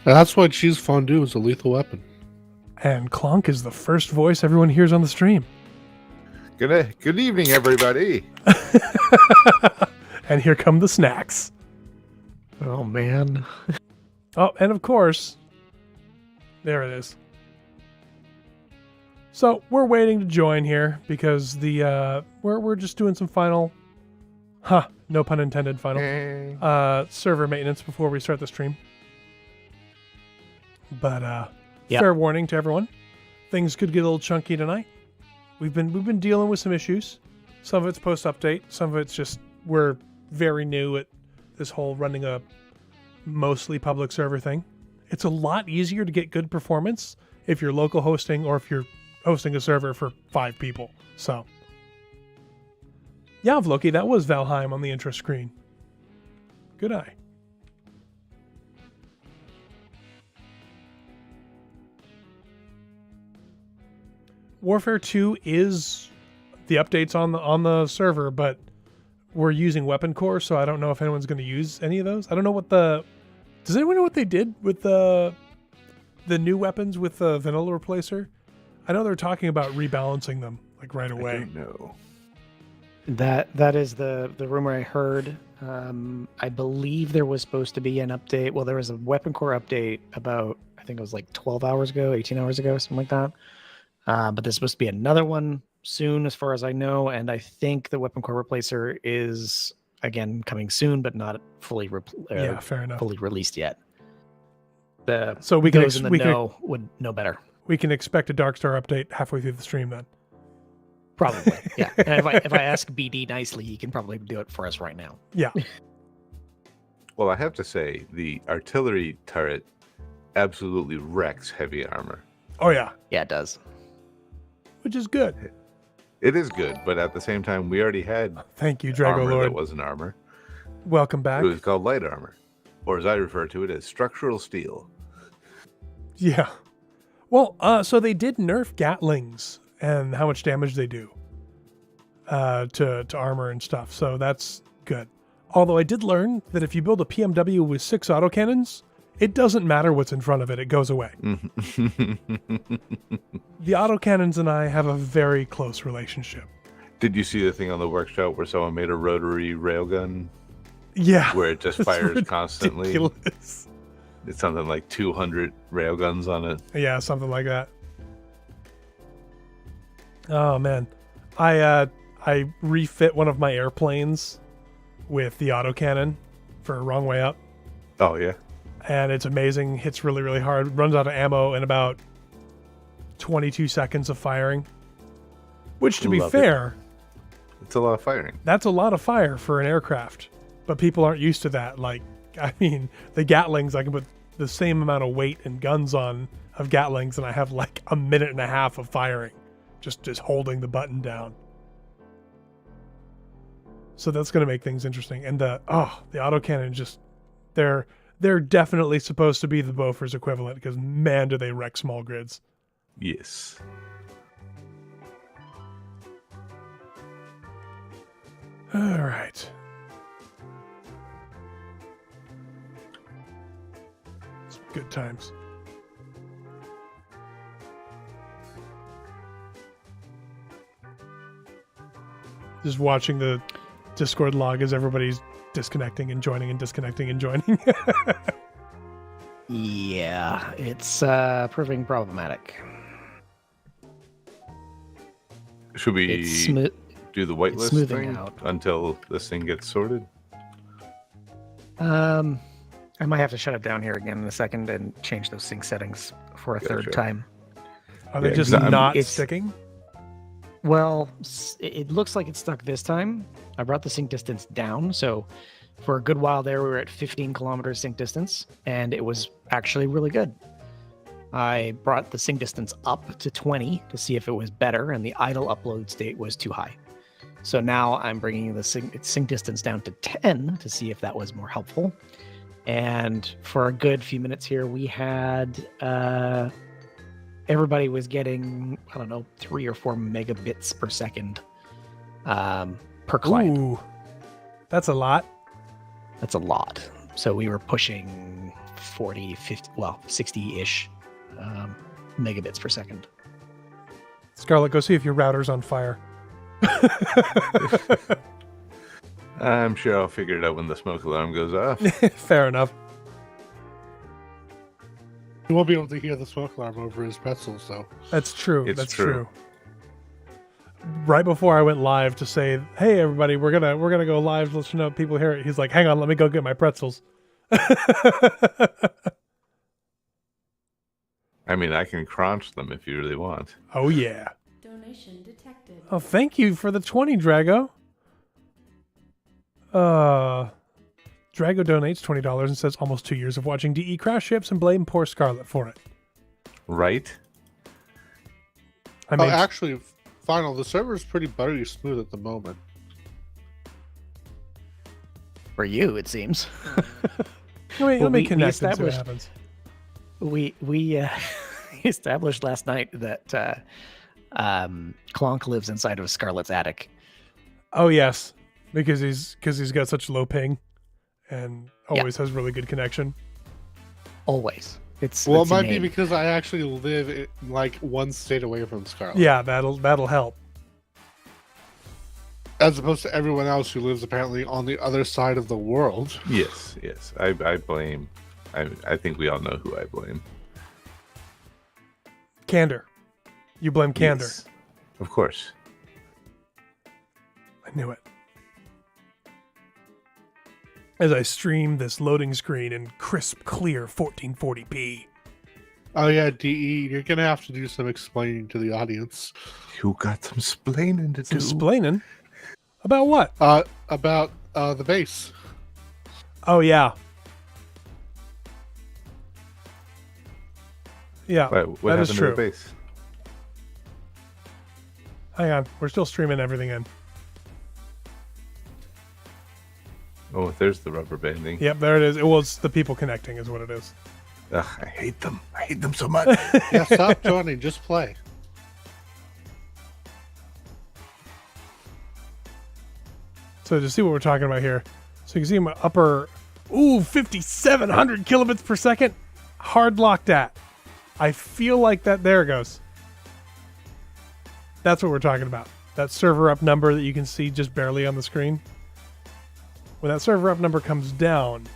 That's why cheese fondue is a lethal weapon. And Clonk is the first voice everyone hears on the stream. Good evening, everybody. And here come the snacks. Oh, man. Oh, and of course, there it is. So we're waiting to join here because the we're just doing some final, no pun intended, final server maintenance before we start the stream. But fair warning to everyone, things could get a little chunky tonight. We've been dealing with some issues. Some of it's post update, some of it's just we're very new at this whole running a mostly public server thing. It's a lot easier to get good performance if you're local hosting or if you're hosting a server for 5 people. So, yeah, Vloki, that was Valheim on the intro screen. Good eye. Warfare 2 is the updates on the server, but we're using Weapon Core, so I don't know if anyone's going to use any of those. I don't know what the... Does anyone know what they did with the new weapons with the vanilla replacer? I know they're talking about rebalancing them like right away. I don't know. That is the rumor I heard. I believe there was supposed to be an update. Well, there was a Weapon Core update about, I think it was like 12 hours ago, 18 hours ago, something like that. But there's supposed to be another one soon, as far as I know. And I think the Weapon Core replacer is, again, coming soon, but not fully fair enough. Fully released yet. So we can those in the know would know better. We can expect a Darkstar update halfway through the stream then. Probably, yeah. And if I ask BD nicely, he can probably do it for us right now. Yeah. Well, I have to say, the artillery turret absolutely wrecks heavy armor. Oh, yeah. Yeah, it does. Which is good. It is good, but at the same time, we already had Thank you, Drago armor Lord. that wasn't armor. Welcome back. It was called light armor, or as I refer to it as structural steel. Yeah. Well, so they did nerf Gatlings and how much damage they do to armor and stuff. So that's good. Although I did learn that if you build a PMW with 6 autocannons, it doesn't matter what's in front of it. It goes away. The autocannons and I have a very close relationship. Did you see the thing on the workshop where someone made a rotary railgun? Yeah. Where it just fires constantly? Ridiculous. It's something like 200 railguns on it. Yeah, something like that. Oh, man. I refit one of my airplanes with the autocannon for a wrong way up. Oh, yeah? And it's amazing. Hits really, really hard. Runs out of ammo in about 22 seconds of firing. Which, to be fair... It's a lot of firing. That's a lot of fire for an aircraft. But people aren't used to that. Like, I mean, the Gatlings, I can put the same amount of weight and guns on of Gatlings, and I have like a minute and a half of firing. Just holding the button down. So that's going to make things interesting. And the autocannon just... They're definitely supposed to be the Bofors equivalent, because man, do they wreck small grids. Yes. All right. Some good times. Just watching the Discord log as everybody's disconnecting and joining and disconnecting and joining. Yeah, it's proving problematic. Should we do the whitelist thing out until this thing gets sorted? I might have to shut it down here again in a second and change those sync settings for a third time. Are they just not sticking? Well, it looks like it's stuck this time. I brought the sync distance down, so for a good while there, we were at 15 kilometers sync distance, and it was actually really good. I brought the sync distance up to 20 to see if it was better, and the idle upload state was too high. So now I'm bringing the sync distance down to 10 to see if that was more helpful. And for a good few minutes here, we had... everybody was getting, 3 or 4 megabits per second per client. Ooh, that's a lot. That's a lot. So we were pushing 40, 50, well, 60-ish megabits per second. Scarlet, go see if your router's on fire. I'm sure I'll figure it out when the smoke alarm goes off. Fair enough. You won't be able to hear the smoke alarm over his pretzels, though. That's true. It's That's true. Right before I went live to say, "Hey, everybody, we're gonna go live. Let you know people hear it." He's like, "Hang on, let me go get my pretzels." I mean, I can crunch them if you really want. Oh yeah. Donation detected. Oh, thank you for the 20, Drago. Drago donates $20 and says almost 2 years of watching DE crash ships and blame poor Scarlet for it. Right? I mean, Actually, Final, the server's pretty buttery smooth at the moment. For you, it seems. let me we connect and see what established- happens. We established last night that Clonk lives inside of Scarlet's attic. Oh yes, because he's got such low ping, and always has really good connection. Always. It's Well, it's it might be innate. because I actually live like one state away from Scarlet. Yeah, that'll help. As opposed to everyone else who lives apparently on the other side of the world. Yes. I blame. I think we all know who I blame. Candor. You blame Candor. Yes, of course. I knew it. As I stream this loading screen in crisp, clear 1440p. Oh yeah, DE, you're gonna have to do some explaining to the audience. You got some splaining to do. Explaining about what? About the base. Oh yeah. Yeah, What that is happened to true. the base? Hang on, we're still streaming everything in. Oh, there's the rubber banding. Yep, there it is. Well, it's the people connecting is what it is. Ugh, I hate them. I hate them so much. Yeah, stop joining, just play. So to see what we're talking about here, so you can see my upper, 5,700 kilobits per second, hard locked at. I feel like that, there it goes. That's what we're talking about. That server up number that you can see just barely on the screen. When that server up number comes down,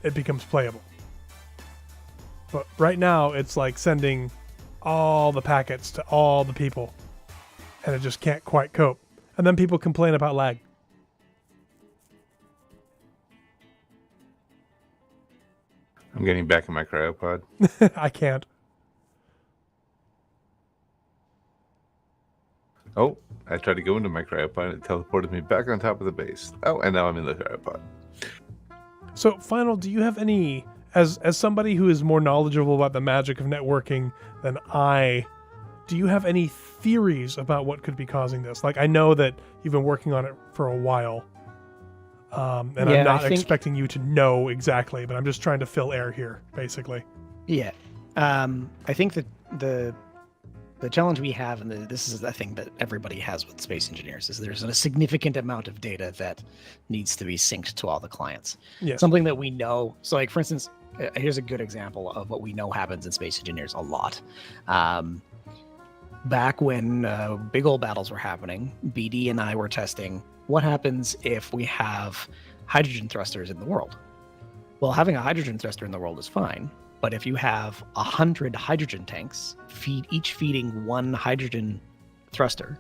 it becomes playable. But right now, it's like sending all the packets to all the people, and it just can't quite cope. And then people complain about lag. I'm getting back in my cryopod. I can't. Oh, I tried to go into my cryopod and it teleported me back on top of the base. Oh, and now I'm in the cryopod. So, Final, do you have any, as somebody who is more knowledgeable about the magic of networking than I, do you have any theories about what could be causing this? Like, I know that you've been working on it for a while, and Yeah, I'm not I think- expecting you to know exactly, but I'm just trying to fill air here, basically. Yeah. I think that the challenge we have, and this is the thing that everybody has with space engineers, is there's a significant amount of data that needs to be synced to all the clients. Yes. Something that we know. So, like, for instance, here's a good example of what we know happens in space engineers a lot. Back when big old battles were happening, BD and I were testing what happens if we have hydrogen thrusters in the world. Well, having a hydrogen thruster in the world is fine, but if you have 100 hydrogen tanks, each feeding one hydrogen thruster,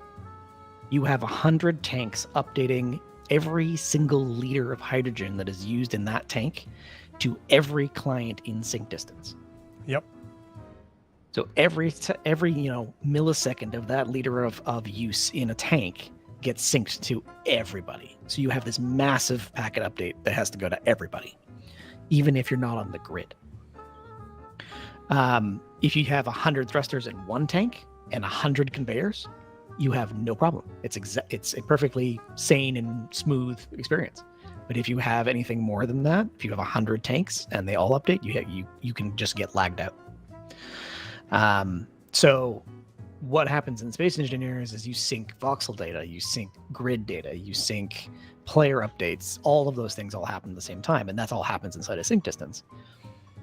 you have 100 tanks updating every single liter of hydrogen that is used in that tank to every client in sync distance. Yep. So every millisecond of that liter of use in a tank gets synced to everybody. So you have this massive packet update that has to go to everybody, even if you're not on the grid. If you have 100 thrusters in one tank and 100 conveyors, you have no problem. It's a perfectly sane and smooth experience. But if you have anything more than that, if you have 100 tanks and they all update, you can just get lagged out. So what happens in Space Engineers is you sync voxel data, you sync grid data, you sync player updates. All of those things all happen at the same time, and that all happens inside a sync distance.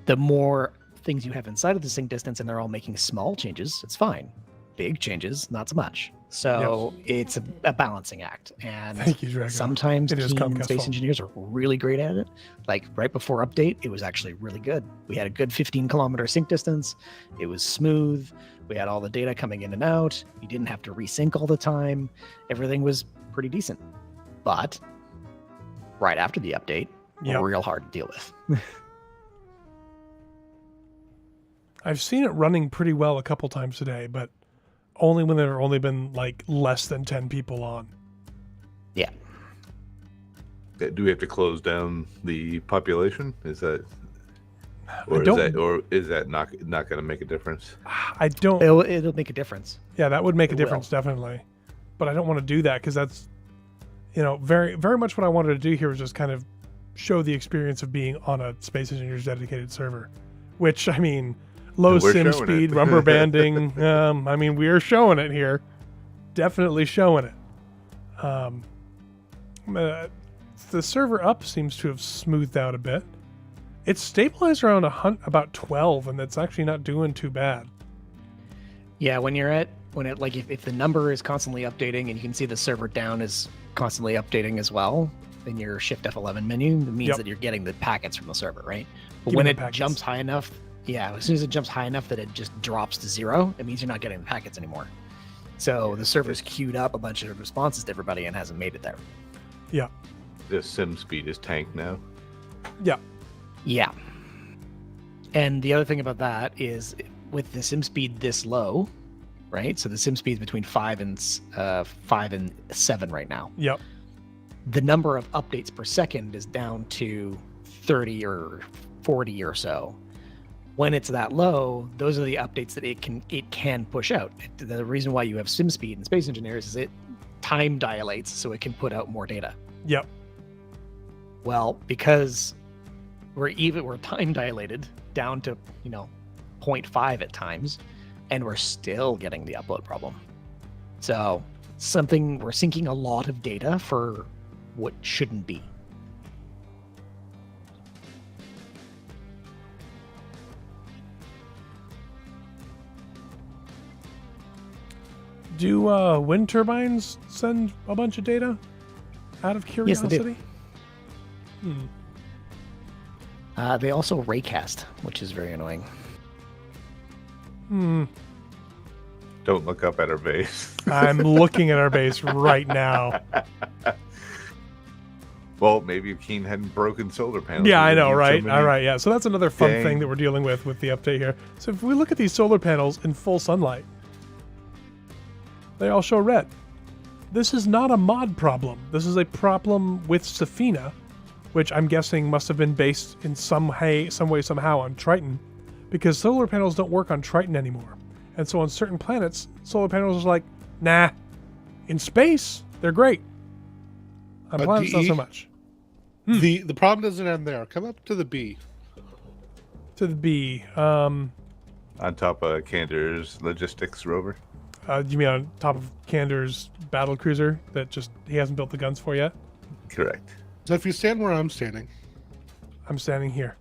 The more things you have inside of the sync distance and they're all making small changes, it's fine. Big changes, not so much. So it's a balancing act. And Thank you, Drago. sometimes It is keen Comcast Space fault. Engineers are really great at it. Like right before update, it was actually really good. We had a good 15-kilometer sync distance. It was smooth. We had all the data coming in and out. You didn't have to resync all the time. Everything was pretty decent. But right after the update, Yep. real hard to deal with. I've seen it running pretty well a couple times today, but only when there have only been like less than 10 people on. Yeah. Do we have to close down the population? Is that, don't- or is that not going to make a difference? I don't. It'll make a difference. Yeah, that would make a It difference, definitely. But I don't want to do that because that's, very, very much what I wanted to do here was just kind of show the experience of being on a Space Engineers dedicated server, which, I mean, low We're sim showing speed, it. rubber banding. We are showing it here. Definitely showing it. The server up seems to have smoothed out a bit. It's stabilized around about 12, and that's actually not doing too bad. Yeah, if the number is constantly updating and you can see the server down is constantly updating as well in your Shift F11 menu, it means Yep. that you're getting the packets from the server, right? But Give me when the it packets. jumps high enough, as soon as it jumps high enough that it just drops to 0, it means you're not getting the packets anymore. So the server's queued up a bunch of responses to everybody and hasn't made it there. Yeah. The sim speed is tanked now. Yeah. Yeah. And the other thing about that is with the sim speed this low, right? So the sim speed is between 5 and 7 right now. Yep. The number of updates per second is down to 30 or 40 or so. When it's that low, those are the updates that it can push out. The reason why you have sim speed in Space Engineers is it time dilates so it can put out more data. Yep. Well, because we're time dilated down to 0.5 at times, and we're still getting the upload problem. So we're syncing a lot of data for what shouldn't be. Do wind turbines send a bunch of data out of Yes, they do. curiosity? They also raycast, which is very annoying. Don't look up at our base. I'm looking at our base right now. Well, maybe if Keen hadn't broken solar panels. Yeah, we I know, wouldn't need right? so many- All right, yeah. So that's another fun Dang. thing that we're dealing with the update here. So if we look at these solar panels in full sunlight, they all show red. This is not a mod problem. This is a problem with Safina, which I'm guessing must have been based in some way, somehow on Triton, because solar panels don't work on Triton anymore. And so on certain planets, solar panels are like, nah. In space, they're great. On planets, not DE? so much. The problem doesn't end there. Come up to the B. To the B. On top of Cantor's logistics rover. You mean on top of Kander's battle cruiser that he hasn't built the guns for yet? Correct. So if you stand where I'm standing, I'm standing here.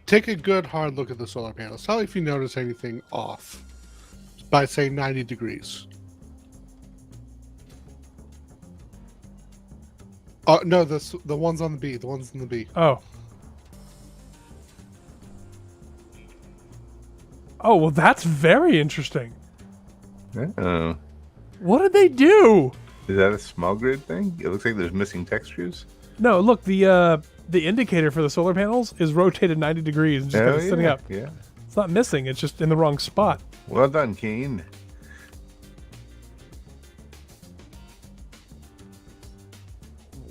take a good hard look at the solar panels. Tell me if you notice anything off by say 90 degrees. Oh no, the ones on the B. The ones on the B. Oh. Oh, well, that's very interesting. Oh. What did they do? Is that a small grid thing? It looks like there's missing textures. No, look, the indicator for the solar panels is rotated 90 degrees and just kind of sitting up. Yeah. It's not missing, it's just in the wrong spot. Well done, Keen.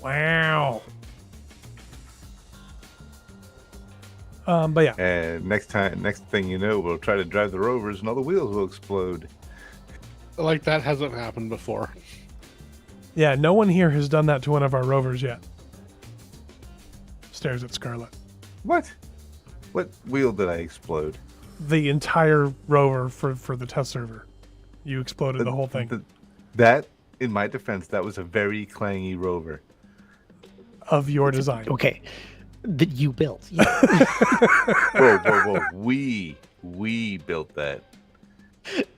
Wow. But yeah. And next thing you know, we'll try to drive the rovers and all the wheels will explode. Like that hasn't happened before. Yeah, no one here has done that to one of our rovers yet. Stares at Scarlet. What? What wheel did I explode? The entire rover for the test server. You exploded the whole thing. That, in my defense, that was a very clangy rover. Of your design. Okay. That you built. Whoa. We built that.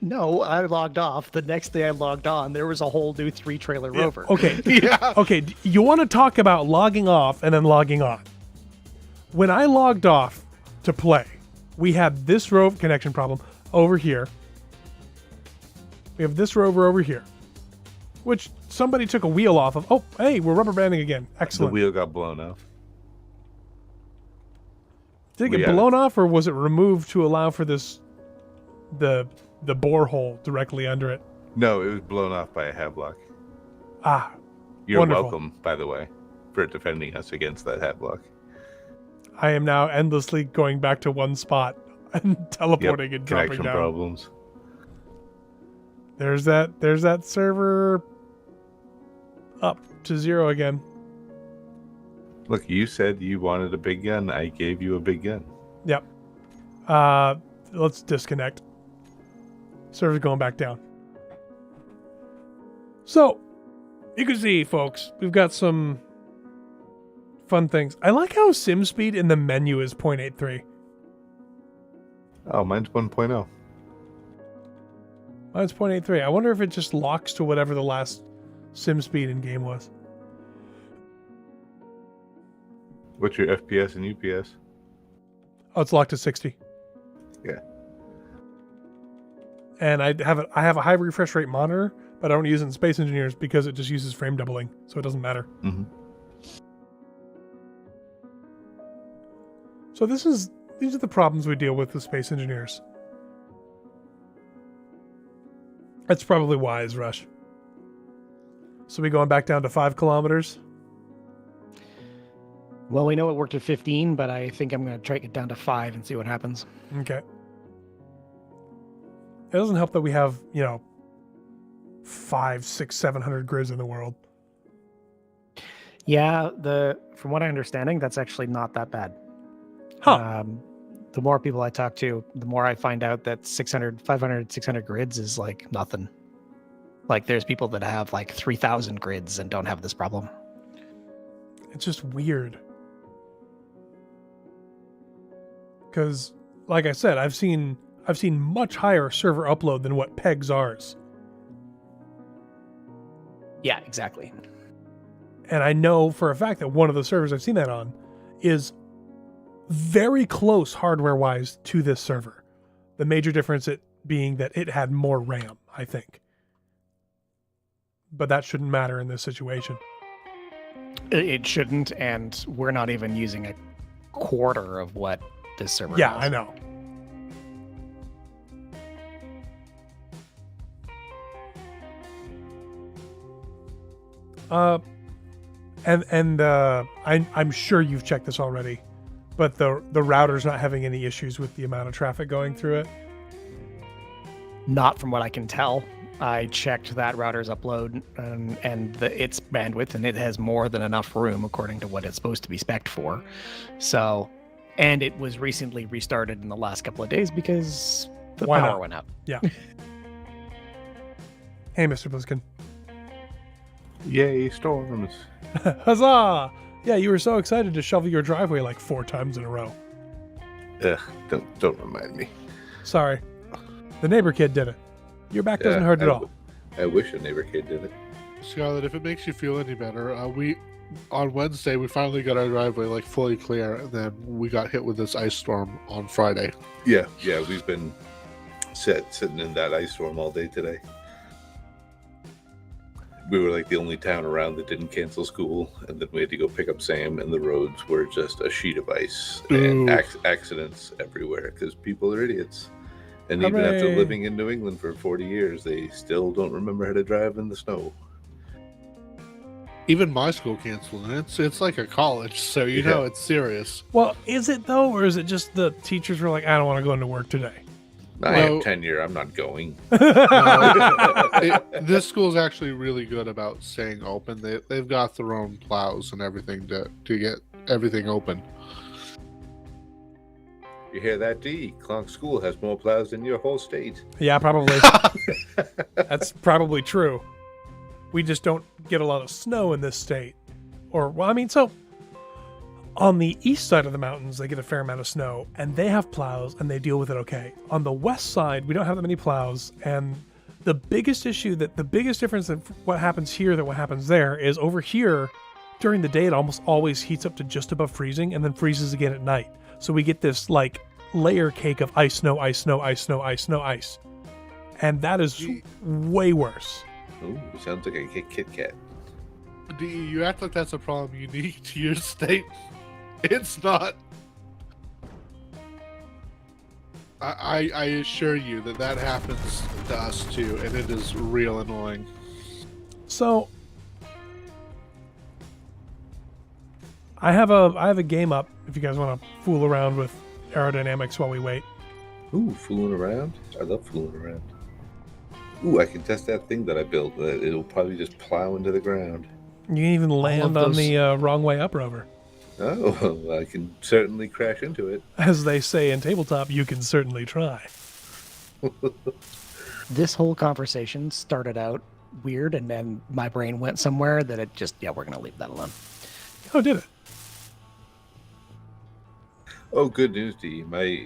No, I logged off. The next day I logged on, there was a whole new 3-trailer rover. Okay. Yeah. Okay. You want to talk about logging off and then logging on? When I logged off to play, we had this rover connection problem over here. We have this rover over here, which somebody took a wheel off of. Oh, hey, we're rubber banding again. Excellent. The wheel got blown off. Did it get blown off, or was it removed to allow for this the borehole directly under it? No, it was blown off by a Havelock. Ah, You're wonderful. welcome, by the way, for defending us against that Havelock. I am now endlessly going back to one spot and teleporting and dropping Connection down. problems. There's that server up to 0 again. Look, you said you wanted a big gun. I gave you a big gun. Yep. Let's disconnect. Server's going back down. So, you can see, folks, we've got some fun things. I like how sim speed in the menu is 0.83. Oh, mine's 1.0. Mine's 0.83. I wonder if it just locks to whatever the last sim speed in game was. What's your FPS and UPS? Oh, it's locked to 60. Yeah. And I have a high refresh rate monitor, but I don't use it in Space Engineers because it just uses frame doubling, so it doesn't matter. Mm-hmm. So these are the problems we deal with Space Engineers. That's probably wise, Rush. So we going back down to 5 kilometers? Well, we know it worked at 15, but I think I'm going to try to get down to 5 and see what happens. Okay. It doesn't help that we have, 5, 6, 700 grids in the world. Yeah, from what I'm understanding, that's actually not that bad. Huh. The more people I talk to, the more I find out that 500, 600 grids is like nothing. Like there's people that have like 3,000 grids and don't have this problem. It's just weird. Because, like I said, I've seen much higher server upload than what pegs ours. Yeah, exactly. And I know for a fact that one of the servers I've seen that on is very close hardware-wise to this server. The major difference being that it had more RAM, I think. But that shouldn't matter in this situation. It shouldn't, and we're not even using a quarter of what this server Yeah, has. I know. I'm sure you've checked this already, but the router's not having any issues with the amount of traffic going through it. Not from what I can tell. I checked that router's upload and its bandwidth, and it has more than enough room according to what it's supposed to be spec'd for. So, and it was recently restarted in the last couple of days because the Why power not? went out. Yeah. Hey, Mr. Bliskin. Yay, storms. Huzzah! Yeah, you were so excited to shovel your driveway like 4 times in a row. Ugh, don't remind me. Sorry. The neighbor kid did it. Your back doesn't hurt at all. I wish a neighbor kid did it. Scarlett, if it makes you feel any better, on Wednesday we finally got our driveway like fully clear, and then we got hit with this ice storm on Friday. Yeah, we've been sitting in that ice storm all day today. We were like the only town around that didn't cancel school, and then we had to go pick up Sam, and the roads were just a sheet of ice and accidents everywhere because people are idiots. And even after Hooray. living in New England for 40 years, they still don't remember how to drive in the snow. Even my school canceled, and it's like a college, so you know it's serious. Well, is it though, or is it just the teachers were like, I don't want to go into work today? I have tenure. I'm not going. This school's actually really good about staying open. They've got their own plows and everything to get everything open. You hear that, D? Clonk School has more plows than your whole state. Yeah, probably. That's probably true. We just don't get a lot of snow in this state. Or, well, I mean, so on the east side of the mountains, they get a fair amount of snow, and they have plows, and they deal with it okay. On the west side, we don't have that many plows, and the biggest difference in what happens here than what happens there is over here, during the day, it almost always heats up to just above freezing, and then freezes again at night. So we get this, like, layer cake of ice, snow, ice, snow, ice, snow, ice, snow, ice. And that is way worse. Ooh, sounds like a Kit Kat. D, you act like that's a problem unique to your state. It's not. I assure you that happens to us too, and it is real annoying. So I have a game up if you guys want to fool around with aerodynamics while we wait. Ooh, fooling around? I love fooling around. Ooh, I can test that thing that I built. It'll probably just plow into the ground. You can even land on the wrong way up rover. Oh, well, I can certainly crash into it. As they say in tabletop, you can certainly try. This whole conversation started out weird, and then my brain went somewhere that it just, we're going to leave that alone. Oh, did it? Oh, good news, D. My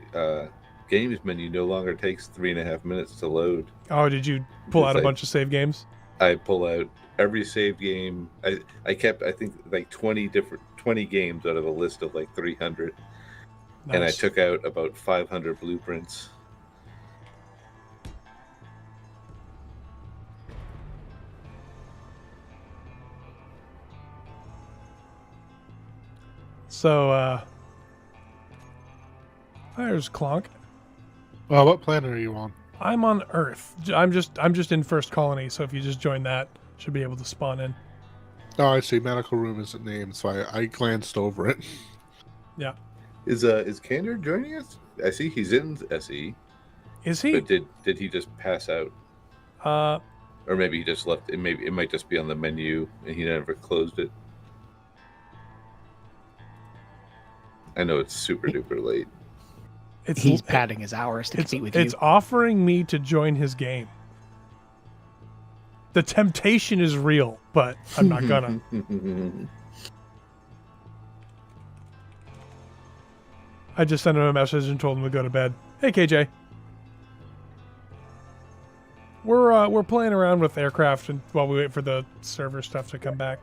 games menu no longer takes 3.5 minutes to load. Oh, did you pull out a bunch of save games? I pull out every save game. I kept, I think, like 20 games out of a list of like 300. Nice. And I took out about 500 blueprints. So, there's Clonk. Well, what planet are you on? I'm on Earth. I'm just in First Colony, so if you just join that, should be able to spawn in. Oh, I see. Medical room isn't named, so I glanced over it. Yeah. Is Candor joining us? I see he's in SE. Is he? But did he just pass out? Or maybe he just left. It might just be on the menu and he never closed it. I know it's super duper late. He's padding his hours to compete with you. It's offering me to join his game. The temptation is real, but I'm not gonna. I just sent him a message and told him to go to bed. Hey, KJ. We're playing around with aircraft and while we wait for the server stuff to come back.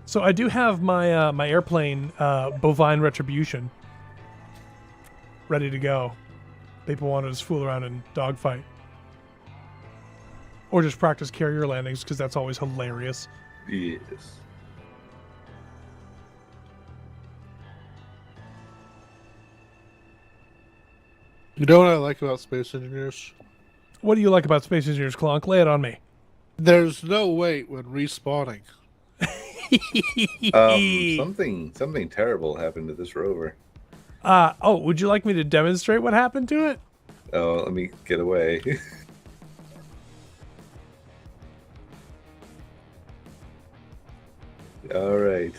So I do have my my airplane bovine retribution ready to go. People want to just fool around and dogfight. Or just practice carrier landings, because that's always hilarious. Yes. You know what I like about Space Engineers? What do you like about Space Engineers, Clonk? Lay it on me. There's no wait when respawning. Something terrible happened to this rover. Would you like me to demonstrate what happened to it? Oh, let me get away. All right.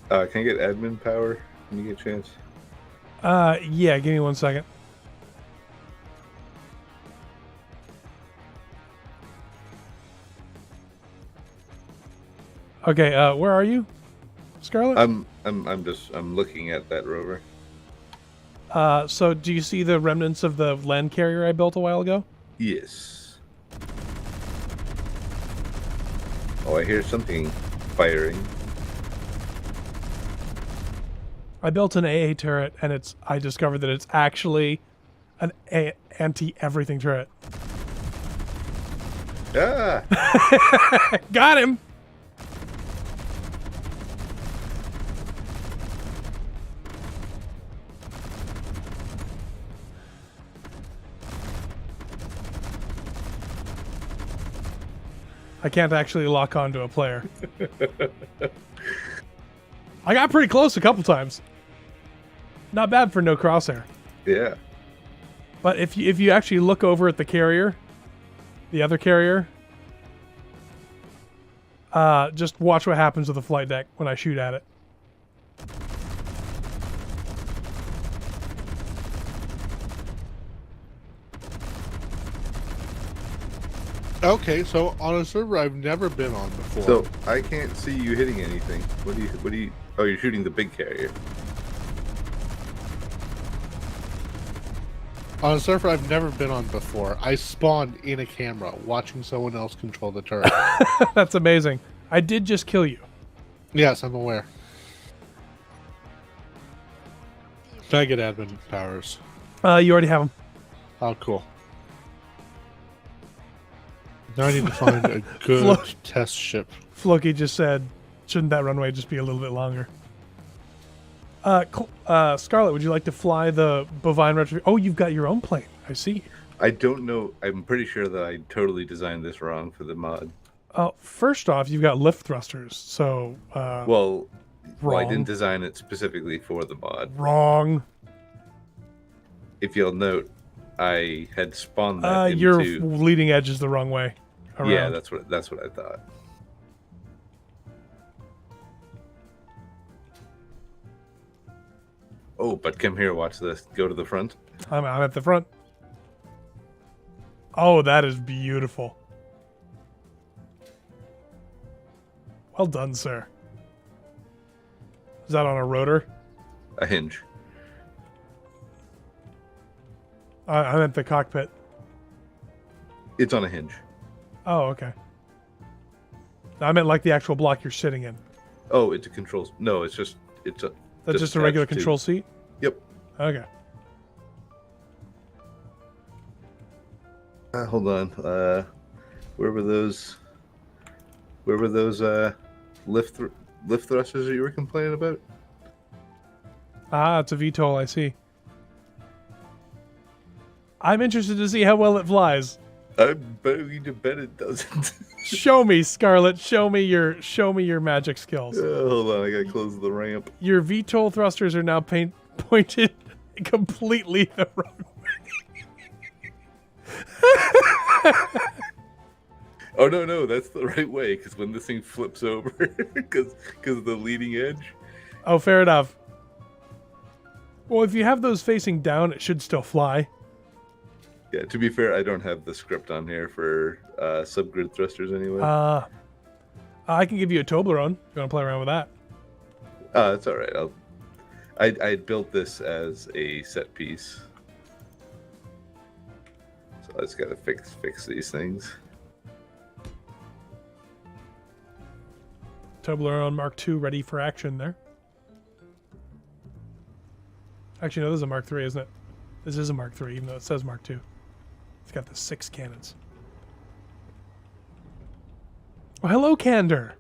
Can I get admin power when you get a chance? Yeah, give me 1 second. Okay, where are you, Scarlet? I'm looking at that rover. So do you see the remnants of the land carrier I built a while ago? Yes. Oh, I hear something firing. I built an AA turret, and I discovered that it's actually an anti-everything turret. Ah! Got him! I can't actually lock onto a player. I got pretty close a couple times. Not bad for no crosshair. Yeah. But if you actually look over at the carrier, the other carrier, just watch what happens with the flight deck when I shoot at it. Okay, so on a server I've never been on before. So I can't see you hitting anything. What do you? Oh, you're shooting the big carrier. On a server I've never been on before, I spawned in a camera watching someone else control the turret. That's amazing. I did just kill you. Yes, I'm aware. Can I get admin powers? You already have them. Oh, cool. Now I need to find a good Float. test ship. Floki just said, shouldn't that runway just be a little bit longer? Scarlet, would you like to fly the bovine retro? Oh, you've got your own plane. I see. I don't know. I'm pretty sure that I totally designed this wrong for the mod. First off, you've got lift thrusters, so Well, I wrong. didn't design it specifically for the mod. Wrong. If you'll note, I had spawned that Your into. leading edge is the wrong way around. Yeah, that's what I thought. Oh, but come here, watch this. Go to the front. I'm at the front. Oh, that is beautiful. Well done, sir. Is that on a rotor? A hinge. I'm at the cockpit. It's on a hinge. Oh, okay. I meant like the actual block you're sitting in. Oh, it's a controls. No, it's just a. That's just a regular attached to- control seat? Yep. Okay. Hold on. Where were those? Where were those lift thrusters that you were complaining about? Ah, it's a VTOL, I see. I'm interested to see how well it flies. I'm going to bet it doesn't. Show me, Scarlet. Show me your magic skills. Hold on, I gotta close the ramp. Your VTOL thrusters are now pointed completely the wrong way. Oh no, that's the right way. Because when this thing flips over, because of the leading edge. Oh, fair enough. Well, if you have those facing down, it should still fly. Yeah, to be fair, I don't have the script on here for subgrid thrusters anyway. I can give you a Toblerone if you want to play around with that. It's all right. I built this as a set piece, so I just gotta fix these things. Toblerone Mark II ready for action there. Actually, no, this is a Mark III, isn't it? This is a Mark III, even though it says Mark II. It's got the 6 cannons. Oh, hello, Candor.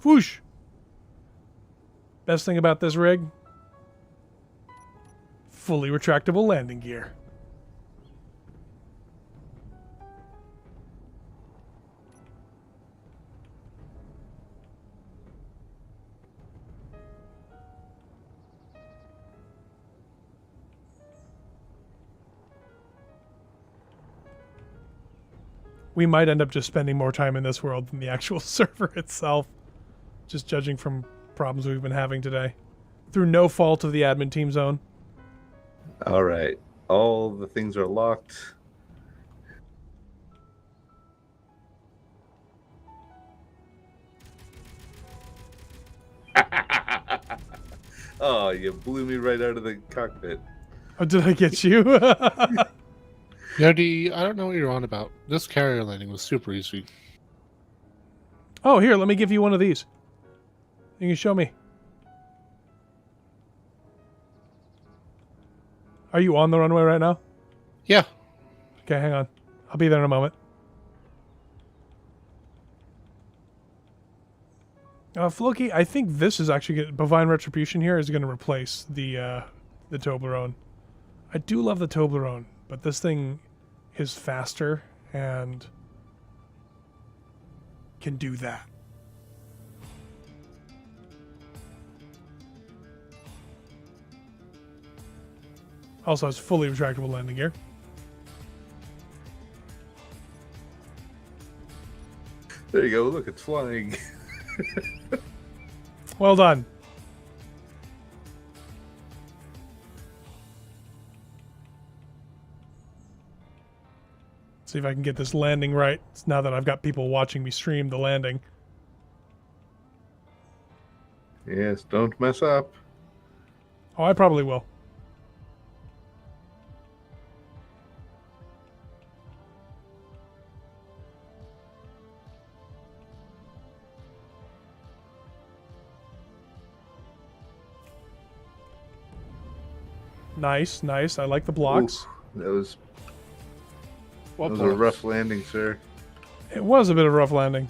Whoosh! Best thing about this rig? Fully retractable landing gear. We might end up just spending more time in this world than the actual server itself, just judging from problems we've been having today. Through no fault of the admin team's own. All right, all the things are locked. Oh, you blew me right out of the cockpit. Oh, did I get you? Yodi, I don't know what you're on about. This carrier landing was super easy. Oh, here, let me give you one of these. You can show me. Are you on the runway right now? Yeah. Okay, hang on. I'll be there in a moment. Floki, I think this is actually bovine retribution here is going to replace the the Toblerone. I do love the Toblerone, but this thing is faster and can do that. Also has fully retractable landing gear. There you go. Look, it's flying. Well done. See if I can get this landing right. Now that I've got people watching me stream the landing. Yes, don't mess up. Oh, I probably will. Nice, nice. I like the blocks. Ooh, that was What a blocks? rough landing, sir. It was a bit of a rough landing.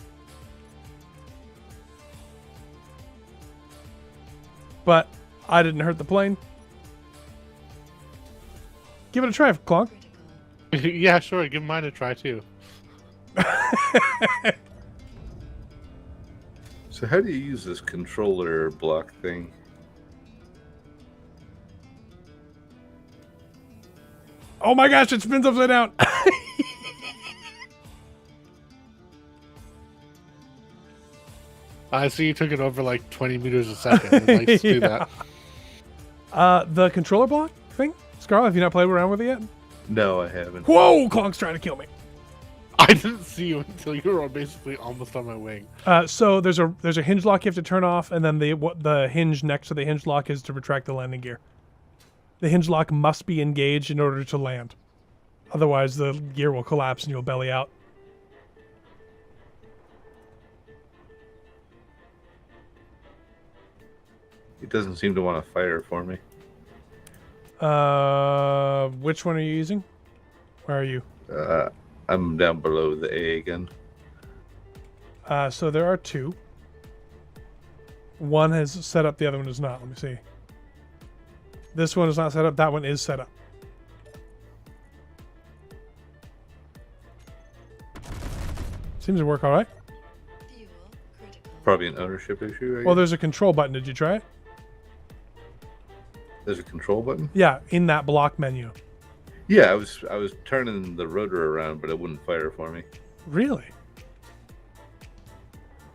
But I didn't hurt the plane. Give it a try, Clonk. Yeah, sure. Give mine a try too. So how do you use this controller block thing? Oh my gosh, it spins upside down. I see you took it over like 20 meters a second. I'd like to do Yeah. that. The controller block thing? Scarlet, have you not played around with it yet? No, I haven't. Whoa, Clonk's trying to kill me. I didn't see you until you were basically almost on my wing. So there's a hinge lock you have to turn off, and then the hinge next to the hinge lock is to retract the landing gear. The hinge lock must be engaged in order to land. Otherwise, the gear will collapse and you'll belly out. It doesn't seem to want to fire for me. Which one are you using? Where are you? I'm down below the A again. So there are two. One has set up, the other one is not. Let me see. This one is not set up. That one is set up. Seems to work all right. Probably an ownership issue. Well, there's a control button. Did you try it? There's a control button. Yeah, in that block menu. Yeah, I was turning the rotor around, but it wouldn't fire for me. Really?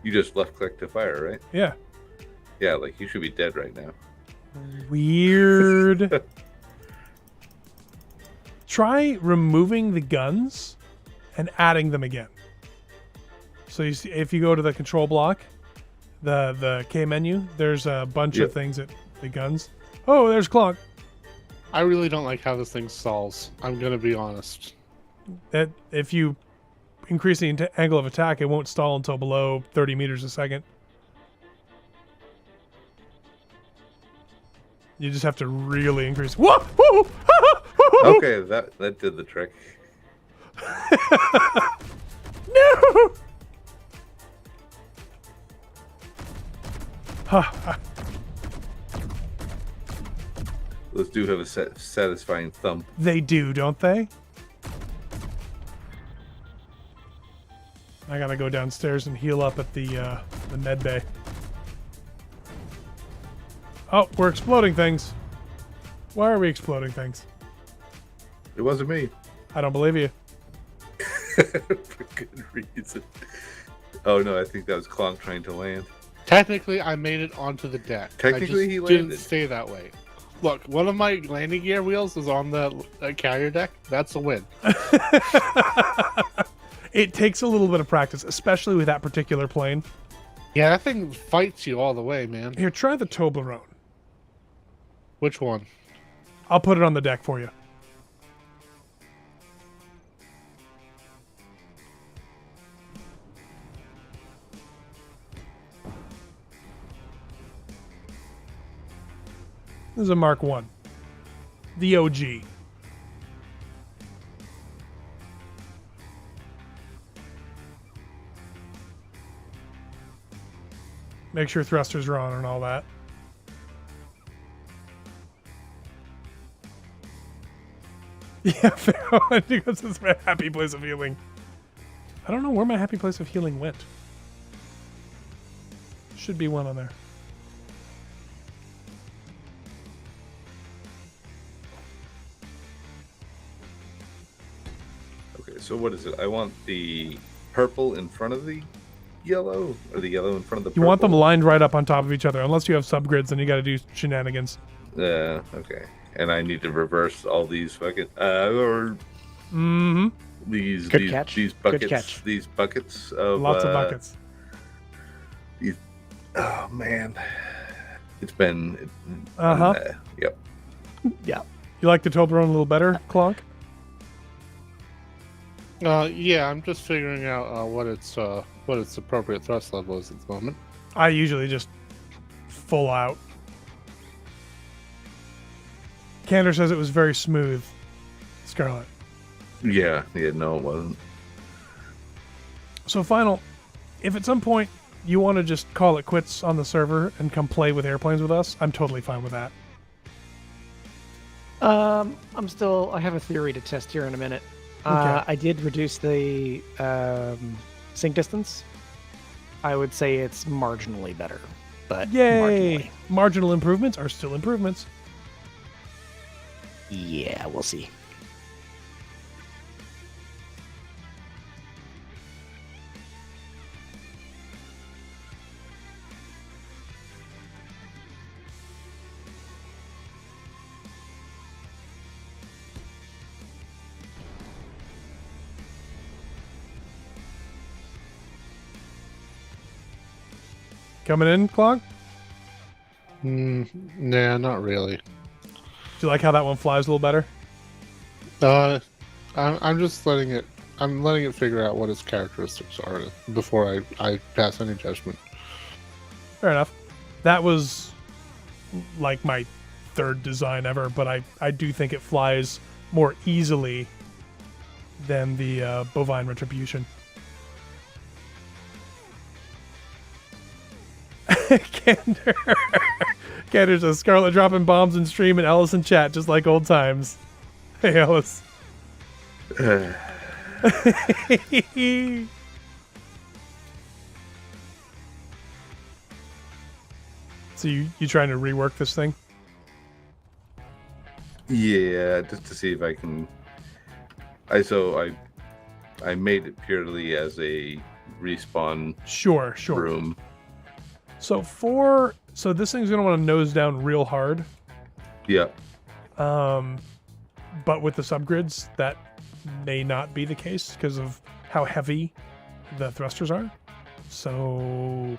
You just left click to fire, right? Yeah. Yeah, like you should be dead right now. Weird. Try removing the guns and adding them again. So you see, if you go to the control block, the K menu, there's a bunch of things that the guns. Oh, there's Clonk. I really don't like how this thing stalls. I'm gonna be honest. That if you increase the angle of attack, it won't stall until below 30 meters a second. You just have to really increase. Whoa! Whoa! Okay, that did the trick. No! Those do have a satisfying thump. They do, don't they? I gotta go downstairs and heal up at the med bay. Oh, we're exploding things. Why are we exploding things? It wasn't me. I don't believe you. For good reason. Oh no, I think that was Clonk trying to land. Technically, I made it onto the deck. Technically, he didn't landed. stay that way. Look, one of my landing gear wheels is on the carrier deck. That's a win. It takes a little bit of practice, especially with that particular plane. Yeah, that thing fights you all the way, man. Here, try the Toblerone. Which one? I'll put it on the deck for you. This is a Mark 1. The OG. Make sure thrusters are on and all that. Yeah, fair. Because it's my happy place of healing. I don't know where my happy place of healing went. Should be one on there. Okay, so what is it? I want the purple in front of the yellow, or the yellow in front of the purple? You want them lined right up on top of each other. Unless you have subgrids, then you got to do shenanigans. Okay. And I need to reverse all these fucking or these Good these catch. these Good buckets catch. these buckets of Lots of buckets. These, oh man, it's been yep. Yeah. You like the Toblerone a little better, Clonk? Yeah, I'm just figuring out what its appropriate thrust level is at the moment. I usually just full out. Candor says it was very smooth, Scarlet. Yeah, no, it wasn't. So, Final, if at some point you want to just call it quits on the server and come play with airplanes with us, I'm totally fine with that. I have a theory to test here in a minute. Okay. I did reduce the sync distance. I would say it's marginally better, but Yay! marginally. Marginal improvements are still improvements. Yeah, we'll see. Coming in, Clonk? Nah, not really. Do you like how that one flies a little better? I'm just letting it. I'm letting it figure out what its characteristics are before I pass any judgment. Fair enough. That was like my third design ever, but I do think it flies more easily than the bovine retribution. Candor says Scarlet dropping bombs in stream and Ellis in chat just like old times. Hey Ellis. So you trying to rework this thing? Yeah, just to see if I can. I made it purely as a respawn Sure. room. So this thing's gonna want to nose down real hard. Yeah. But with the subgrids, that may not be the case because of how heavy the thrusters are. So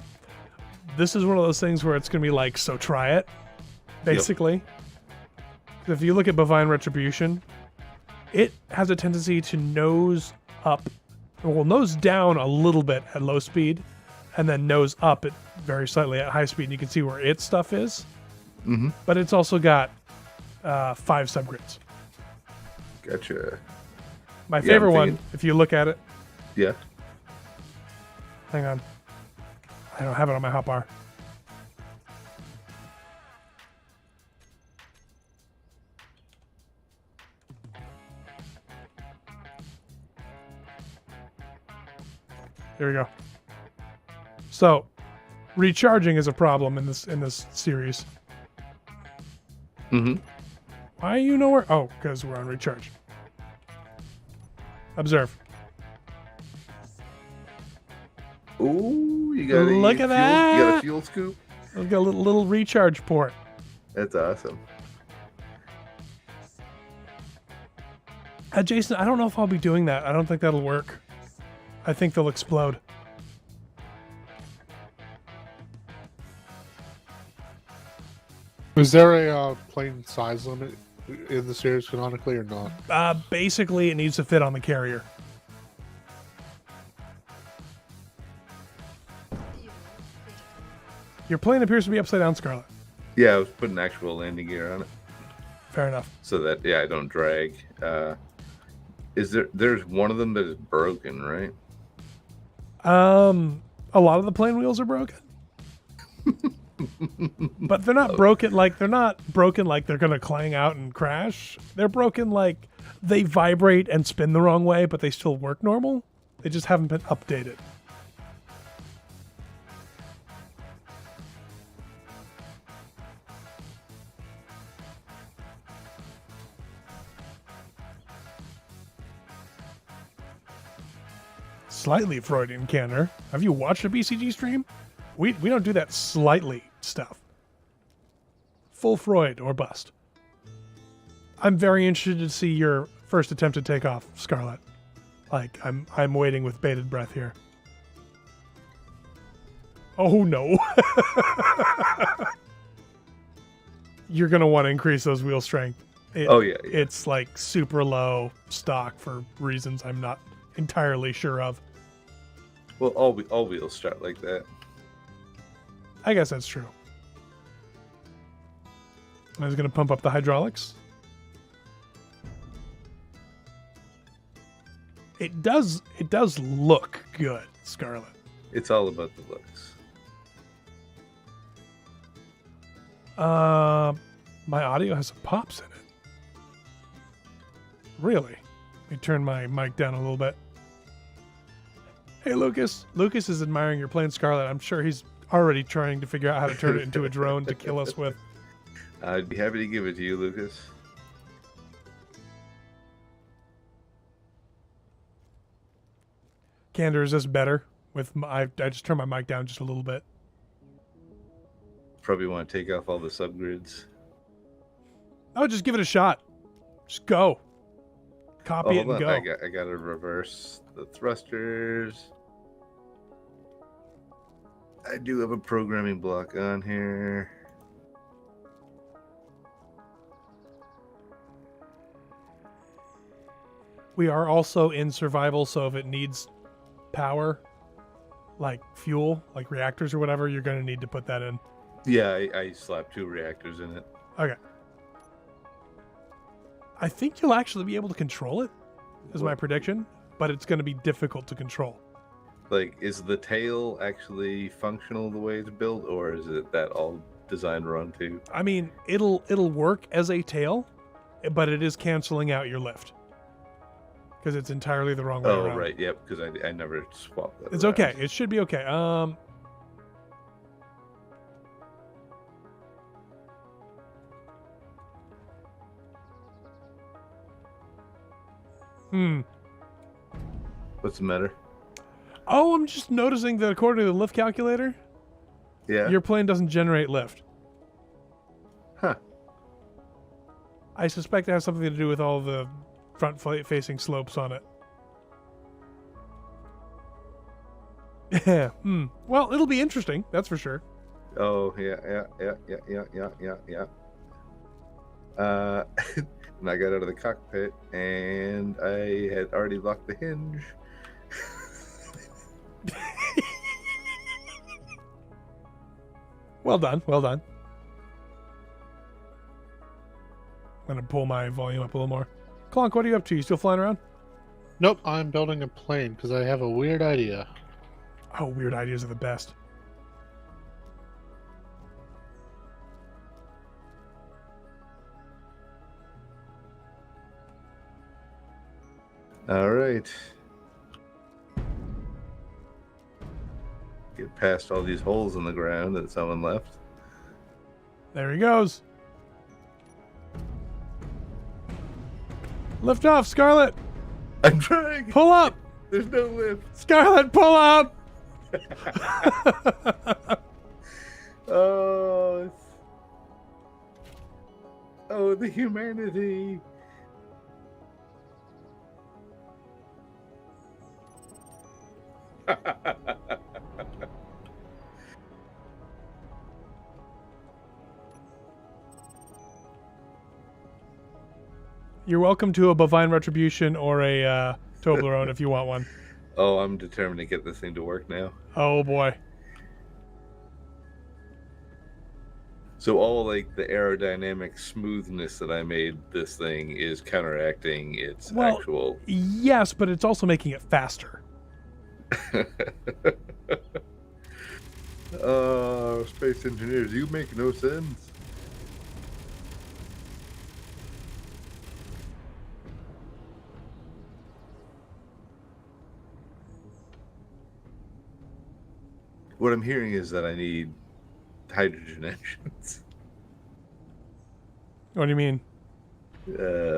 this is one of those things where it's gonna be like, so try it, basically. If you look at bovine retribution, it has a tendency to nose down a little bit at low speed, and then nose up very slightly at high speed. And you can see where its stuff is. Mm-hmm. But it's also got 5 subgrids. Gotcha. My Yeah, favorite I'm one, thinking- if you look at it, Yeah. hang on, I don't have it on my hotbar. There we go. So, recharging is a problem in this series. Mm-hmm. Why are you nowhere? Oh, because we're on recharge. Ooh, Observe. you got a Look fuel, at You got that. a fuel scoop. We've got a little recharge port. That's awesome. Jason, I don't know if I'll be doing that. I don't think that'll work. I think they'll explode. Is there a plane size limit in the series canonically or not? Basically, it needs to fit on the carrier. Your plane appears to be upside down, Scarlet. Yeah, I was putting actual landing gear on it Fair enough. so that I don't drag. There's one of them that is broken, right? A lot of the plane wheels are broken. But they're not broken like they're gonna clang out and crash. They're broken like they vibrate and spin the wrong way, but they still work normal. They just haven't been updated. Slightly Freudian candor. Have you watched a BCG stream? We don't do that slightly stuff. Full Freud or bust. I'm very interested to see your first attempt to take off, Scarlet. Like I'm waiting with bated breath here. Oh no. You're gonna want to increase those wheel strength. Yeah. It's like super low stock for reasons I'm not entirely sure of. Well, all wheels start like that. I guess that's true. I was going to pump up the hydraulics. It does look good, Scarlet. It's all about the looks. My audio has some pops in it. Really? Let me turn my mic down a little bit. Hey, Lucas. Lucas is admiring your plane, Scarlet. I'm sure he's already trying to figure out how to turn it into a drone to kill us with. I'd be happy to give it to you, Lucas. Candor, is this better? I just turned my mic down just a little bit. Probably want to take off all the subgrids. Oh, just give it a shot. Just go. Copy it and go. I got to reverse the thrusters. I do have a programming block on here. We are also in survival, so if it needs power, like fuel, like reactors or whatever, you're going to need to put that in. Yeah, I slapped 2 reactors in it. Okay. I think you'll actually be able to control it, is my prediction, but it's going to be difficult to control. Like, is the tail actually functional the way it's built, or is it that all designed run too? I mean, it'll work as a tail, but it is canceling out your lift. Because it's entirely the wrong way around. Oh, right, yep, because I never swapped that It's around. okay. It should be okay. What's the matter? Oh, I'm just noticing that according to the lift calculator, Yeah. your plane doesn't generate lift. Huh. I suspect it has something to do with all the front-facing slopes on it. Yeah. Well, it'll be interesting. That's for sure. Oh, yeah. And I got out of the cockpit, and I had already locked the hinge. Well done. Well done. I'm going to pull my volume up a little more. Clonk, what are you up to? You still flying around? Nope, I'm building a plane because I have a weird idea. Oh, weird ideas are the best. All right. Get past all these holes in the ground that someone left. There he goes. Lift off, Scarlet. I'm trying. Pull up. There's no lift. Scarlet, pull up. Oh, the humanity. You're welcome to a bovine retribution or a Toblerone if you want one. Oh, I'm determined to get this thing to work now. Oh boy. So all like the aerodynamic smoothness that I made this thing is counteracting its actual. Yes, but it's also making it faster. Space engineers, you make no sense. What I'm hearing is that I need hydrogen engines. What do you mean?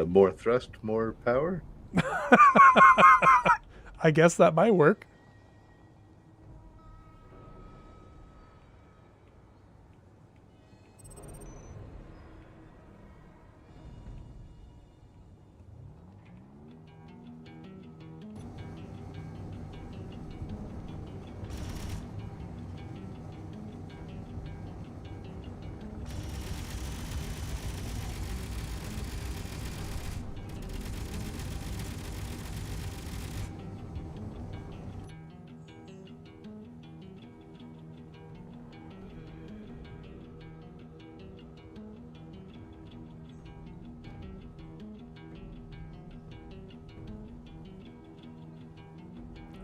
More thrust, more power? I guess that might work.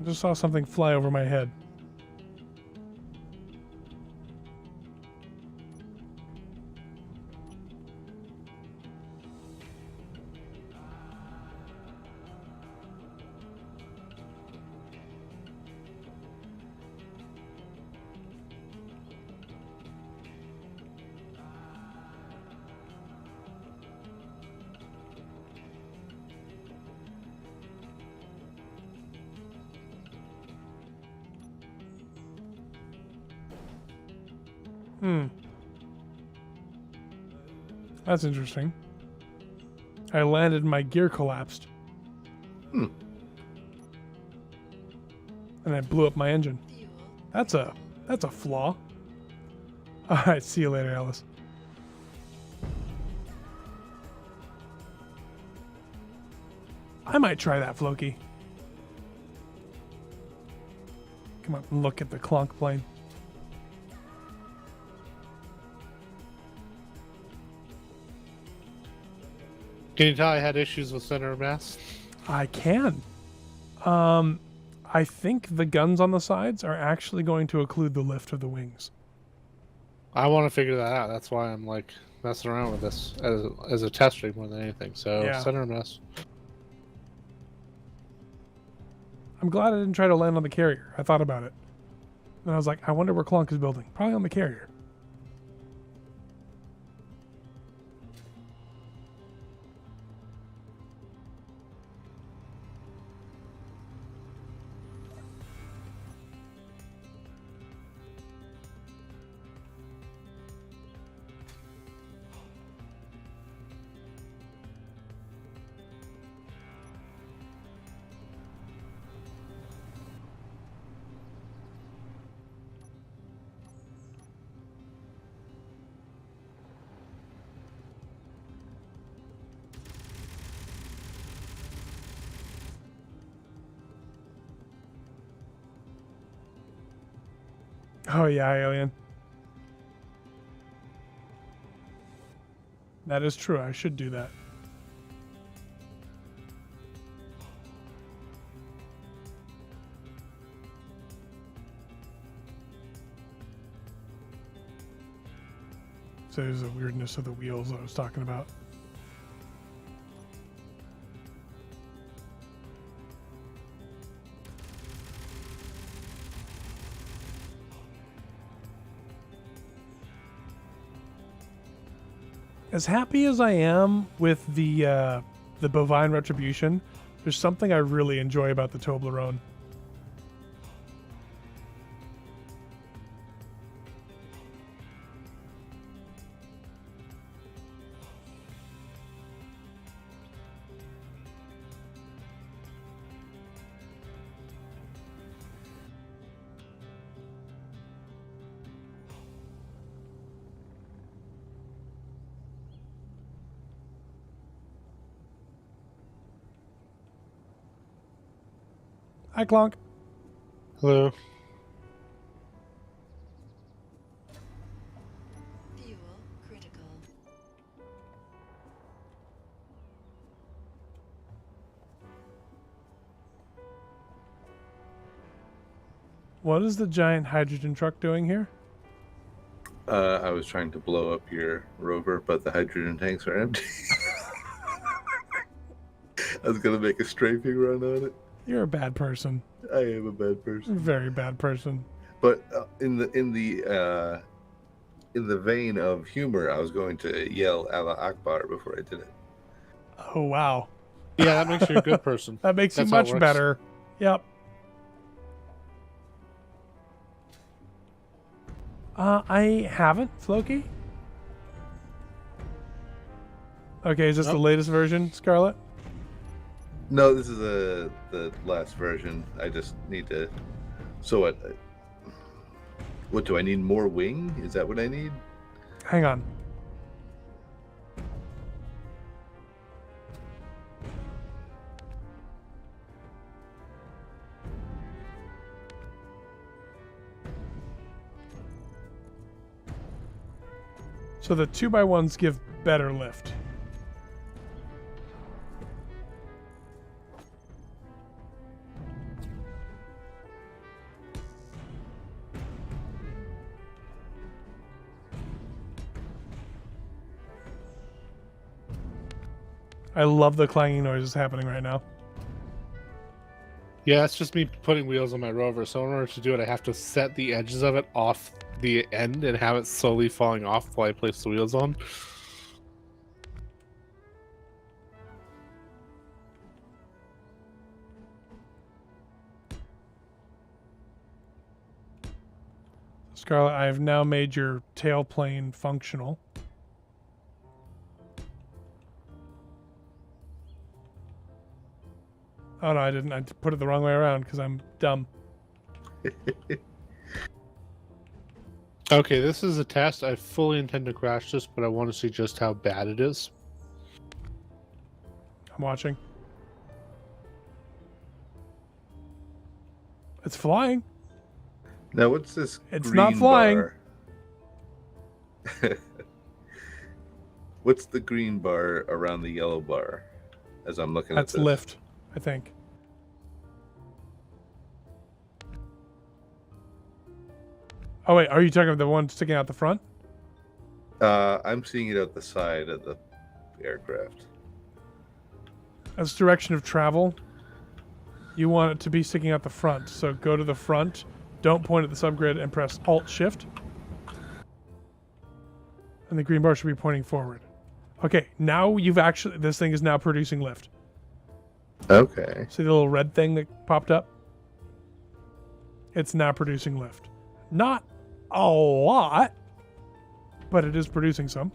I just saw something fly over my head. That's interesting. I landed, my gear collapsed. Hmm. And I blew up my engine. That's a flaw. All right, see you later, Alice. I might try that, Floki. Come up and look at the clonk plane. Can you tell I had issues with center of mass? I can. I think the guns on the sides are actually going to occlude the lift of the wings. I want to figure that out. That's why I'm like messing around with this as a test rig more than anything. So Yeah. center of mass. I'm glad I didn't try to land on the carrier. I thought about it. And I was like, I wonder where Clonk is building. Probably on the carrier. Oh yeah, alien. That is true. I should do that. So there's the weirdness of the wheels I was talking about. As happy as I am with the bovine retribution, there's something I really enjoy about the Toblerone. Hi, Clonk. Hello. Fuel critical. What is the giant hydrogen truck doing here? I was trying to blow up your rover, but the hydrogen tanks are empty. I was gonna make a strafing run on it. You're a bad person. I am a bad person. Very bad person. But in the vein of humor, I was going to yell Allah Akbar before I did it. Oh, wow. Yeah, that makes you a good person. That makes you That's how it much works. better. Yep. I haven't, Floki. Okay, is this the Nope. latest version, Scarlet? No, this is the last version. I just need to. So what? What do I need? More wing? Is that what I need? Hang on. So the 2x1s give better lift. I love the clanging noises happening right now. Yeah, it's just me putting wheels on my rover. So in order to do it, I have to set the edges of it off the end and have it slowly falling off while I place the wheels on. Scarlet, I have now made your tail plane functional. Oh no, I didn't. I put it the wrong way around because I'm dumb. Okay, this is a test. I fully intend to crash this, but I want to see just how bad it is. I'm watching. It's flying. Now, what's this? It's green not flying. bar? What's the green bar around the yellow bar? As I'm looking That's at this. lift, I think. Oh wait, are you talking about the one sticking out the front? I'm seeing it out the side of the aircraft. That's direction of travel. You want it to be sticking out the front, so go to the front. Don't point at the subgrid and press Alt-Shift. And the green bar should be pointing forward. Okay, now you've actually... This thing is now producing lift. Okay. See the little red thing that popped up? It's now producing lift. Not a lot, but it is producing some.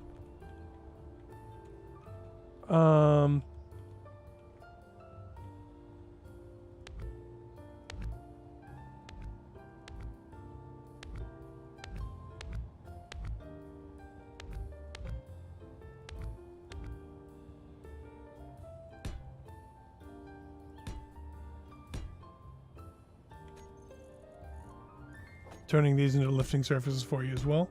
Turning these into lifting surfaces for you as well.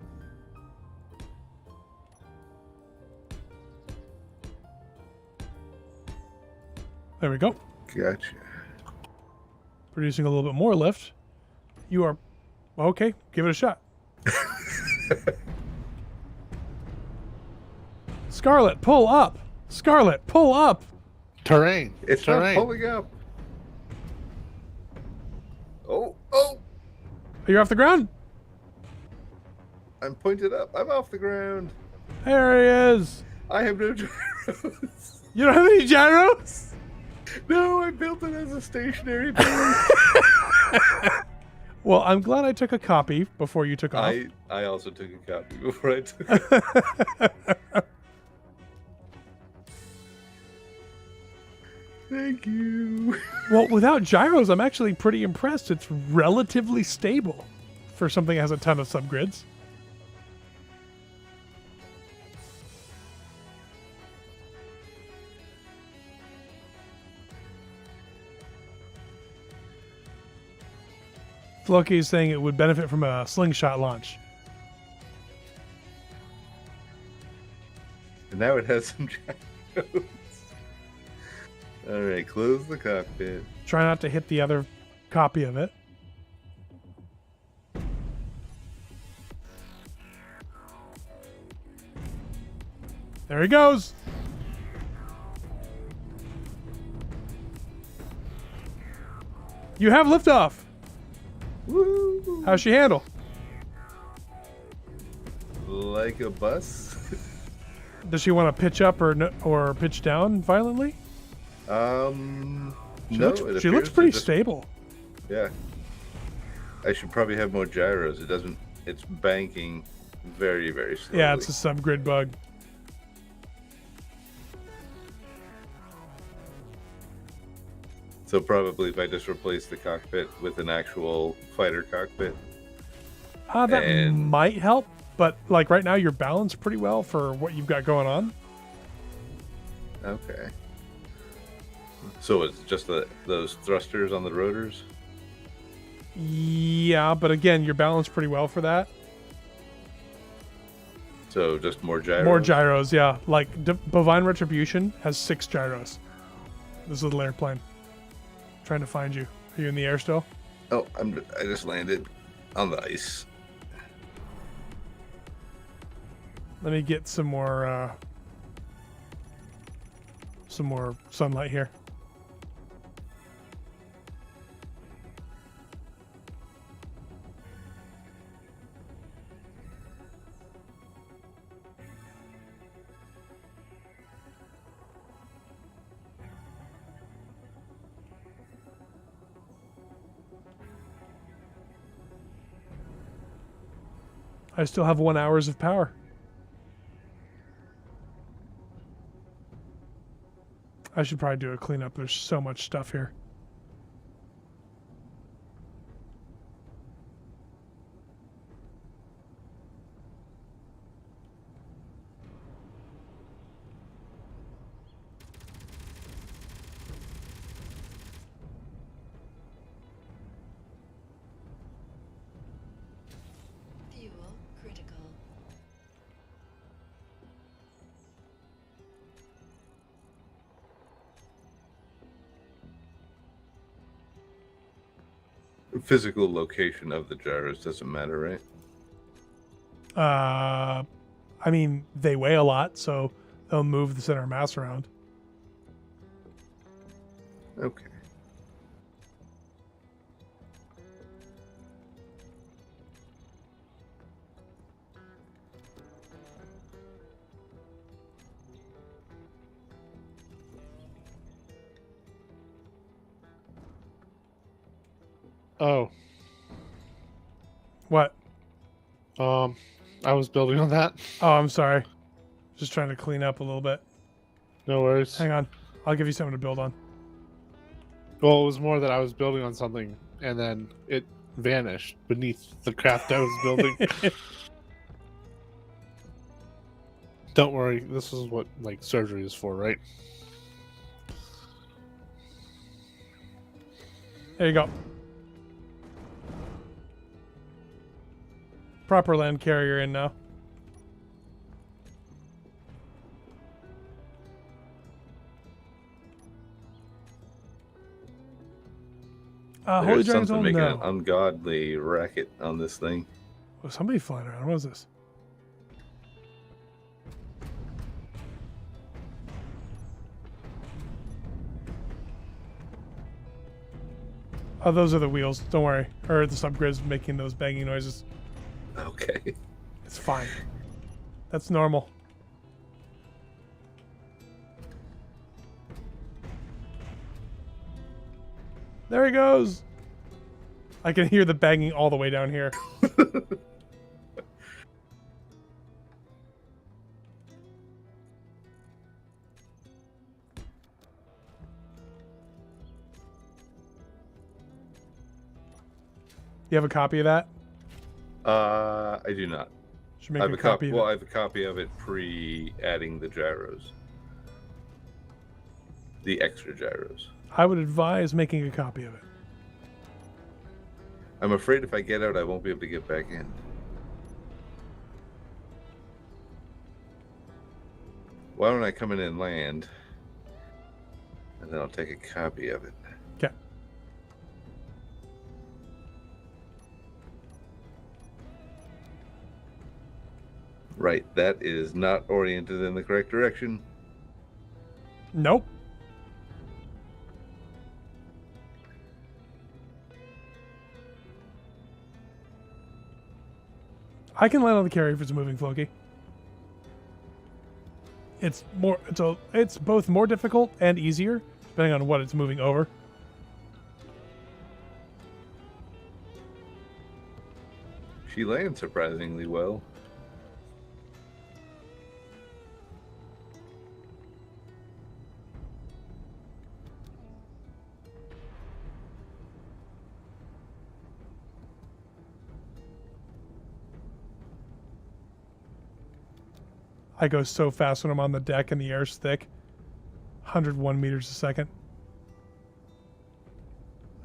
There we go. Gotcha. Producing a little bit more lift. You are... Okay, give it a shot. Scarlet, pull up! Scarlet, pull up! Terrain. It's terrain. not pulling up. Oh! Are you off the ground? I'm pointed up. I'm off the ground. There he is! I have no gyros. You don't have any gyros? No, I built it as a stationary thing. Well, I'm glad I took a copy before you took off. I also took a copy before I took it. Thank you. Well, without gyros, I'm actually pretty impressed. It's relatively stable for something that has a ton of subgrids. Floki is saying it would benefit from a slingshot launch. And now it has some gyros. All right, close the cockpit. Try not to hit the other copy of it. There he goes. You have liftoff. Woo! How's she handle? Like a bus? Does she want to pitch up or pitch down violently? She She looks pretty stable. Yeah. I should probably have more gyros. It doesn't. It's banking very, very slowly. Yeah, it's a subgrid bug. So probably if I just replace the cockpit with an actual fighter cockpit. That might help, but like right now you're balanced pretty well for what you've got going on. Okay. So it's just those thrusters on the rotors? Yeah, but again, you're balanced pretty well for that. So just more gyros? More gyros, yeah. Like Bovine Retribution has 6 gyros. This little airplane. Trying to find you. Are you in the air still? Oh, I just landed on the ice. Let me get some more sunlight here. I still have 1 hour of power. I should probably do a cleanup. There's so much stuff here. Fuel critical. Physical location of the gyros doesn't matter, right? I mean, they weigh a lot, so they'll move the center of mass around. Okay. Oh, What? I was building on that. Oh, I'm sorry. Just trying to clean up a little bit. No worries. Hang on. I'll give you something to build on. Well, it was more that I was building on something and then it vanished beneath the craft I was building. Don't worry, this is what like surgery is for, right? There you go. Proper land carrier in now. Holy There's Dragon's something Own, making no. an ungodly racket on this thing. Oh, somebody flying around. What is this? Oh, those are the wheels. Don't worry. Or the subgrid's making those banging noises. Okay. It's fine. That's normal. There he goes. I can hear the banging all the way down here. You have a copy of that? I do not. Should make I have a copy. Well, I have a copy of it pre-adding the gyros. The extra gyros. I would advise making a copy of it. I'm afraid if I get out, I won't be able to get back in. Why don't I come in and land? And then I'll take a copy of it. Okay. Right, that is not oriented in the correct direction. Nope. I can land on the carrier if it's moving, Floki. It's both more difficult and easier, depending on what it's moving over. She lands surprisingly well. I go so fast when I'm on the deck and the air's thick. 101 meters a second.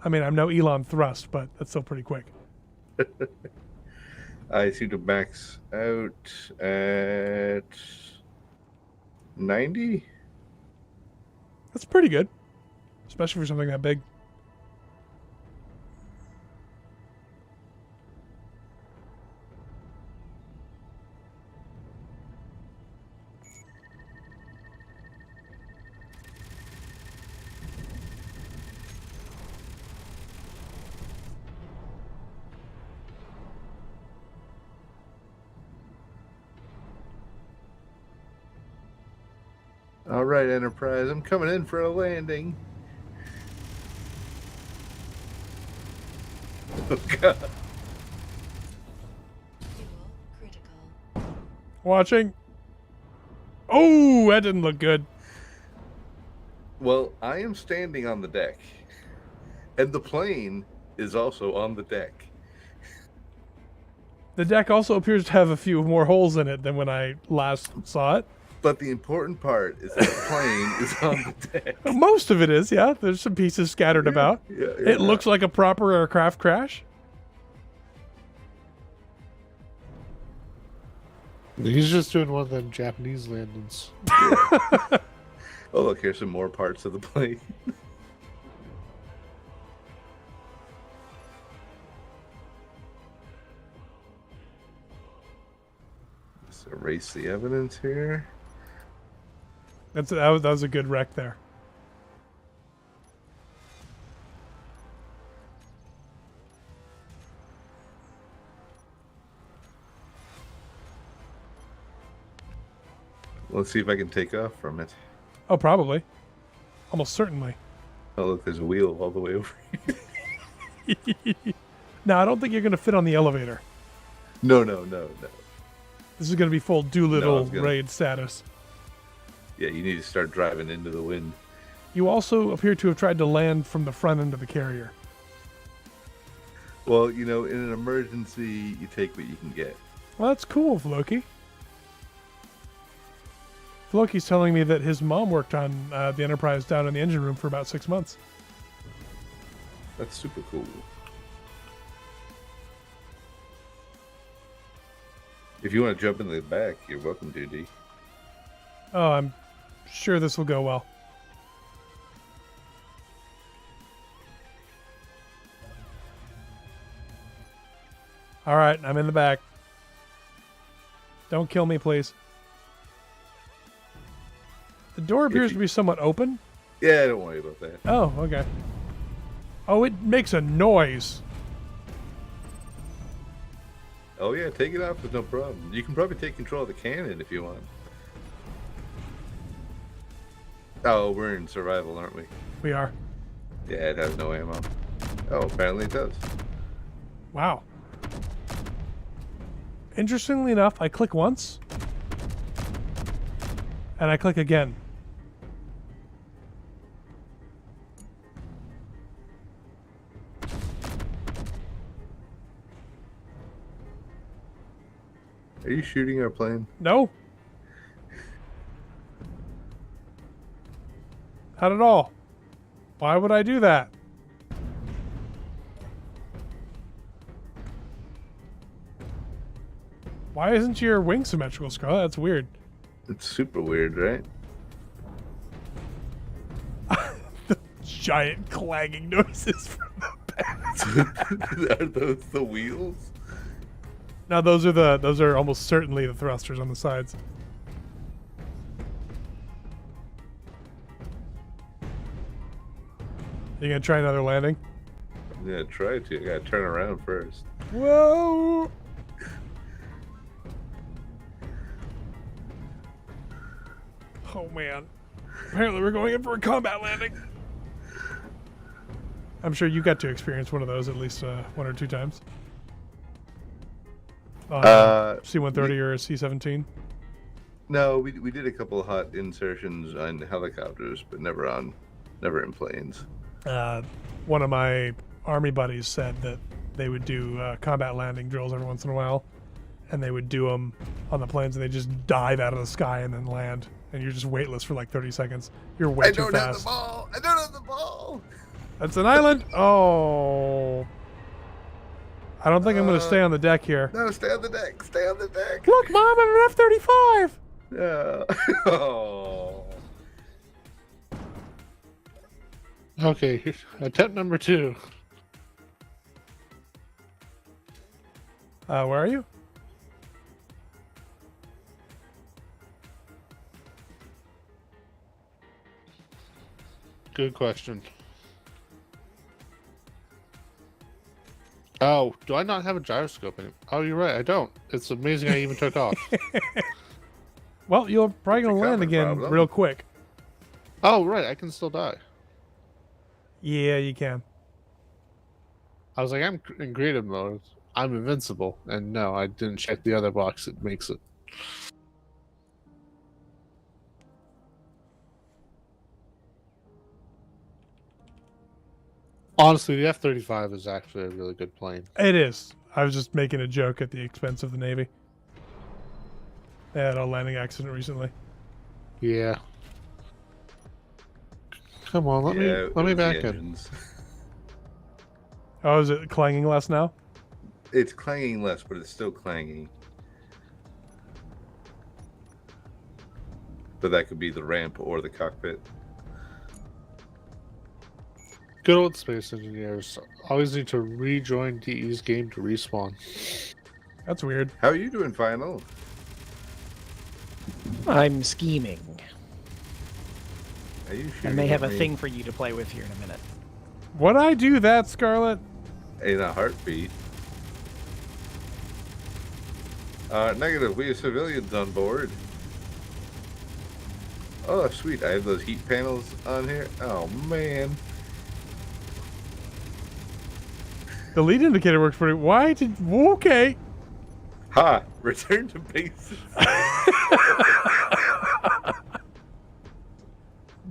I mean, I'm no Elon Thrust, but that's still pretty quick. I seem to max out at 90. That's pretty good, especially for something that big. All right, Enterprise, I'm coming in for a landing. Oh, God. Fuel critical. Watching. Oh, that didn't look good. Well, I am standing on the deck, and the plane is also on the deck. The deck also appears to have a few more holes in it than when I last saw it. But the important part is that the plane is on the deck. Most of it is, yeah. There's some pieces scattered about. Yeah, It looks like a proper aircraft crash. He's just doing one of them Japanese landings. Oh, look, here's some more parts of the plane. Let's erase the evidence here. That was a good wreck there. Let's see if I can take off from it. Oh, probably. Almost certainly. Oh, look, there's a wheel all the way over here. No, I don't think you're going to fit on the elevator. No. This is going to be full Doolittle gonna- raid status. Yeah, you need to start driving into the wind. You also appear to have tried to land from the front end of the carrier. Well, you know, in an emergency, you take what you can get. Well, that's cool, Floki. Floki's telling me that his mom worked on the Enterprise down in the engine room for about 6 months. That's super cool. If you want to jump in the back, you're welcome to, D. Oh, I'm sure this will go well. All right, I'm in the back. Don't kill me, please. The door appears to be somewhat open. Yeah, don't worry about that. Oh, okay. Oh, it makes a noise. Oh, yeah, take it off with no problem. You can probably take control of the cannon if you want. Oh, we're in survival, aren't we? We are. Yeah, it has no ammo. Oh, apparently it does. Wow. Interestingly enough, I click once. And I click again. Are you shooting our plane? No. Not at all. Why would I do that? Why isn't your wing symmetrical, Scarlet? That's weird. It's super weird, right? The giant clanging noises from the back. Are those the wheels? Now those are almost certainly the thrusters on the sides. You gonna try another landing? I'm gonna try to. I gotta turn around first. Whoa! Oh man. Apparently we're going in for a combat landing. I'm sure you got to experience one of those at least 1 or 2 times. C-130 or C-17? No, we did a couple of hot insertions on helicopters, but never in planes. One of my Army buddies said that they would do combat landing drills every once in a while, and they would do them on the planes, and they just dive out of the sky and then land, and you're just weightless for like 30 seconds. You're way too fast. I don't have the ball. I don't have the ball. That's an island. Oh. I don't think I'm going to stay on the deck here. No, stay on the deck. Stay on the deck. Look, Mom, I'm an F-35. Yeah. Oh. Okay, attempt number 2. Where are you? Good question. Oh, do I not have a gyroscope anymore? Oh, you're right, I don't. It's amazing I even took off. Well, you're probably going to land again real quick. Oh, right, I can still die. Yeah, you can. I was like, I'm in creative mode. I'm invincible. And no, I didn't check the other box that makes it. Honestly, the F-35 is actually a really good plane. It is. I was just making a joke at the expense of the Navy. They had a landing accident recently. Yeah. Come on, let me back in. Oh, is it clanging less now? It's clanging less, but it's still clanging. But that could be the ramp or the cockpit. Good old space engineers always need to rejoin DE's game to respawn. That's weird. How are you doing, Final? I'm scheming. Are you I may have a thing for you to play with here in a minute. Would I do that, Scarlet? In a heartbeat. Negative. We have civilians on board. Oh, sweet. I have those heat panels on here. Oh, man. The lead indicator works pretty... Why did... Okay. Ha! Return to base.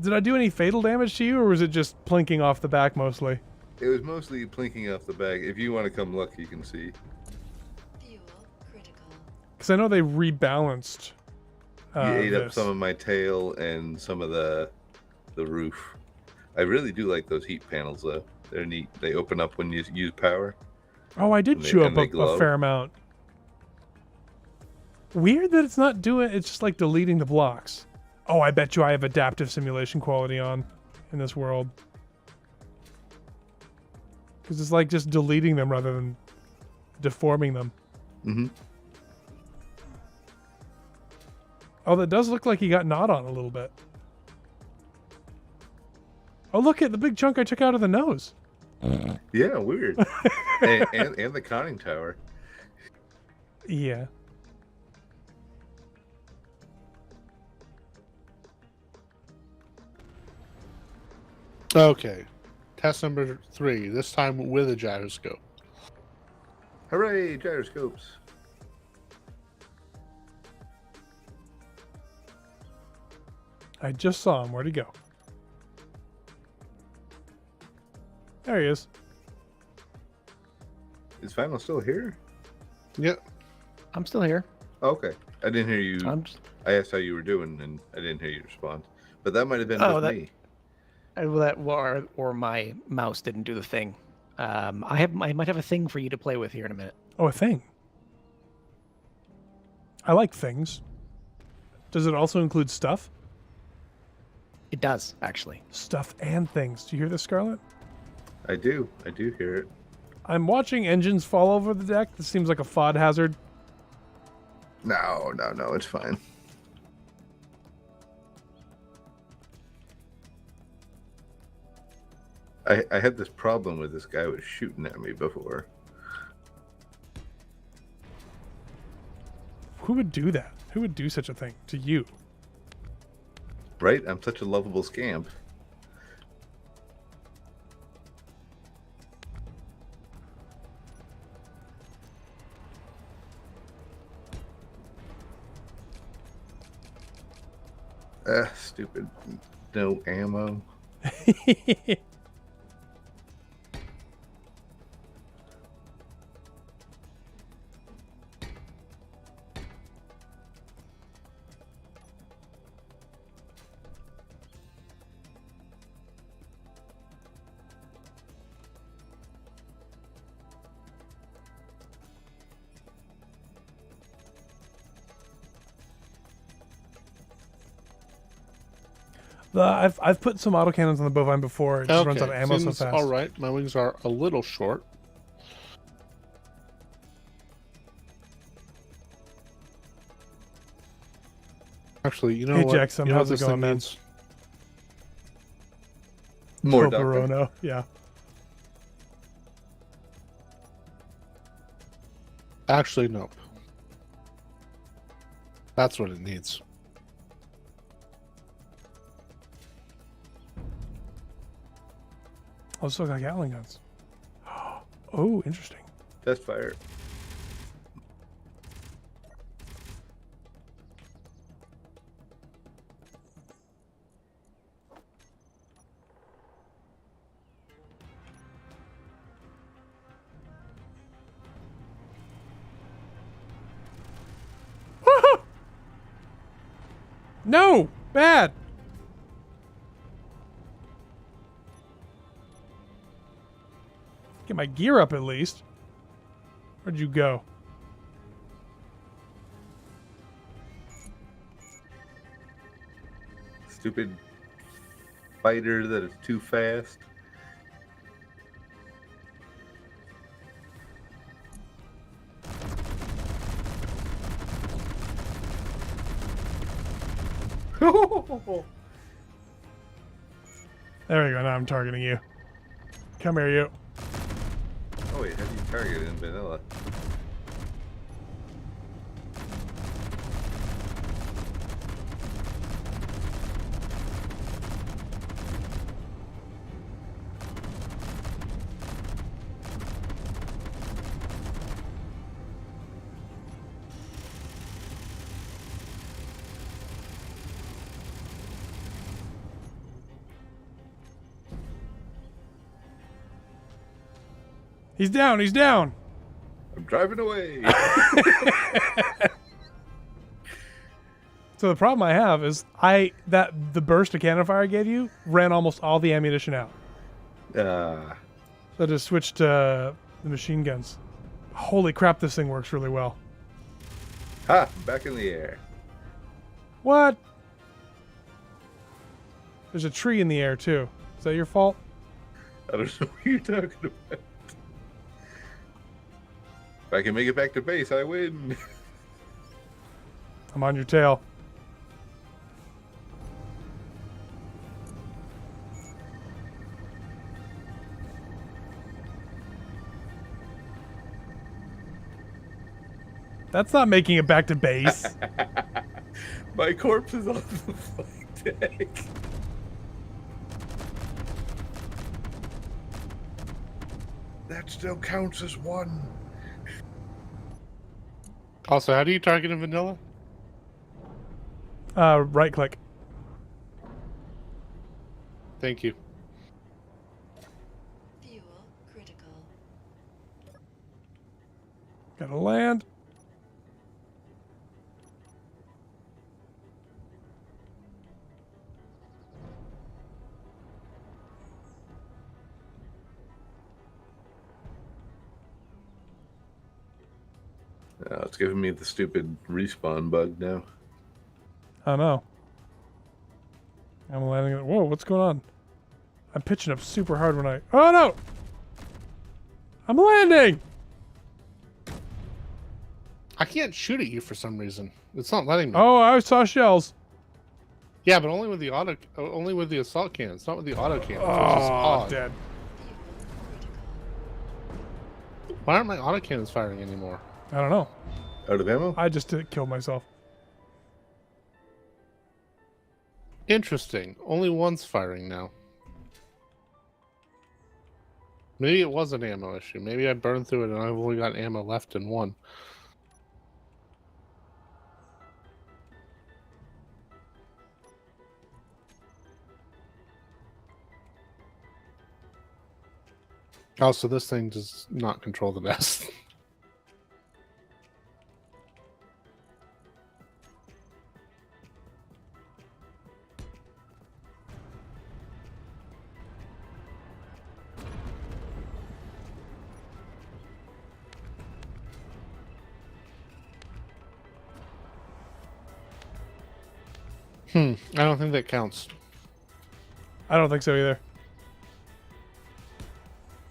Did I do any fatal damage to you, or was it just plinking off the back mostly? It was mostly plinking off the back. If you want to come look, you can see. Fuel critical. Because I know they rebalanced. You ate up some of my tail and some of the roof. I really do like those heat panels, though. They're neat. They open up when you use power. Oh, I did chew up a fair amount. Weird that it's not doing... It's just like deleting the blocks. Oh, I bet you I have adaptive simulation quality on in this world. Because it's like just deleting them rather than deforming them. Mm-hmm. Oh, that does look like he got gnawed on a little bit. Oh, look at the big chunk I took out of the nose. Yeah, weird. and the conning tower. Yeah. Okay. Test number 3, this time with a gyroscope. Hooray, gyroscopes. I just saw him. Where'd he go? There he is. Is Final still here? Yep. I'm still here. Okay. I didn't hear you. I asked how you were doing, and I didn't hear you respond. But that might have been with me. Or my mouse didn't do the thing. I might have a thing for you to play with here in a minute. Oh, a thing. I like things. Does it also include stuff? It does, actually. Stuff and things. Do you hear this, Scarlet? I do. I do hear it. I'm watching engines fall over the deck. This seems like a FOD hazard. No, it's fine. I had this problem with this guy was shooting at me before. Who would do that? Who would do such a thing to you? Right? I'm such a lovable scamp. Stupid. No ammo. I've put some autocannons on the bovine before. It just runs out of ammo so seems fast. all right. My wings are a little short. Actually, you know Hey, what? Jackson, you know how's what it this going, thing man? needs? More ducking. Toblerone, yeah. Actually, nope. That's what it needs. Oh, still got Gatling guns. Oh, interesting. Test fire. No! Bad! Get my gear up at least. Where'd you go? Stupid fighter that is too fast. There we go. Now I'm targeting you. Come here, you. Oh wait, how do you target in vanilla? He's down. He's down. I'm driving away. So the problem I have is the burst of cannon fire I gave you ran almost all the ammunition out. So I just switched to the machine guns. Holy crap, this thing works really well. Ha! I'm back in the air. What? There's a tree in the air too. Is that your fault? I don't know what you're talking about. If I can make it back to base, I win. I'm on your tail. That's not making it back to base. My corpse is on the flight deck. That still counts as one. Also, how do you target in vanilla? Right click. Thank you. Fuel critical. Gotta land. It's giving me the stupid respawn bug now. I know. I'm landing it. Whoa, what's going on? I'm pitching up super hard when I... Oh, no! I'm landing! I can't shoot at you for some reason. It's not letting me. Oh, I saw shells. Yeah, but only with the only with the assault cannons, not with the auto cannons, which is Oh, odd. dead. Why aren't my auto cannons firing anymore? I don't know. Out of ammo? I just killed myself. Interesting. Only one's firing now. Maybe it was an ammo issue. Maybe I burned through it and I've only got ammo left in one. Oh, so this thing does not control the nest. I don't think that counts. I don't think so either.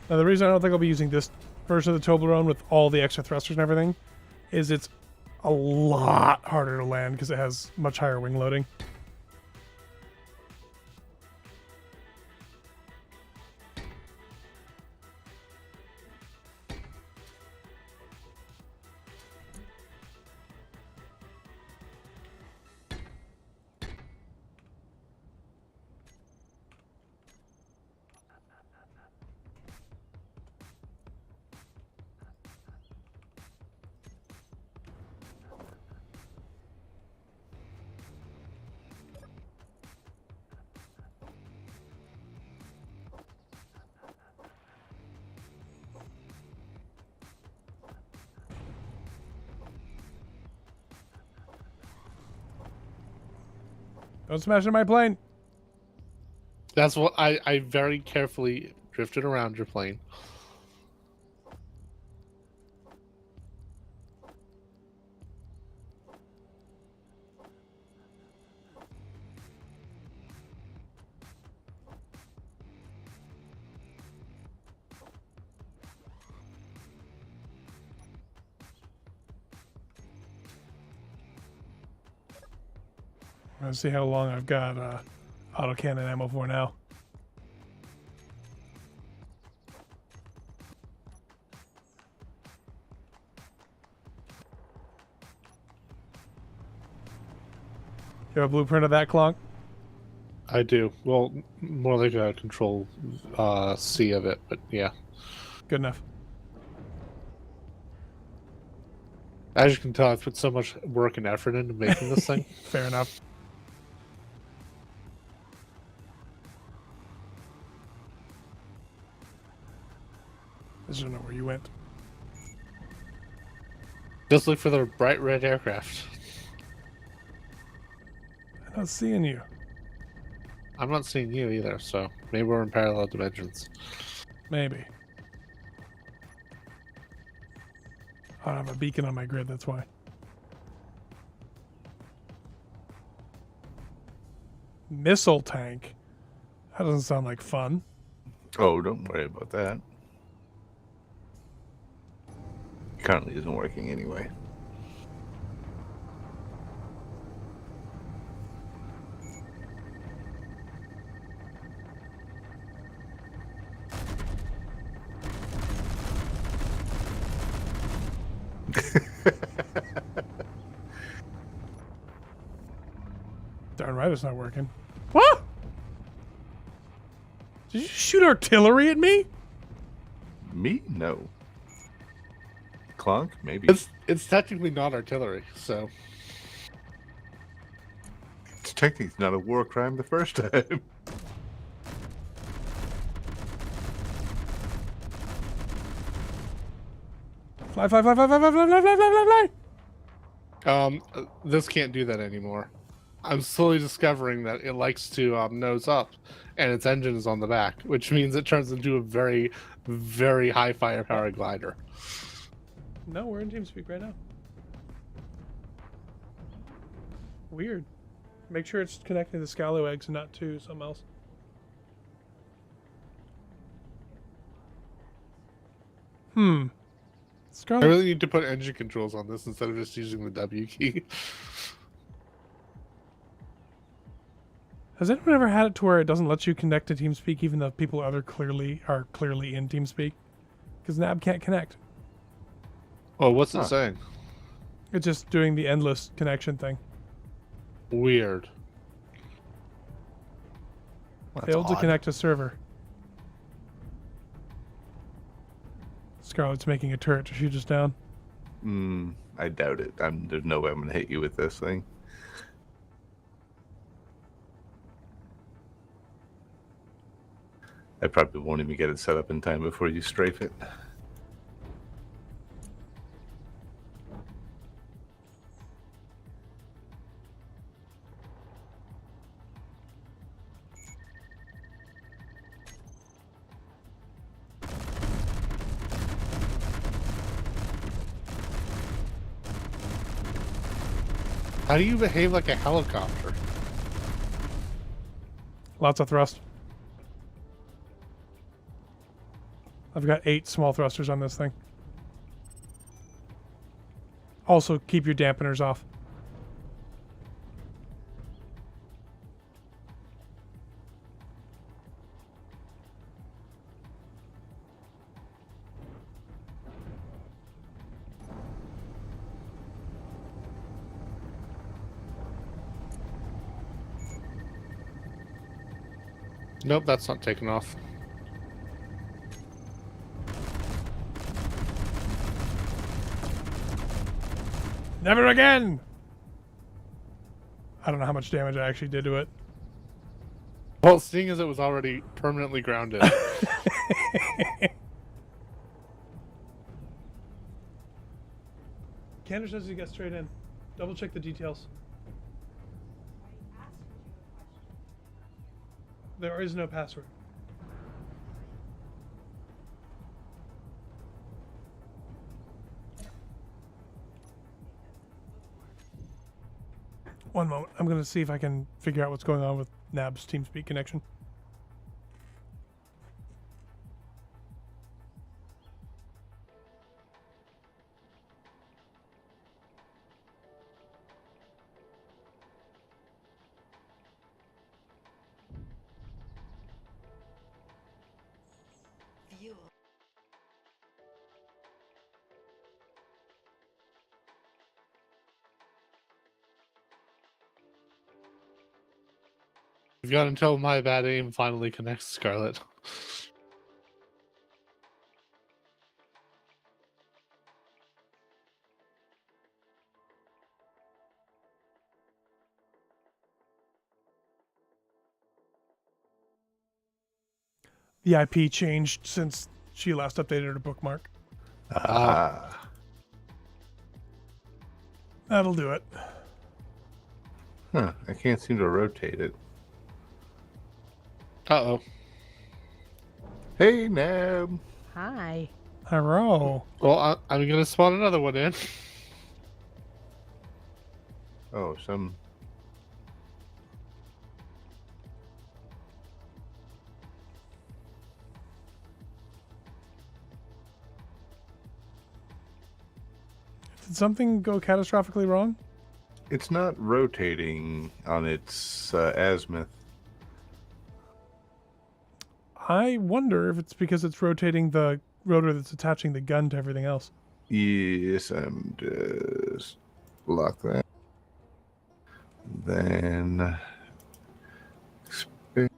Now, the reason I don't think I'll be using this version of the Toblerone with all the extra thrusters and everything is it's a lot harder to land because it has much higher wing loading. Don't smash into my plane. That's what I very carefully drifted around your plane. Let's see how long I've got autocannon ammo for now. You have a blueprint of that, Clonk? I do. Well, more like a control C of it, but yeah. Good enough. As you can tell, I've put so much work and effort into making this thing. Fair enough. I just don't know where you went. Just look for the bright red aircraft. I'm not seeing you. I'm not seeing you either, so maybe we're in parallel dimensions. Maybe. I don't have a beacon on my grid, that's why. Missile tank? That doesn't sound like fun. Oh, don't worry about that. Currently isn't working anyway. Darn right it's not working. What? Did you shoot artillery at me? Me? No. Clonk? Maybe. It's technically not artillery, so It's technically not a war crime the first time. Fly, fly, fly, fly, fly, fly, fly, fly, fly, fly, fly. this can't do that anymore. I'm slowly discovering that it likes to nose up, and its engine is on the back, which means it turns into a very, very high firepower glider. No, we're in TeamSpeak right now. Weird. Make sure it's connecting to Scallywags and not to something else. I Scarlet, really need to put engine controls on this instead of just using the W key. has anyone ever had it to where it doesn't let you connect to TeamSpeak even though people are clearly in TeamSpeak? Because Nab can't connect. Oh, what's it Huh. saying? It's just doing the endless connection thing. Weird. That's Failed to odd. connect to server. Scarlet's making a turret to shoot us down. I doubt it. There's no way I'm going to hit you with this thing. I probably won't even get it set up in time before you strafe it. How do you behave like a helicopter? Lots of thrust. I've got 8 small thrusters on this thing. Also, keep your dampeners off. Nope, that's not taken off. Never again! I don't know how much damage I actually did to it. Well, seeing as it was already permanently grounded. Candace says you get straight in. Double check the details. There is no password. One moment. I'm going to see if I can figure out what's going on with Nab's TeamSpeak connection. Fuel. You've got until my bad aim finally connects, Scarlet. The IP changed since she last updated her bookmark. That'll do it. Huh. I can't seem to rotate it. Uh-oh. Hey, Nab. Hi. Hello. Well, I'm going to spawn another one in. Oh, some... Did something go catastrophically wrong? It's not rotating on its azimuth. I wonder if it's because it's rotating the rotor that's attaching the gun to everything else. Yes, I'm just lock that. Then expand.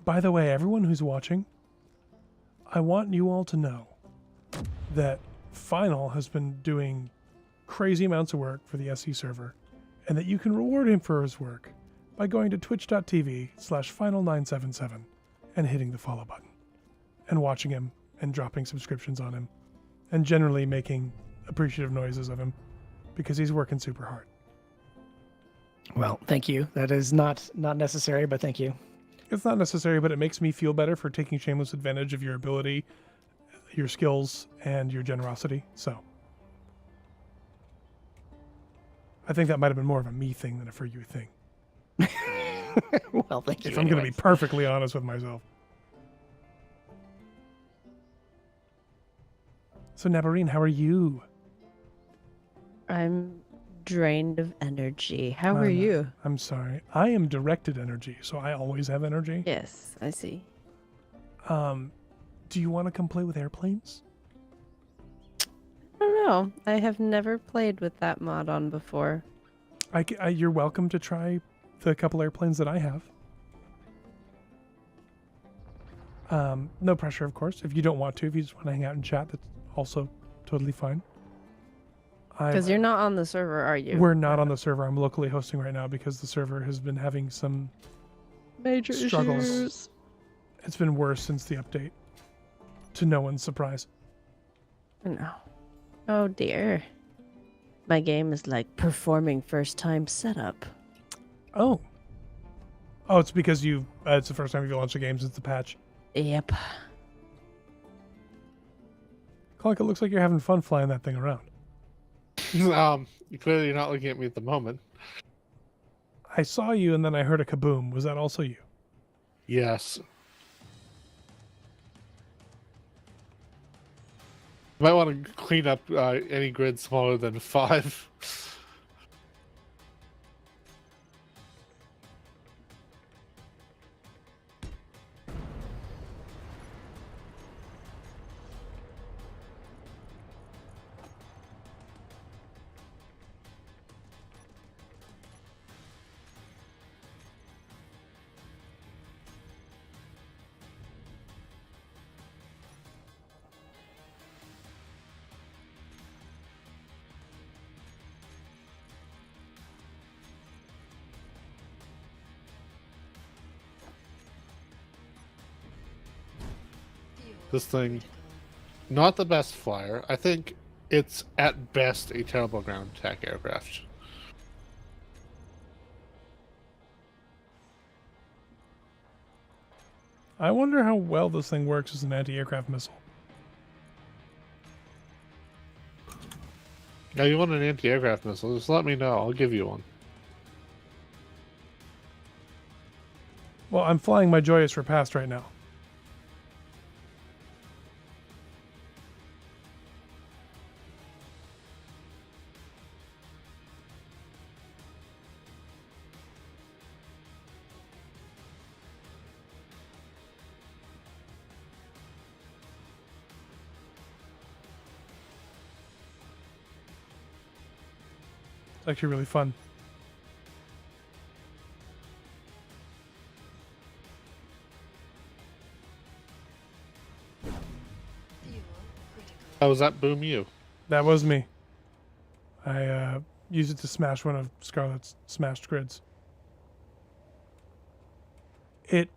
By the way, everyone who's watching, I want you all to know that Final has been doing crazy amounts of work for the SE server, and that you can reward him for his work by going to twitch.tv/final977 and hitting the follow button, and watching him and dropping subscriptions on him, and generally making appreciative noises of him, because he's working super hard. Well, thank you. That is not necessary, but thank you. It's not necessary, but it makes me feel better for taking shameless advantage of your ability your skills and your generosity. So I think that might have been more of a me thing than a for you thing. Well, thank you. If I'm going to be anyways. perfectly honest with myself. So Nabarine, how are you? I'm drained of energy. How No, are no, you? I'm sorry. I am directed energy, so I always have energy. Yes, I see. Do you want to come play with airplanes? I don't know. I have never played with that mod on before. You're welcome to try the couple airplanes that I have. No pressure, of course. If you don't want to, if you just want to hang out and chat, that's also totally fine. Because you're not on the server, are you? We're not on the server. I'm locally hosting right now because the server has been having some major struggles. issues. It's been worse since the update, to no one's surprise. No. Oh dear. My game is like performing first time setup. Oh, it's because it's the first time you've launched a game since the patch. Yep. Clunk, it looks like you're having fun flying that thing around. Clearly you're not looking at me at the moment. I saw you and then I heard a kaboom. Was that also you? Yes. You might want to clean up any grid smaller than 5. This thing, not the best flyer. I think it's at best a terrible ground attack aircraft. I wonder how well this thing works as an anti-aircraft missile. Now, you want an anti-aircraft missile? Just let me know. I'll give you one. Well, I'm flying my Joyous Repast right now. It's actually really fun. Fuel critical. How was that boom you? That was me. I used it to smash one of Scarlet's smashed grids. It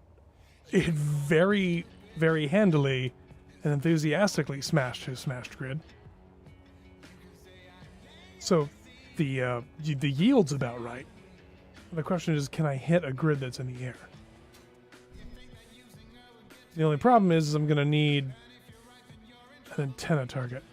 very, very handily and enthusiastically smashed his smashed grid. So the yield's about right. The question is, can I hit a grid that's in the air? The only problem is I'm going to need an antenna target.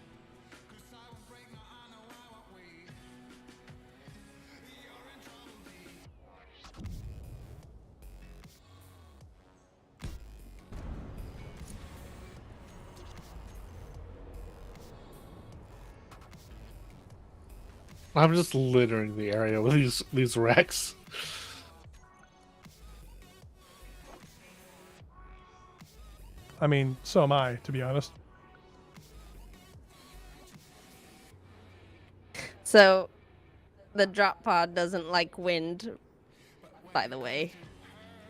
I'm just littering the area with these wrecks. I mean, so am I, to be honest. So, the drop pod doesn't like wind, by the way.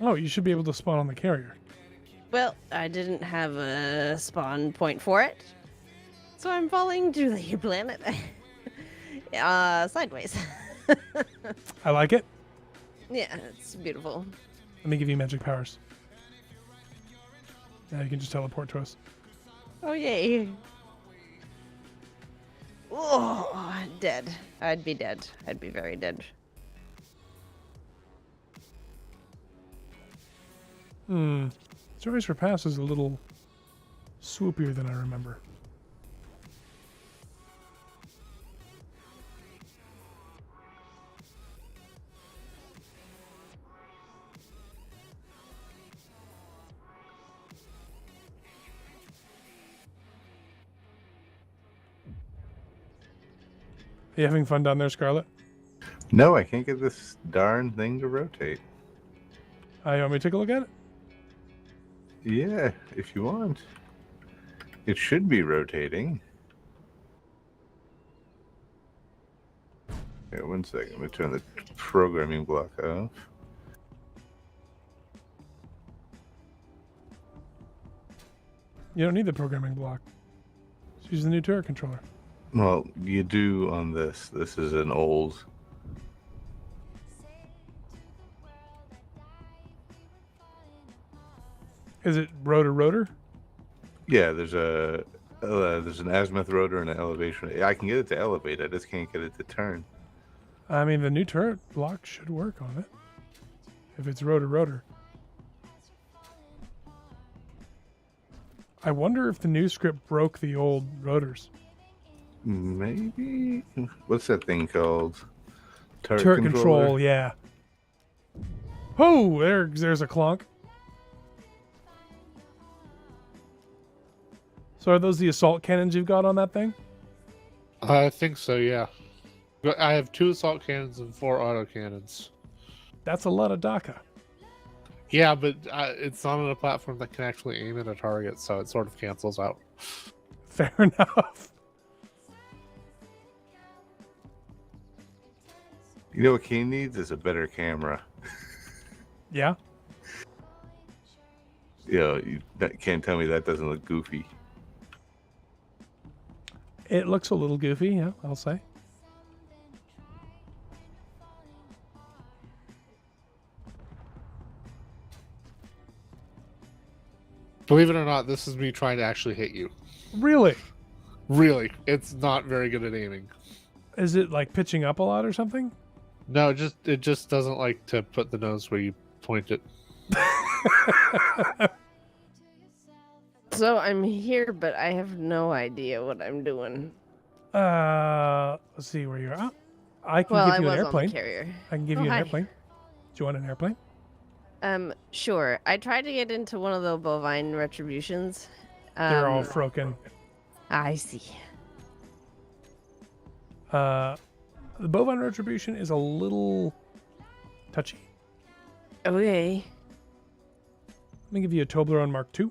Oh, you should be able to spawn on the carrier. Well, I didn't have a spawn point for it. So I'm falling to the planet. Sideways. I like it. Yeah, it's beautiful. Let me give you magic powers. Now you can just teleport to us. Oh, yay. Oh, dead. I'd be dead. I'd be very dead. Joyous Repass is a little swoopier than I remember. Are you having fun down there, Scarlett? No, I can't get this darn thing to rotate. You want me to take a look at it? Yeah, if you want. It should be rotating. Okay, 1 second. Let me turn the programming block off. You don't need the programming block. Just use the new turret controller. Well, you do on this. This is an old. Is it rotor? Yeah, there's an azimuth rotor and an elevation. I can get it to elevate. I just can't get it to turn. I mean, the new turret block should work on it. If it's rotor. I wonder if the new script broke the old rotors. Maybe. What's that thing called? Turret control, yeah. Oh, there's a clonk. So are those the assault cannons you've got on that thing? I think so, yeah. But I have 2 assault cannons and 4 auto cannons. That's a lot of DACA. Yeah, but it's not on a platform that can actually aim at a target, so it sort of cancels out. Fair enough. You know what Kane needs is a better camera. Yeah? You can't tell me that doesn't look goofy. It looks a little goofy, yeah, I'll say. Believe it or not, this is me trying to actually hit you. Really? Really, it's not very good at aiming. Is it like pitching up a lot or something? No, it just doesn't like to put the nose where you point it. So I'm here, but I have no idea what I'm doing. Let's see where you're at. I can give you an airplane. On the carrier. I can give you an hi. airplane. Do you want an airplane? Sure. I tried to get into one of the bovine retributions. They're all froken. I see. The bovine retribution is a little touchy. Okay. Let me give you a Toblerone Mark II.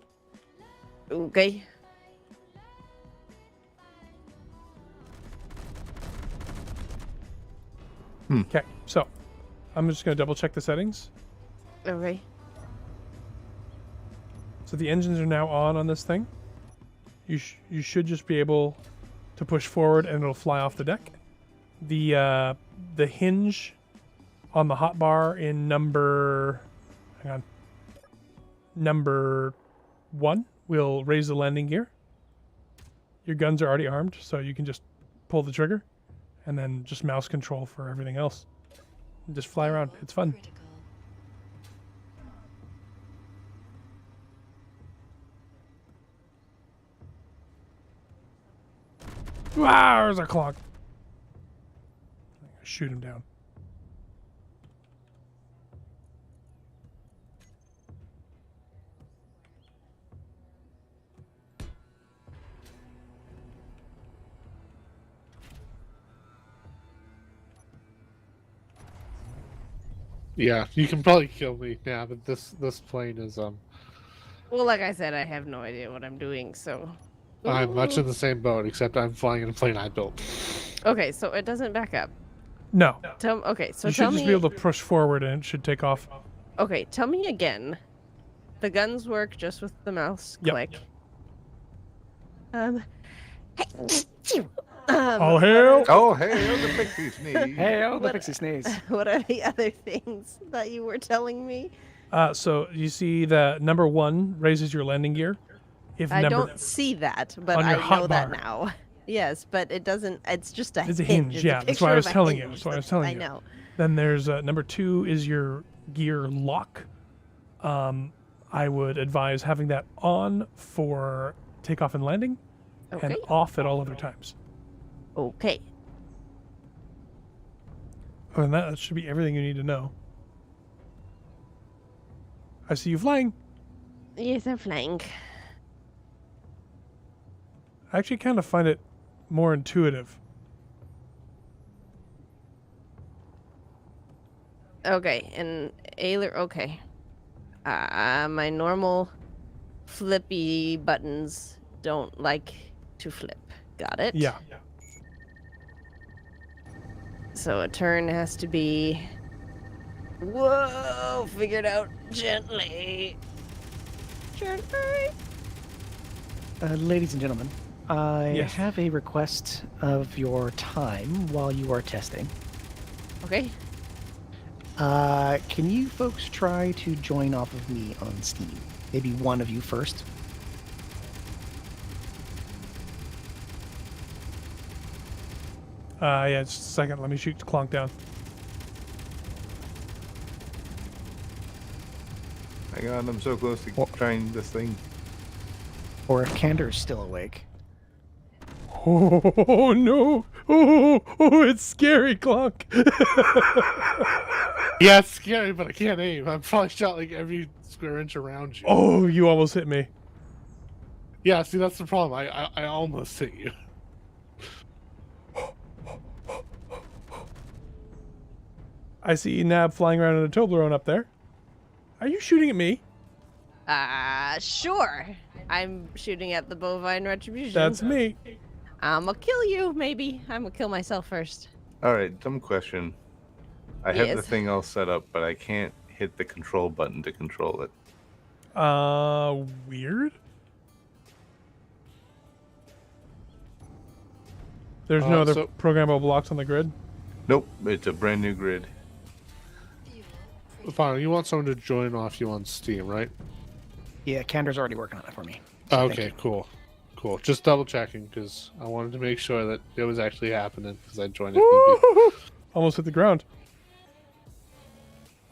Okay. Okay, so I'm just going to double check the settings. Okay. So the engines are now on this thing. You should just be able to push forward and it'll fly off the deck. The hinge on the hotbar in number 1 will raise the landing gear. Your guns are already armed, so you can just pull the trigger and then just mouse control for everything else. And just fly around. It's fun. Critical. Wow, there's a clock. Shoot him down. Yeah, you can probably kill me. Yeah, but this plane is Well, like I said, I have no idea what I'm doing, so. I'm much in the same boat, except I'm flying in a plane I built. Okay, so it doesn't back up. No. Okay, so You tell should just me. be able to push forward and it should take off. Okay, tell me again. The guns work just with the mouse Yep. click. Oh, hell! Oh, hey, the pixie sneeze. Hey, oh, the What- pixie sneeze. What are the other things that you were telling me? So you see the number 1 raises your landing gear. If I number don't see that, but On I your know that hotbar. now. Yes, but it doesn't. It's just a It's a hinge. hinge, It's yeah, a that's why I picture was of a telling you, hinge. that's why I was telling I you. know. Then there's number 2 is your gear lock. I would advise having that on for takeoff and landing, Okay. and off at all other times. Okay. Other than that should be everything you need to know. I see you flying. Yes, I'm flying. I actually kind of find it more intuitive. Okay, and okay. My normal flippy buttons don't like to flip. Got it? Yeah. So a turn has to be... Whoa! Figured out gently. Gently. Ladies and gentlemen, I Yes. have a request of your time while you are testing. Okay. Can you folks try to join off of me on Steam? Maybe one of you first. Yeah, just a second. Let me shoot Clonk down. Hang on, I'm so close to trying this thing. Or if Cander's still awake. Oh no! Oh, it's scary, Clonk. Yeah, it's scary, but I can't aim. I'm probably shot like every square inch around you. Oh, you almost hit me. Yeah, see, that's the problem. I almost hit you. I see Nab flying around in a Toblerone up there. Are you shooting at me? Sure. I'm shooting at the bovine retribution. That's me. I'ma kill you, maybe. I'ma kill myself first. All right, dumb question. I have the Yes. thing all set up, but I can't hit the control button to control it. Weird. There's no other so- programmable blocks on the grid. Nope, it's a brand new grid. Fine, you want someone to join off you on Steam, right? Yeah, Cander's already working on it for me. Thank Okay, you. cool. Just double checking because I wanted to make sure that it was actually happening because I joined if need be. Woo! Almost hit the ground.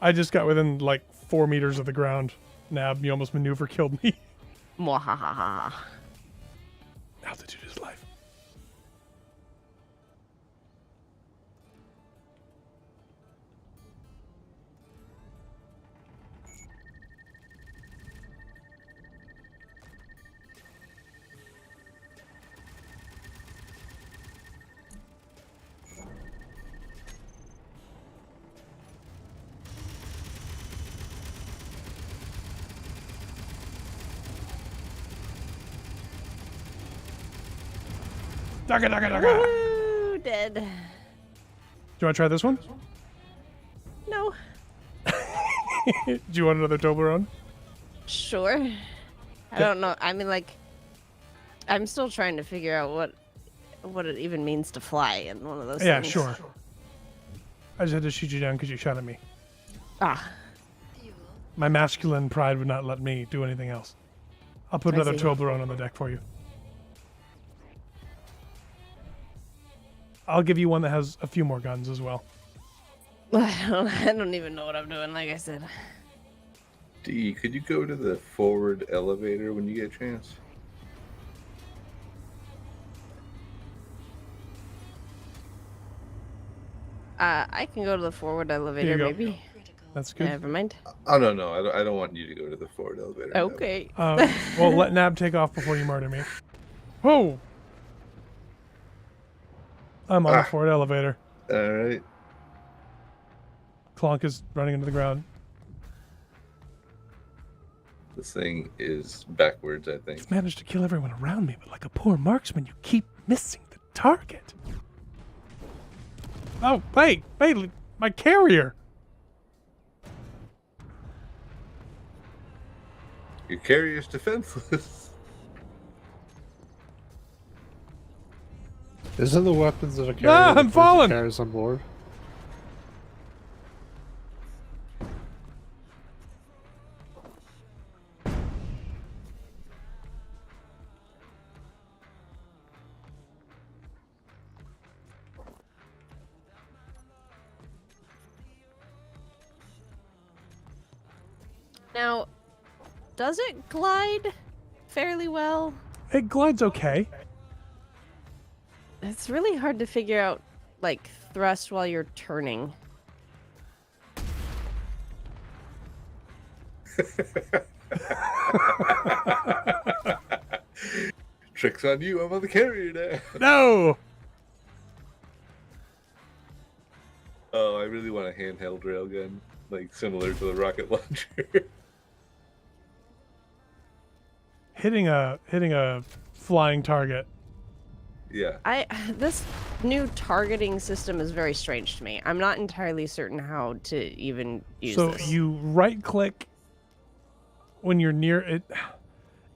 I just got within like 4 meters of the ground. Nab, you almost maneuver killed me. Mwahaha. Altitude is life. Daga, daga, daga. Woo, dead. Do you want to try this one? No. Do you want another Toblerone? Sure. I don't know. I mean, like, I'm still trying to figure out what it even means to fly in one of those Yeah, things. sure. I just had to shoot you down because you shot at me. Ah, My masculine pride would not let me do anything else. I'll put I another see. Toblerone on the deck for you. I'll give you one that has a few more guns as well. I don't even know what I'm doing, like I said. D, could you go to the forward elevator when you get a chance? I can go to the forward elevator, go. maybe. That's good. Never mind. Oh, no, I don't want you to go to the forward elevator. no. Okay. Well, let Nab take off before you murder me. Whoa! I'm on the forward elevator. All right. Clonk is running into the ground. This thing is backwards, I think. You've managed to kill everyone around me, but like a poor marksman, you keep missing the target. Oh, wait, my carrier. Your carrier's defenseless. Isn't the weapons that a carrier Ah, I'm that person falling! carries on board? Now, does it glide fairly well? It glides okay. It's really hard to figure out, like, thrust while you're turning. Tricks on you. I'm on the carrier now. No! Oh, I really want a handheld railgun, like similar to the rocket launcher. Hitting a flying target. Yeah. This new targeting system is very strange to me. I'm not entirely certain how to even use So this. you right click when you're near it.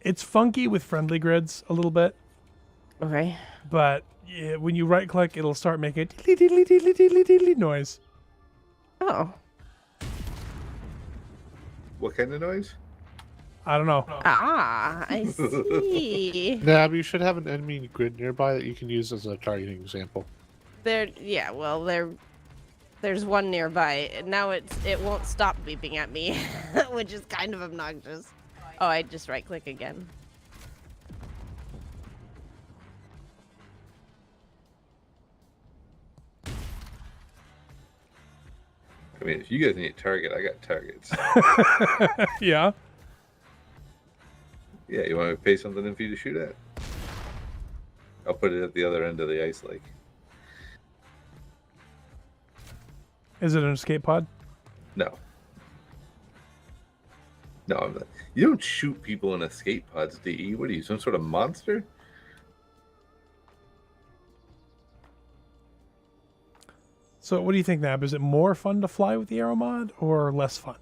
It's funky with friendly grids a little bit, Okay. but when you right click, it'll start making a diddly diddly diddly diddly noise. Oh. What kind of noise? I don't know. Ah, I see. Nab, you should have an enemy grid nearby that you can use as a targeting example. There's one nearby. And now it won't stop beeping at me, which is kind of obnoxious. Oh, I just right click again. I mean, if you guys need a target, I got targets. Yeah. Yeah, you want me to pay something in for you to shoot at? I'll put it at the other end of the ice lake. Is it an escape pod? No. No, I'm not. You don't shoot people in escape pods, DE. What are you, some sort of monster? So what do you think, Nab? Is it more fun to fly with the aero mod or less fun?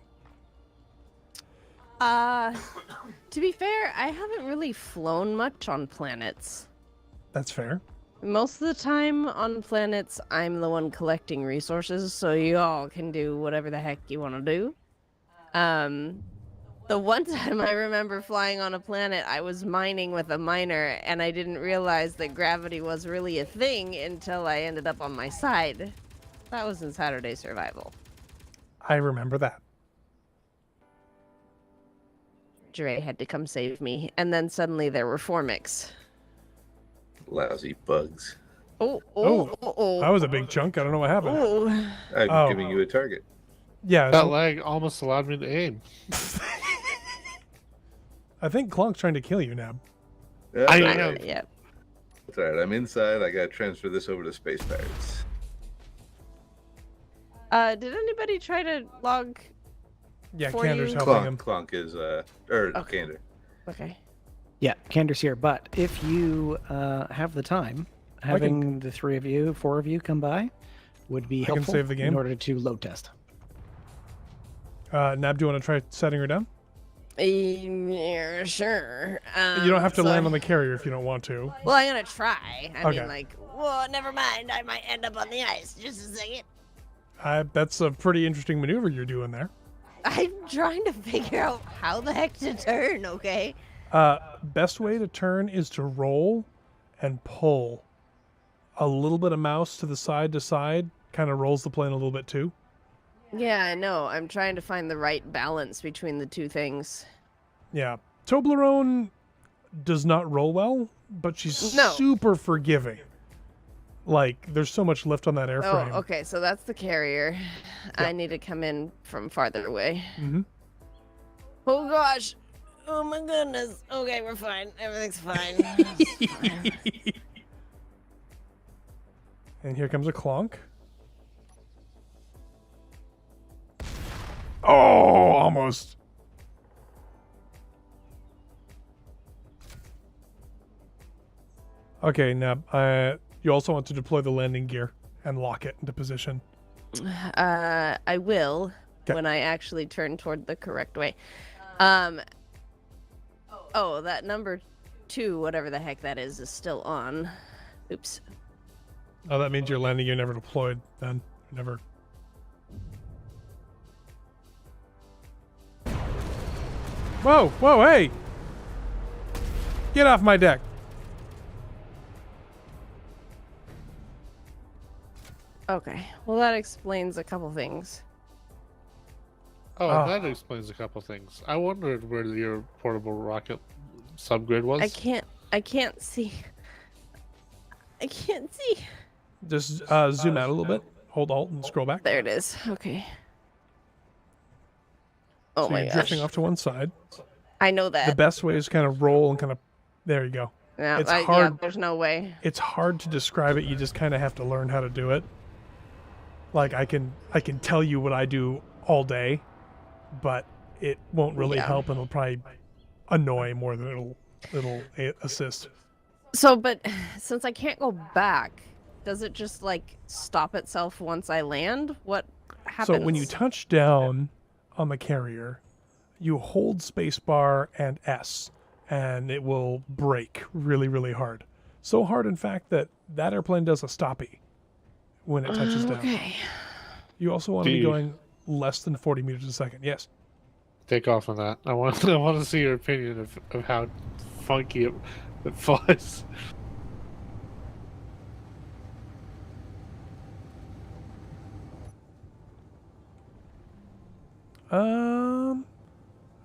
To be fair, I haven't really flown much on planets. That's fair. Most of the time on planets, I'm the one collecting resources, so you all can do whatever the heck you want to do. The one time I remember flying on a planet, I was mining with a miner, and I didn't realize that gravity was really a thing until I ended up on my side. That was in Saturday Survival. I remember that. Dre had to come save me, and then suddenly there were formics. Lousy bugs. Oh. That was a big chunk. I don't know what happened. Oh. I'm Oh. giving you a target. Yeah. That lag almost allowed me to aim. I think Clonk's trying to kill you, Nab. That's I all know. right. Yep. That's all right. I'm inside. I gotta transfer this over to Space Pirates. Did anybody try to log? Yeah, For Cander's you. helping him. Clonk is Okay. Kander. Okay. Yeah, Cander's here. But if you have the time, having the 4 of you come by would be can helpful save the game. in order to load test. Nab, do you want to try setting her down? Yeah, sure. You don't have to land on the carrier if you don't want to. Well, I'm gonna try. I Okay. mean, like, well, never mind. I might end up on the ice. Just a second. That's a pretty interesting maneuver you're doing there. I'm trying to figure out how the heck to turn. Okay. Best way to turn is to roll and pull. A little bit of mouse to side, kind of rolls the plane a little bit too. Yeah, I know. I'm trying to find the right balance between the two things. Yeah. Toblerone does not roll well, but she's No. super forgiving. Like, there's so much lift on that airframe. Oh, okay. So that's the carrier. I need to come in from farther away. Mm-hmm. Oh gosh. Oh my goodness. Okay, we're fine. Everything's fine. It's fine. And here comes a clonk. Oh, almost. Okay, Neb. You also want to deploy the landing gear and lock it into position. I will 'Kay. when I actually turn toward the correct way. Oh, that number 2, whatever the heck that is still on. Oops. Oh, that means your landing gear never deployed then. Never. Whoa, whoa, hey! Get off my deck. Okay. Well, that explains a couple things. Oh, Ah. that explains a couple things. I wondered where your portable rocket subgrid was. I can't I can't see. I can't see. Just zoom out a little bit. Hold Alt and scroll back. There it is. Okay. Oh So my you're gosh. drifting off to one side. I know that. The best way is kind of roll and kind of. There you go. Yeah, it's yeah, hard. there's no way. It's hard to describe it. You just kind of have to learn how to do it. Like I can tell you what I do all day, but it won't really help, and it'll probably annoy more than it'll assist. So, but since I can't go back, does it just like stop itself once I land? What happens? So when you touch down on the carrier, you hold spacebar and S, and it will brake really, really hard. So hard, in fact, that airplane does a stoppie when it touches down. Okay. You also want to be going less than 40 meters a second. Yes. Take off on that. I want to see your opinion of how funky it flies.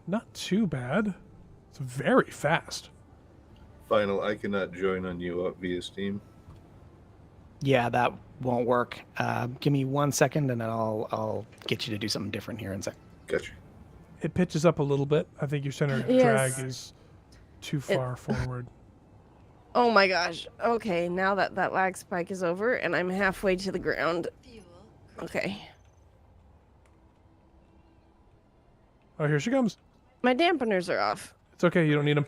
Not too bad. It's very fast. Final, I cannot join on you up via Steam. Yeah, that won't work. Give me 1 second, and then I'll get you to do something different here in a sec. Gotcha. It pitches up a little bit. I think your center of drag is too far forward. Oh my gosh. Okay, now that lag spike is over, and I'm halfway to the ground. Fuel. Okay. Oh, here she comes. My dampeners are off. It's okay. You don't need them.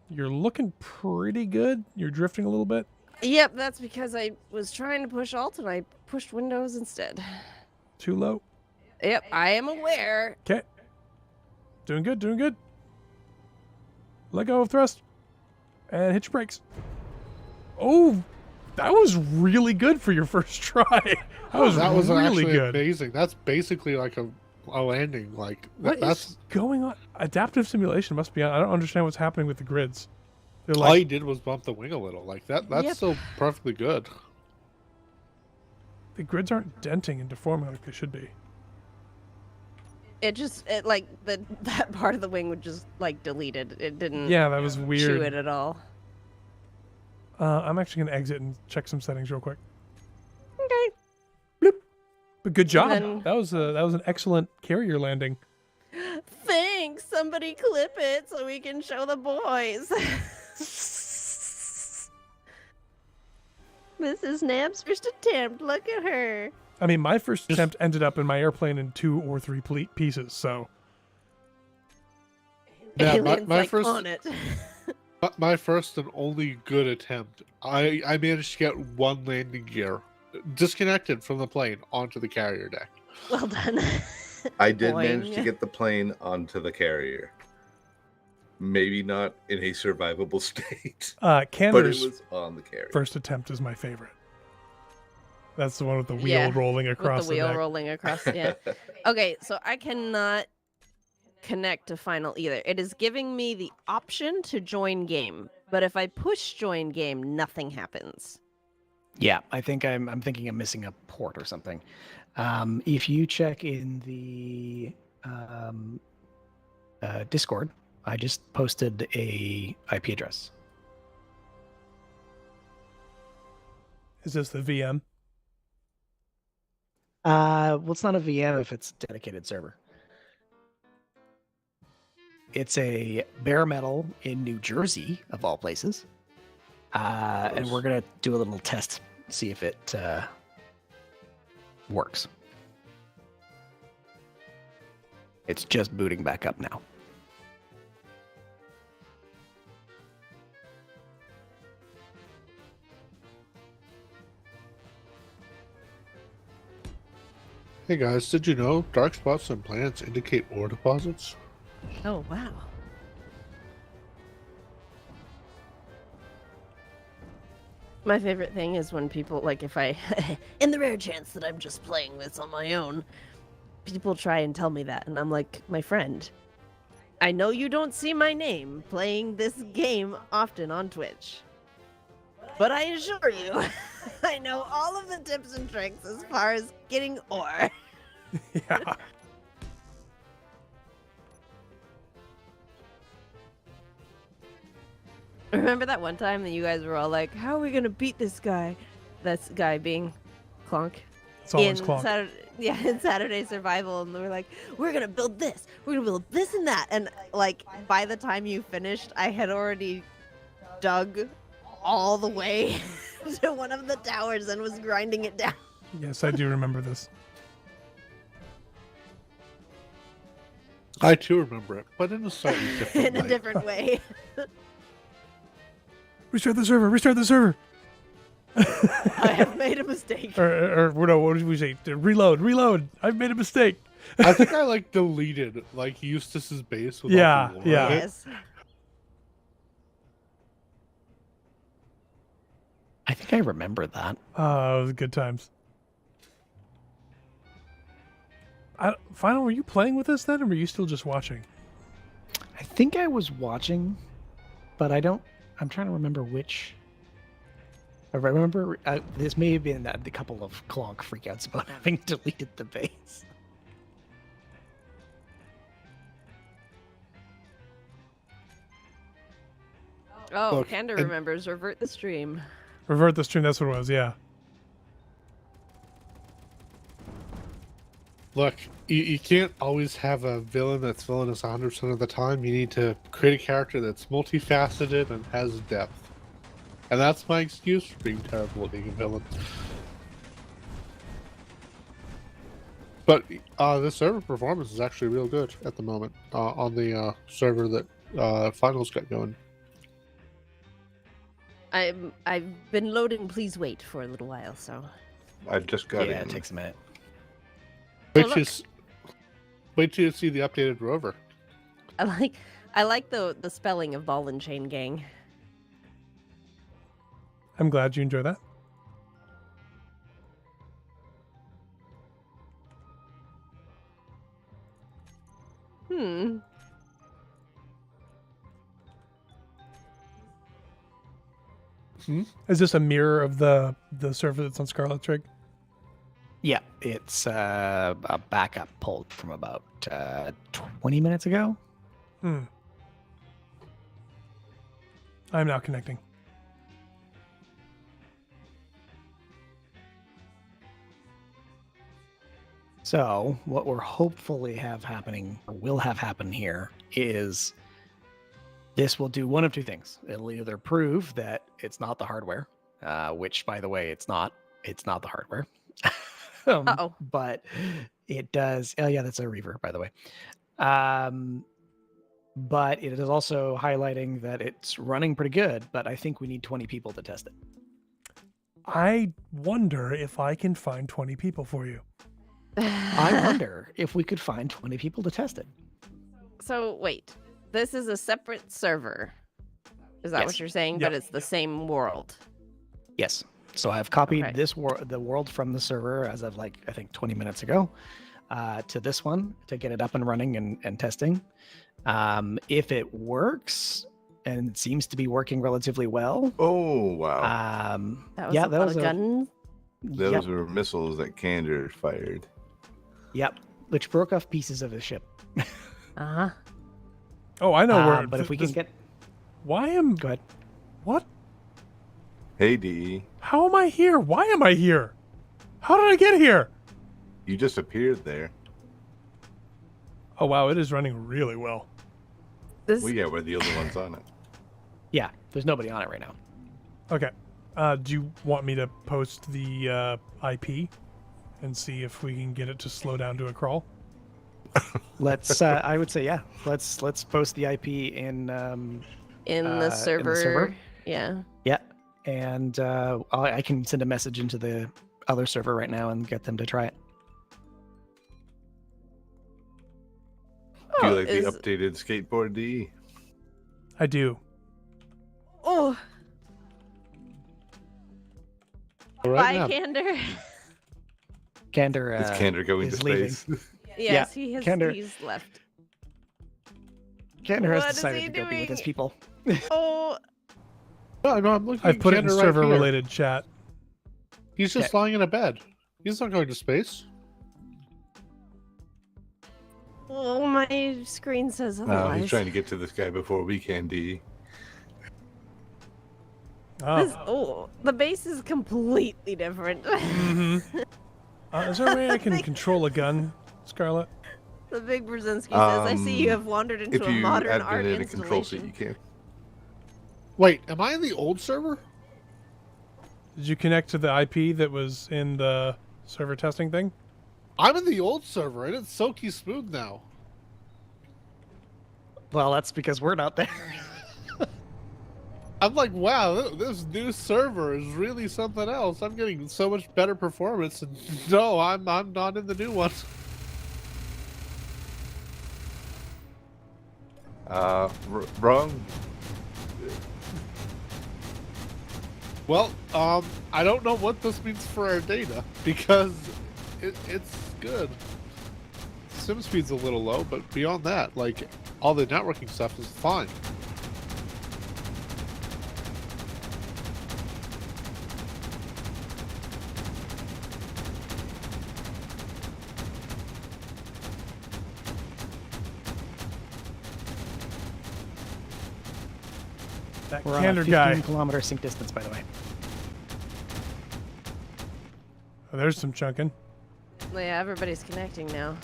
You're looking pretty good. You're drifting a little bit. Yep, that's because I was trying to push Alt and I pushed Windows instead. Too low. Yep, I am aware. Okay. Doing good. Doing good. Let go of thrust. And hit your brakes. Oh, that was really good for your first try. That was really actually good. amazing. That's basically like a landing. Like What's going on? Adaptive simulation must be on. I don't understand what's happening with the grids. They're all like, he did was bump the wing a little. Like that's Yep. still perfectly good. the grids aren't denting and deforming like they should be. It like that part of the wing would just like deleted. It didn't Yeah, that was chew weird. it at all. I'm actually gonna exit and check some settings real quick. Okay. But good job. Then- That was an excellent carrier landing. Thanks. Somebody clip it so we can show the boys. This is Nab's first attempt. Look at her. I mean, my first attempt ended up in my airplane in 2 or 3 pieces. So Yeah, Alien's my like, first on it. my first and only good attempt. I managed to get one landing gear disconnected from the plane onto the carrier deck. Well done. I did manage to Boing. get the plane onto the carrier. Maybe not in a survivable state, but it Cander's was on the carrier. first attempt is my favorite. That's the one with the wheel Yeah, rolling across With the wheel deck. rolling across. Yeah. Okay, so I cannot connect to final either. It is giving me the option to join game, but if I push join game, nothing happens. Yeah, I think I'm thinking I'm missing a port or something. If you check in the Discord, I just posted a IP address. Is this the VM? Well, it's not a VM if it's a dedicated server. It's a bare metal in New Jersey, of all places. And we're going to do a little test, see if it works. It's just booting back up now. Hey guys, did you know dark spots on planets indicate ore deposits? Oh, wow. My favorite thing is when people, like, if I, in the rare chance that I'm just playing this on my own, people try and tell me that, and I'm like, my friend, I know you don't see my name playing this game often on Twitch, but I assure you, I know all of the tips and tricks as far as getting ore. Yeah. Remember that one time that you guys were all like, "How are we gonna beat this guy?" This guy being Clunk. It's always Clonk. In Saturday Survival, and we're like, "We're gonna build this. We're gonna build this and that." And like by the time you finished, I had already dug all the way to one of the towers and was grinding it down. Yes, I do remember this. I too remember it, but in a slightly different In a way. different way. Restart the server. Restart the server. I have made a mistake. Or no, what did we say? Reload. Reload. I've made a mistake. I think I like deleted like Eustace's base. With Yeah, all the yeah. war in it. Yes. I think I remember that. Oh, it was good times. Final, were you playing with us then, or were you still just watching? I think I was watching, but I'm trying to remember which. I remember this may have been the couple of Clonk freakouts about having deleted the base. Oh, Look, Kander and- remembers. Revert the stream. Revert the stream. That's what it was. Yeah. Look, you can't always have a villain that's villainous 100% of the time. You need to create a character that's multifaceted and has depth. And that's my excuse for being terrible at being a villain. But the server performance is actually real good at the moment on the server that Finals got going. I've been loading. Please wait for a little while. So I've just got Yeah, in. it takes a minute. Wait look. till wait till you see the updated rover. I like the spelling of Ball&Chain Gang. I'm glad you enjoy that. Hmm. Is this a mirror of the server that's on Scarlet's rig? Yeah, it's a backup pulled from about 20 minutes ago. I'm now connecting. So what we're hopefully have happening, or will have happen here, is this will do one of two things. It'll either prove that it's not the hardware, which, by the way, it's not. It's not the hardware. Uh-oh. But it does. Oh, yeah, that's a Reaver, by the way. But it is also highlighting that it's running pretty good, but I think we need 20 people to test it. I wonder if I can find 20 people for you. I wonder if we could find 20 people to test it. So wait, this is a separate server. Is that Yes. what you're saying? Yep. But it's the same world. Yes. So I've copied Okay. the world from the server as of I think 20 minutes ago to this one to get it up and running and testing. If it works, and it seems to be working relatively well. Oh, wow. That was Yeah, a that lot was of a guns. Those Yep, were missiles that Kander fired. yep, which broke off pieces of his ship. Uh-huh. Oh, I know where. But if we can get, Why am? go ahead. What? Hey, DE, How am I here? Why am I here? How did I get here? you just appeared there. Oh wow, it is running really well. This Well, yeah, we're the only ones on it. Yeah, there's nobody on it right now. Okay. Do you want me to post the IP and see if we can get it to slow down to a crawl? Let's. I would say yeah. Let's post the IP in. in in the the server. server? Yeah. Yeah, and I can send a message into the other server right now and get them to try it. Do you Oh, like is- the updated skateboard, DE? I do. Oh, All bye, right now. Kander. Kander Is Kander going to is leaving. space? Yes, he has. Kander. He's left. Kander has What is decided he to go be with his doing? people. Oh, No, I'm looking I've at put it in Kander right server here. related chat. He's just lying in a bed. He's not going to space. oh, my screen says No, otherwise. he's trying to get to this guy before we can, DE. The base is completely different. Is there a way I can control a gun, Scarlet? The big Brzezinski says, "I see you have wandered into If a you modern add art it in a control seat, installation." you can. Wait, am I in the old server? Did you connect to the IP that was in the server testing thing? I'm in the old server, and it's silky smooth now. Well, that's because we're not there. I'm like, wow, this new server is really something else. I'm getting so much better performance, and no, I'm not in the new one. Wrong. Well, I don't know what this means for our data, because it's good. Sim speed's a little low, but beyond that, like, all the networking stuff is fine. That We're on a candor 15 guy. kilometer sync distance, by the way. Oh, there's some chunking. Yeah, everybody's connecting now.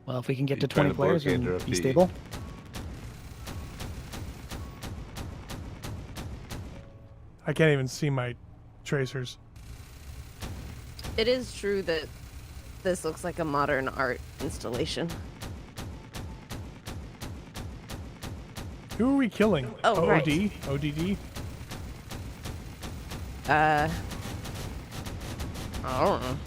Well, if we can get to You're trying 20 to blow players Gander and up be the- stable. I can't even see my tracers. It is true that this looks like a modern art installation. Who are we killing? Oh, right. OD? ODD? I don't know.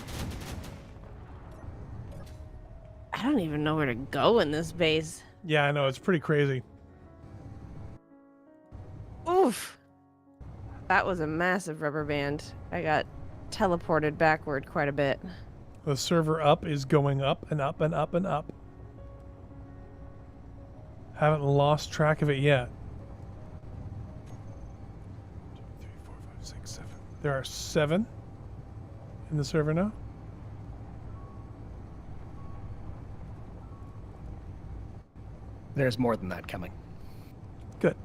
I don't even know where to go in this base. Yeah, I know. It's pretty crazy. Oof. That was a massive rubber band. I got teleported backward quite a bit. The server up is going up and up and up and up. Haven't lost track of it yet. 2, 3, 4, 5, 6, 7. There are 7 in the server now. There's more than that coming. Good.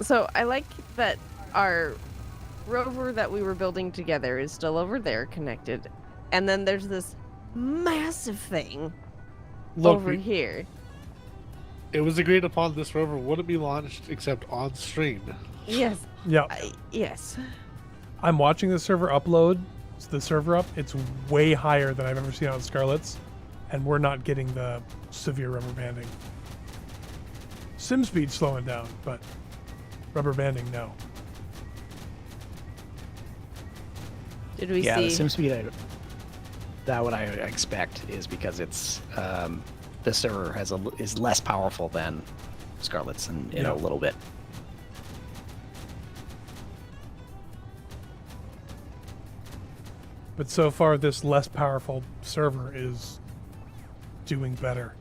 So I like that our rover that we were building together is still over there connected. And then there's this massive thing Look, over here. it was agreed upon this rover wouldn't be launched except on stream. Yes. Yeah. Yes. I'm watching the server upload. The server up, it's way higher than I've ever seen on Scarlet's. And we're not getting the severe rubber banding. Sim speed slowing down, but rubber banding, no. Did we Yeah, see? the sim speed, that what I expect is because it's the server is less powerful than Scarlet's in Yeah. a little bit. But so far, this less powerful server is doing better.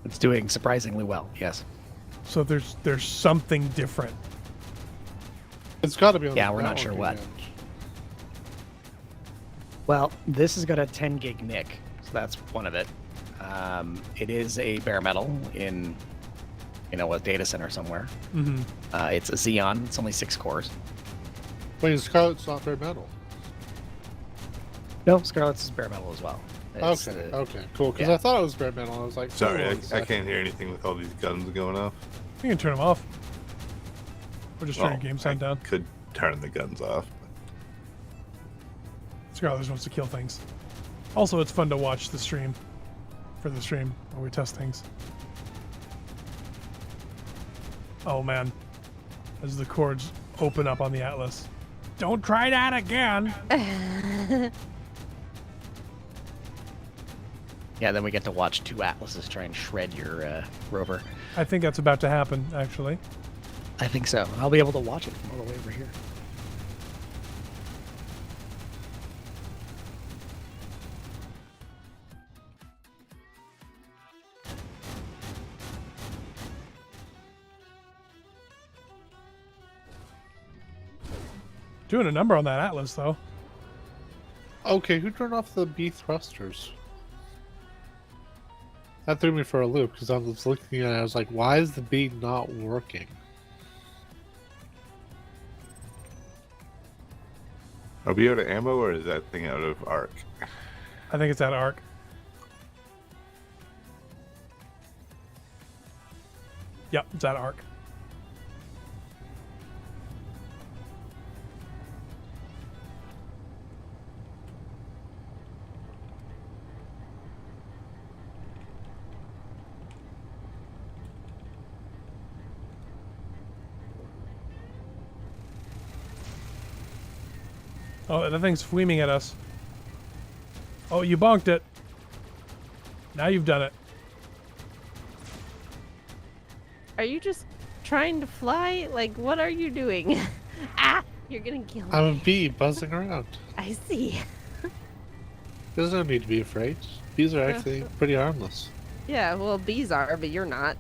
It's doing surprisingly well. Yes. So there's something different. It's got to be on Yeah, the we're not sure networking what. end. Well, this has got a 10 gig NIC, so that's one of it. It is a bare metal in, a data center somewhere. Mm-hmm. It's a Xeon. It's only 6 cores. Wait, Scarlet's not bare metal. No, Scarlet's is bare metal as well. It's, Okay, cool. Because yeah. I thought it was bare metal. I was like, Sorry, hold on a I second. can't hear anything with all these guns going off. You can turn them off. We're just turning Well, game sound I down. could turn the guns off. Scarlet just wants to kill things. Also, it's fun to watch the stream. For the stream, where we test things. Oh man. As the cords open up on the Atlas. Don't try that again! Yeah, then we get to watch 2 Atlases try and shred your rover. I think that's about to happen, actually. I think so. I'll be able to watch it from all the way over here. Doing a number on that Atlas, though. Okay, who turned off the B thrusters? That threw me for a loop because I was looking at it. I was like, why is the B not working? Are we out of ammo, or is that thing out of arc? I think it's that arc. Yep, it's that arc. Oh, that thing's flaming at us. Oh, you bonked it. Now you've done it. Are you just trying to fly? Like, what are you doing? Ah! You're gonna kill me. I'm a bee buzzing around. I see. There's no need to be afraid. Bees are actually pretty harmless. Yeah, well, bees are, but you're not.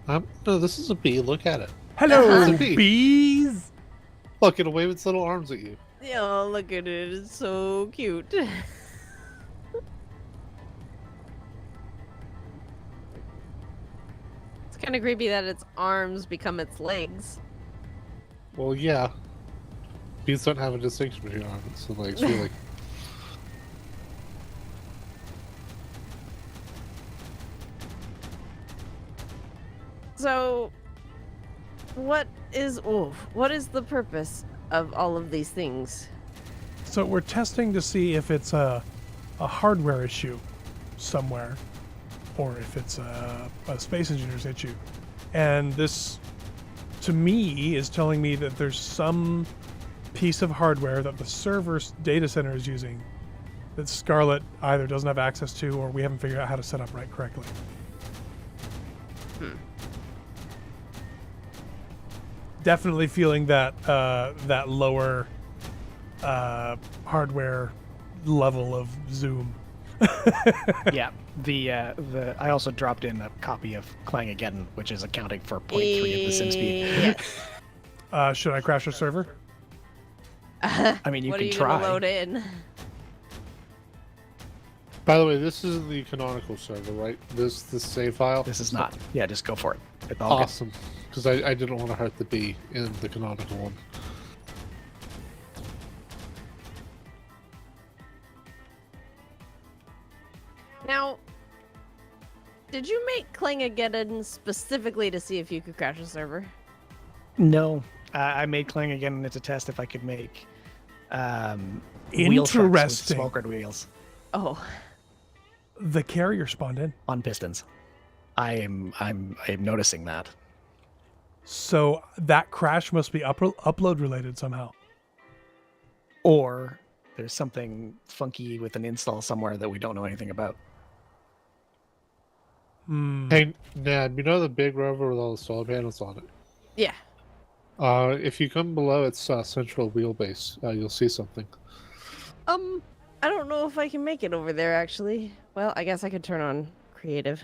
No, this is a bee. Look at it. Hello, It's a bee. bees. Look, it'll wave its little arms at you. Oh, look at it. It's so cute. It's kind of creepy that its arms become its legs. Well, yeah. Bees don't have a distinction between arms and legs, really. So, what is the purpose of all of these things? So we're testing to see if it's a hardware issue somewhere, or if it's a space engineer's issue. And this, to me, is telling me that there's some piece of hardware that the server's data center is using that Scarlet either doesn't have access to, or we haven't figured out how to set up right correctly. Definitely feeling that that lower hardware level of zoom. Yeah, the I also dropped in a copy of Clangageddon, which is accounting for 0.3 of the sim speed. Should I crash a server? I mean, you What can are you try. gonna load in? By the way, this isn't the canonical server, right? This save file? This is not. Yeah, just go for it. It's all good. Awesome. Because I didn't want to hurt the bee in the canonical one. Now, did you make Clangageddon specifically to see if you could crash a server? No, I made Clangageddon as a test if I could make wheel trucks with Interesting. smokered wheels Oh, The carrier spawned in. on pistons. I'm noticing that. So that crash must be upload related somehow. Or there's something funky with an install somewhere that we don't know anything about. Hey, Nad, you know the big rover with all the solar panels on it? yeah. If you come below its central wheelbase, you'll see something. I don't know if I can make it over there, actually. Well, I guess I could turn on creative.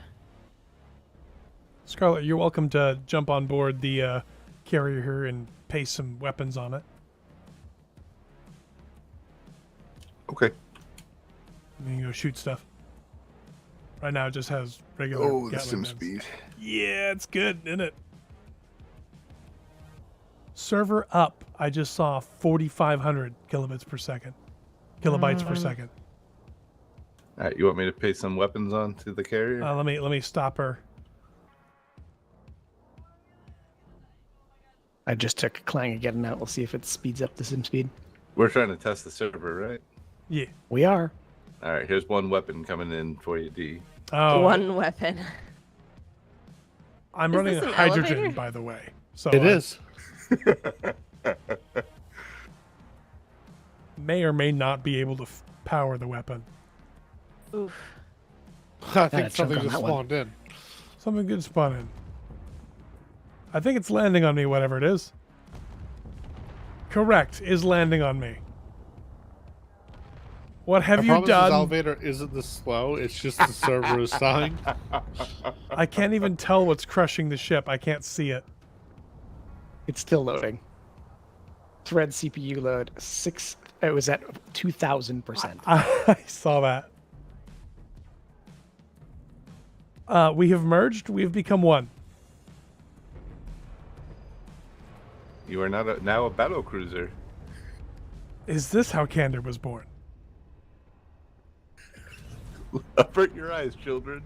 Scarlet, you're welcome to jump on board the carrier here and paste some weapons on it. Okay. And then you go shoot stuff. Right now it just has regular Oh, the Gatling sim guns. speed. Yeah, it's good, isn't it? Server up. I just saw 4,500 kilobits per second. Kilobytes per second. All right, you want me to paste some weapons onto the carrier? Let me stop her. I just took Clangageddon out. We'll see if it speeds up the sim speed. We're trying to test the server, right? Yeah. We are. All right, here's one weapon coming in for you, D. Oh, One weapon. I'm Is running this an hydrogen, elevator? by the way. So It is. May or may not be able to power the weapon. Oof. I a think chunk something on just that one. spawned in. Something good spawned in. I think it's landing on me, whatever it is. Correct, is landing on me. What have I you promise this done? elevator isn't this slow. It's just the server is dying. I can't even tell what's crushing the ship. I can't see it. It's still loading. thread CPU load 6. It was at 2,000%. I saw that. We have merged. We have become one. You are now a battle cruiser. Is this how Candor was born? Avert your eyes, children.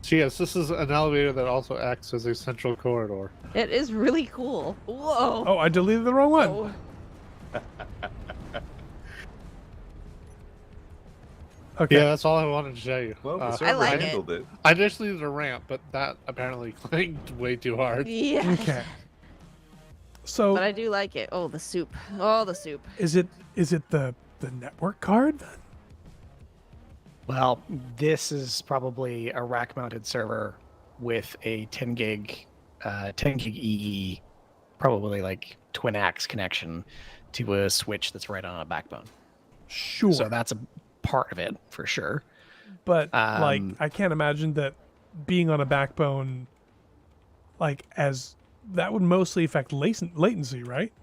So yes, this is an elevator that also acts as a central corridor. It is really cool. Whoa. Oh, I deleted the wrong one. Oh. Okay. Yeah, that's all I wanted to show you. Well, the Uh, server like it. handled it. I just needed a ramp, but that apparently clanged way too hard. Yeah. Okay. So But I do like it. Oh, the soup. Oh, the soup. is it the network card then? Well, this is probably a rack-mounted server with a 10 gig EE, probably like twin axe connection to a switch that's right on a backbone. Sure. So that's a part of it for sure. But like, Um, I can't imagine that being on a backbone, like, as that would mostly affect latency, right?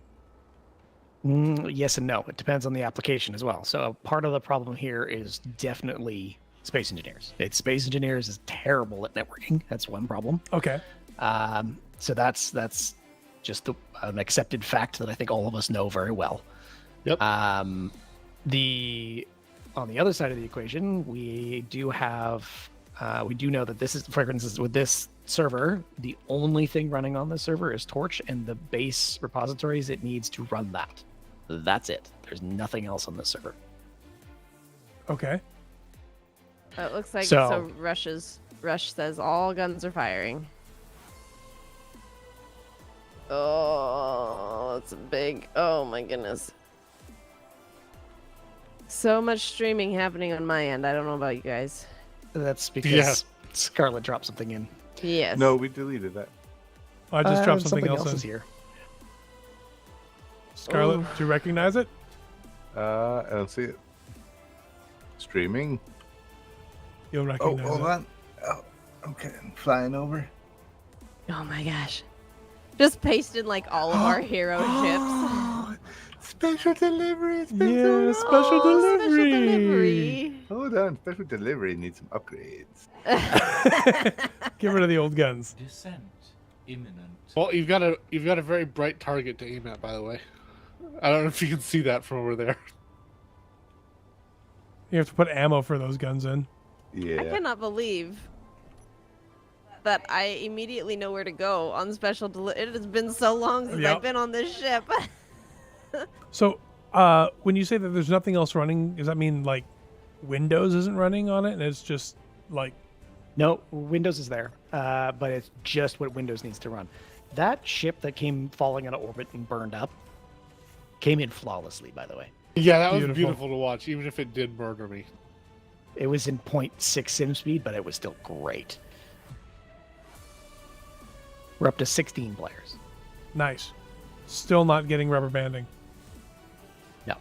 Yes and no. It depends on the application as well. So part of the problem here is definitely Space Engineers. Space Engineers is terrible at networking. That's one problem. Okay. So that's just an accepted fact that I think all of us know very well. Yep. On the other side of the equation, we do know that this is, for instance, with this server, the only thing running on this server is Torch and the base repositories it needs to run that. That's it. There's nothing else on this server. Okay. It looks like So- Rush says all guns are firing. Oh, it's big. Oh my goodness. So much streaming happening on my end. I don't know about you guys. That's because Yeah. Scarlet dropped something in. Yes. No, we deleted that. I just dropped something else is in. here. Scarlet, Ooh. do you recognize it? I don't see it. Streaming. You'll recognize it. on. Oh, okay. I'm flying over. Oh my gosh. Just pasted like all of our hero ships. Special delivery. It's been Yeah, so special Oh, delivery. Special delivery. Hold on. Special delivery needs some upgrades. Get rid of the old guns. Descent imminent. Well, you've got a very bright target to aim at, by the way. I don't know if you can see that from over there. You have to put ammo for those guns in. Yeah. I cannot believe that I immediately know where to go on special delivery. It has been so long since Yep. I've been on this ship. So, when you say that there's nothing else running, does that mean like Windows isn't running on it and it's just like No, Windows is there, but it's just what Windows needs to run. That ship that came falling out of orbit and burned up came in flawlessly, by the way. Yeah, that was Beautiful. beautiful to watch, even if it did murder me. It was in 0.6 sim speed, but it was still great. We're up to 16 players. nice? Still not getting rubber banding. No.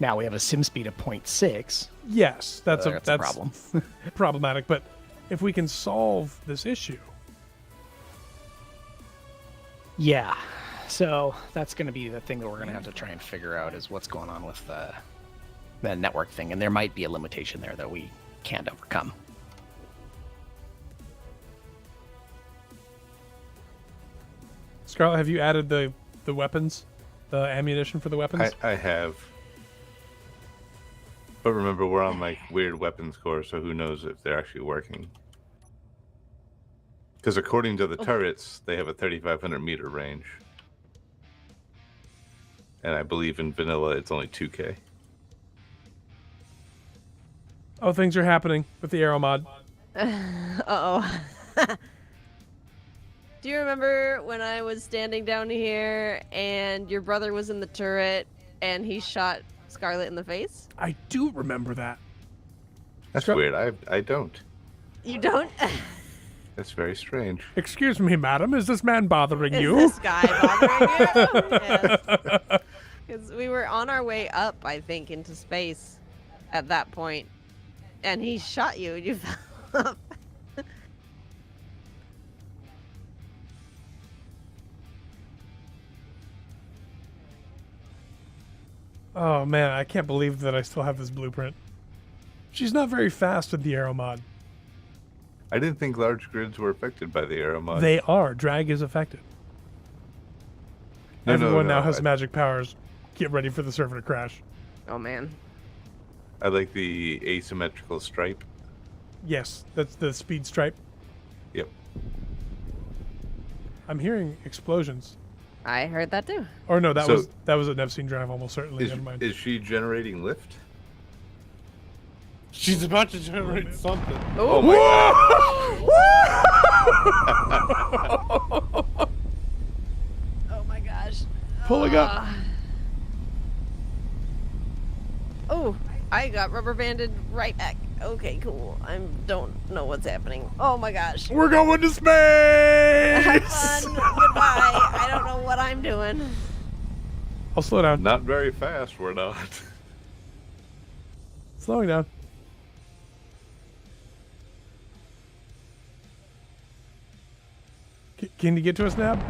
Now we have a sim speed of 0.6. Yes, that's a That's a problem. problematic. But if we can solve this issue, Yeah. So that's going to be the thing that we're going to have to try and figure out is what's going on with the network thing. And there might be a limitation there that we can't overcome. Scarlet, have you added the weapons, the ammunition for the weapons? I have. But remember, we're on like weird weapons core, so who knows if they're actually working. Because according to the turrets, they have a 3,500 meter range. And I believe in vanilla, it's only 2K. Oh, things are happening with the arrow mod. Uh-oh. Do you remember when I was standing down here and your brother was in the turret and he shot Scarlet in the face? I do remember that. That's Scru- weird. I don't. You don't? That's very strange. Excuse me, madam, is this man bothering Is you? this guy bothering you? Yes. Because we were on our way up, I think, into space at that point, and he shot you and you fell up. Oh man, I can't believe that I still have this blueprint. She's not very fast with the arrow mod. I didn't think large grids were affected by the arrow mod. They are. Drag is affected. No, Everyone no, now has I- magic powers. Get ready for the server to crash. Oh man. I like the asymmetrical stripe. Yes, that's the speed stripe. Yep. I'm hearing explosions. I heard that too. Or no, that So- was a Nevsine drive almost certainly. Never mind. Is she generating lift? She's about to generate something. Oh my Oh my gosh. Pulling up. Oh, I got rubber banded right back. Okay, cool. I don't know what's happening. Oh my gosh. We're going to space! Have fun. Goodbye. I don't know what I'm doing. I'll slow down. Not very fast, we're not. Slowing down. Can you get to us, Nab?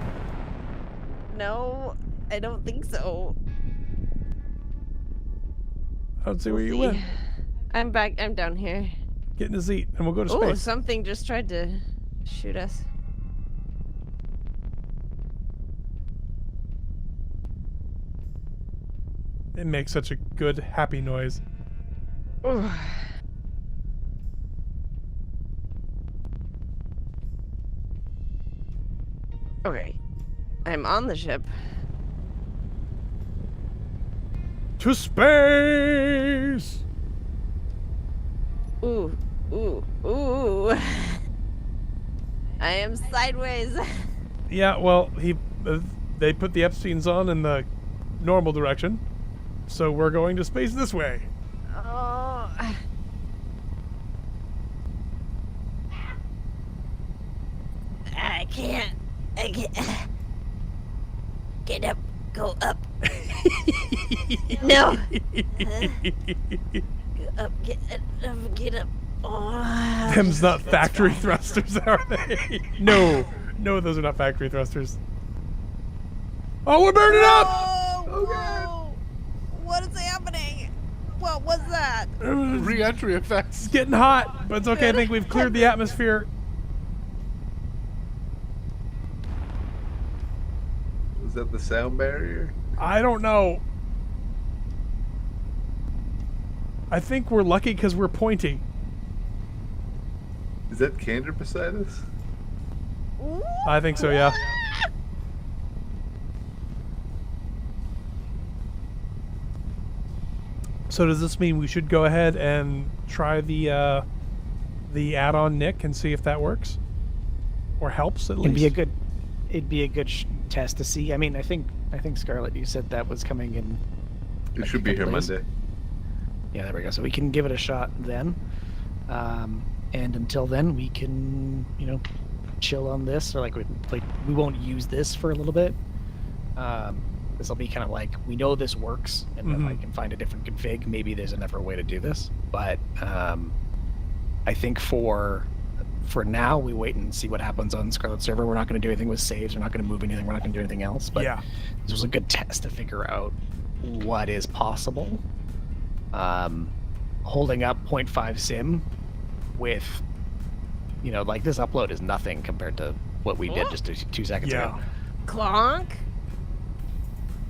No, I don't think so. I don't see where We'll you see. went. I'm back. I'm down here. Get in a seat, and we'll go to Oh, space. something just tried to shoot us. It makes such a good, happy noise. Ooh. Okay. I'm on the ship. To space! Ooh, ooh, ooh. I am sideways. Yeah, well, they put the Epsteins on in the normal direction, so we're going to space this way. Oh. I can't. Get up. Go up. No. Get up. Get up. Oh. Them's not factory thrusters, are they? No, those are not factory thrusters. Oh, we're burning up! Oh, whoa. What is happening? What was that? Re-entry It's effects. getting hot, but it's okay. I think we've cleared the atmosphere. Was that the sound barrier? I don't know. I think we're lucky because we're pointy. Is that Candor beside us? I think so, yeah. So does this mean we should go ahead and try the add-on Nick and see if that works or helps at least? It'd be a good test to see. I mean, I think Scarlett, you said that was coming in. It like, should a be here couple days. Monday. Yeah, there we go. So we can give it a shot then. And until then, we can, chill on this, or we won't use this for a little bit. This will be kind of like, we know this works, and if I can find a different config, maybe there's another way to do this. But I think for now, we wait and see what happens on Scarlet server. We're not going to do anything with saves. We're not going to move anything. We're not going to do anything else. But Yeah. this was a good test to figure out what is possible. Holding up 0.5 sim with, this upload is nothing compared to what we did just 2 seconds Yeah. ago. Clonk?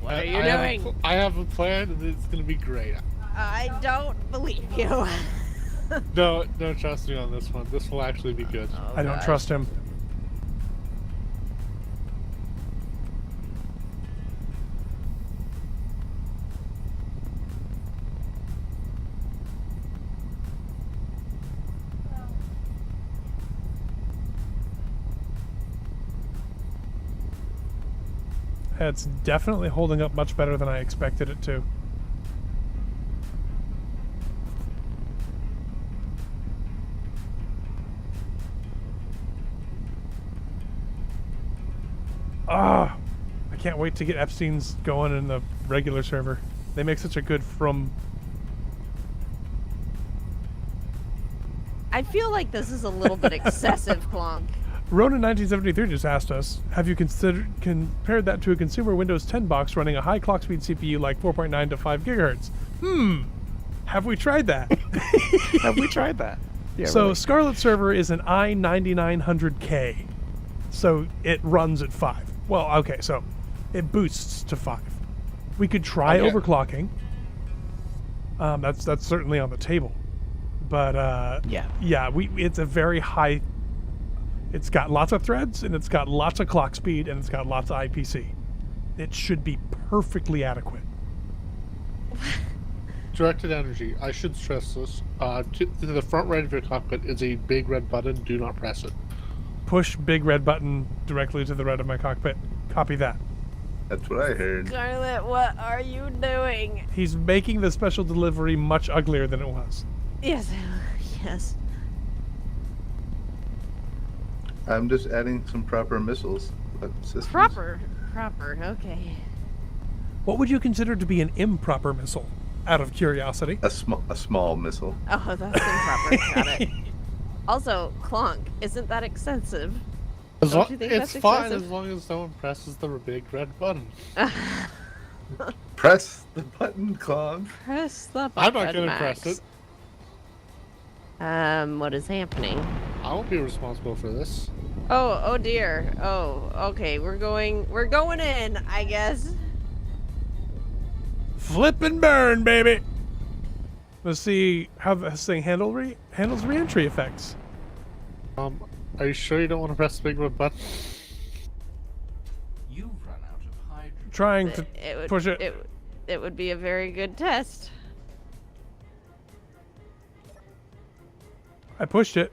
What are you doing? I have a plan, and it's gonna be great. I don't believe you. No, trust me on this one. This will actually be good. Oh, I don't gosh. trust him. It's definitely holding up much better than I expected it to. Ah, I can't wait to get Epstein's going in the regular server. They make such a good from. I feel like this is a little bit excessive, Clonk. Ronan 1973 just asked us, have you compared that to a consumer Windows 10 box running a high clock speed CPU like 4.9 to 5 gigahertz? Have we tried that? Have we tried that? Yeah, So really. Scarlet Server is an i9900K. So it runs at 5. Well, okay, so it boosts to 5. We could try Okay. overclocking. That's certainly on the table. But Yeah. it's a very high. It's got lots of threads, and it's got lots of clock speed, and it's got lots of IPC. It should be perfectly adequate. Directed energy. I should stress this. To the front right of your cockpit is a big red button. Do not press it. Push big red button directly to the right of my cockpit. Copy that. That's what I heard. Scarlet, what are you doing? He's making the special delivery much uglier than it was. Yes, yes. I'm just adding some proper missiles. Systems. Proper, okay. What would you consider to be an improper missile? Out of curiosity. A small missile. Oh, that's improper. Got it. Also, clonk, isn't that expensive? Don't you think It's that's fine excessive? as long as no one presses the big red button. Press the button, Clog. Press the button, I'm not gonna Max. press it. What is happening? I won't be responsible for this. Oh dear. Oh, okay. We're going in, I guess. Flip and burn, baby. Let's see how this thing handles re-entry effects. Are you sure you don't want to press the big red button? You've run out of hydrogen. Trying to It would push it. It would be a very good test. I pushed it.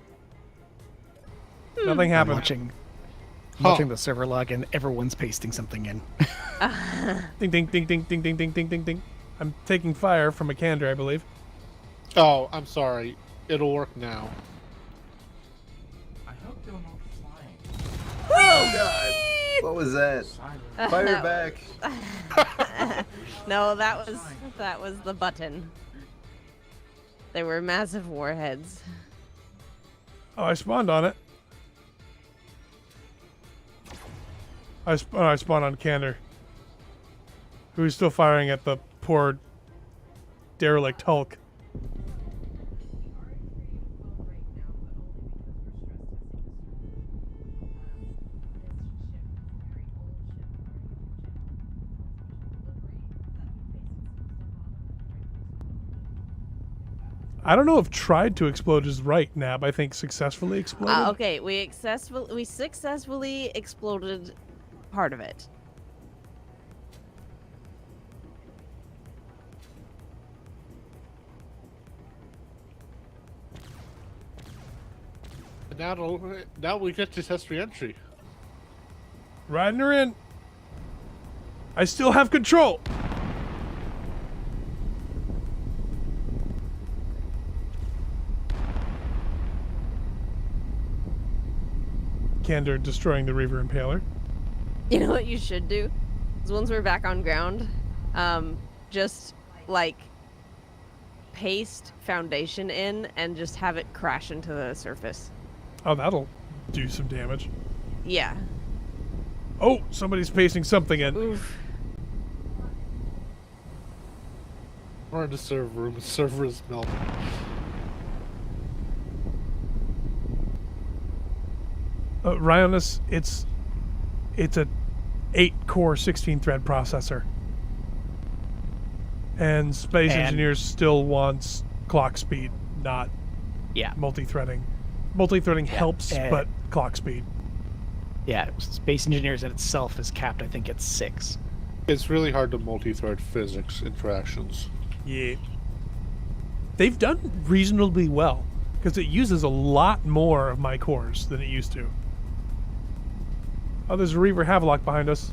Nothing I'm happened. watching the server log, and everyone's pasting something in. Ding ding ding ding ding ding ding ding ding ding. I'm taking fire from a candor, I believe. Oh, I'm sorry. It'll work now. I hope you're not flying. Oh God! What was that? Silent. Fire back! No, that was the button. They were massive warheads. Oh, I spawned on it. I spawned on Candor, who's still firing at the poor derelict Hulk. I don't know if tried to explode is right, Nab. I think successfully exploded. Okay, we successfully exploded part of it. And now we get to test re-entry. Riding her in. I still have control. Candor destroying the Reaver Impaler. You know what you should do? Is once we're back on ground, just like paste foundation in and just have it crash into the surface. Oh, that'll do some damage. Yeah. Oh, somebody's pasting something in. Oof. We're in the server room. The server is melting. Rionis, it's a 8-core 16-thread processor. And Space And- Engineers still wants clock speed, not Yeah. multi-threading. Multi-threading helps, but clock speed. Yeah, Space Engineers in itself is capped, I think, at 6. It's really hard to multi-thread physics interactions. Yeah. They've done reasonably well, because it uses a lot more of my cores than it used to. Oh, there's a Reaver Havelock behind us.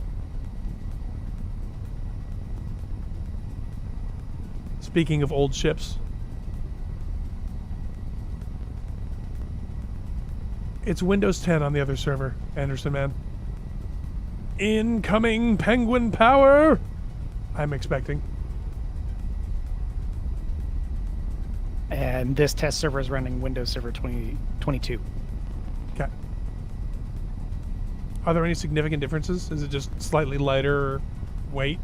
Speaking of old ships. It's Windows 10 on the other server, Anderson man. Incoming penguin power! I'm expecting. And this test server is running Windows Server 2022. Okay. Are there any significant differences? Is it just slightly lighter weight?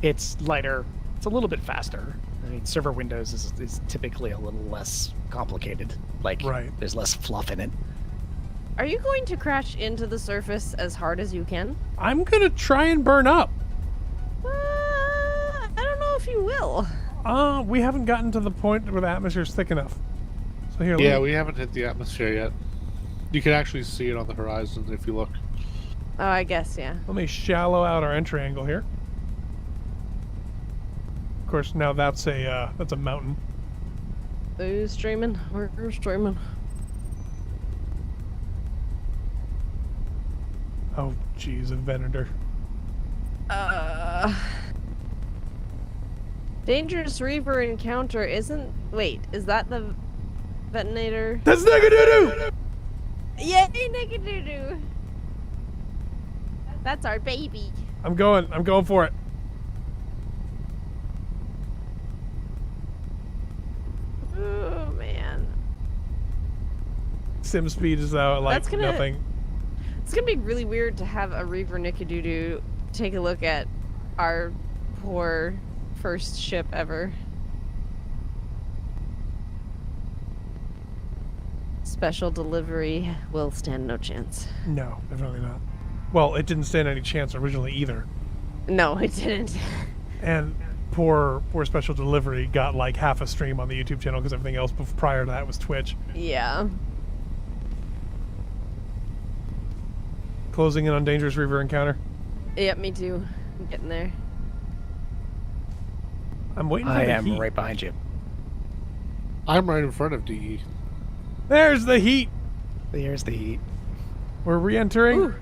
It's lighter. It's a little bit faster. I mean, server Windows is typically a little less complicated. Like, Right. there's less fluff in it. Are you going to crash into the surface as hard as you can? I'm gonna try and burn up. I don't know if you will. We haven't gotten to the point where the atmosphere's thick enough. So here, Yeah, we haven't hit the atmosphere yet. You can actually see it on the horizon if you look. Oh, I guess, yeah. let me shallow out our entry angle here. Of course, now that's a mountain. Who's streaming? We're streaming. Oh, geez, a Venator. Dangerous Reaver encounter isn't... Wait, is that the Detonator? That's Negadoodoo! Yay, Negadoodoo! That's our baby. I'm going for it. Oh, man. Sim speed is out like That's gonna- nothing. It's gonna be really weird to have a Reaver Nicodoodoo take a look at our poor first ship ever. Special delivery will stand no chance. No, definitely not. Well, it didn't stand any chance originally either. No, it didn't. And poor special delivery got like half a stream on the YouTube channel because everything else prior to that was Twitch. Yeah. Closing in on Dangerous Reaver encounter. Yep, me too. I'm getting there. I'm waiting for I the am heat. right behind you. I'm right in front of E. DE. There's the heat. There's the heat. We're re-entering. Ooh.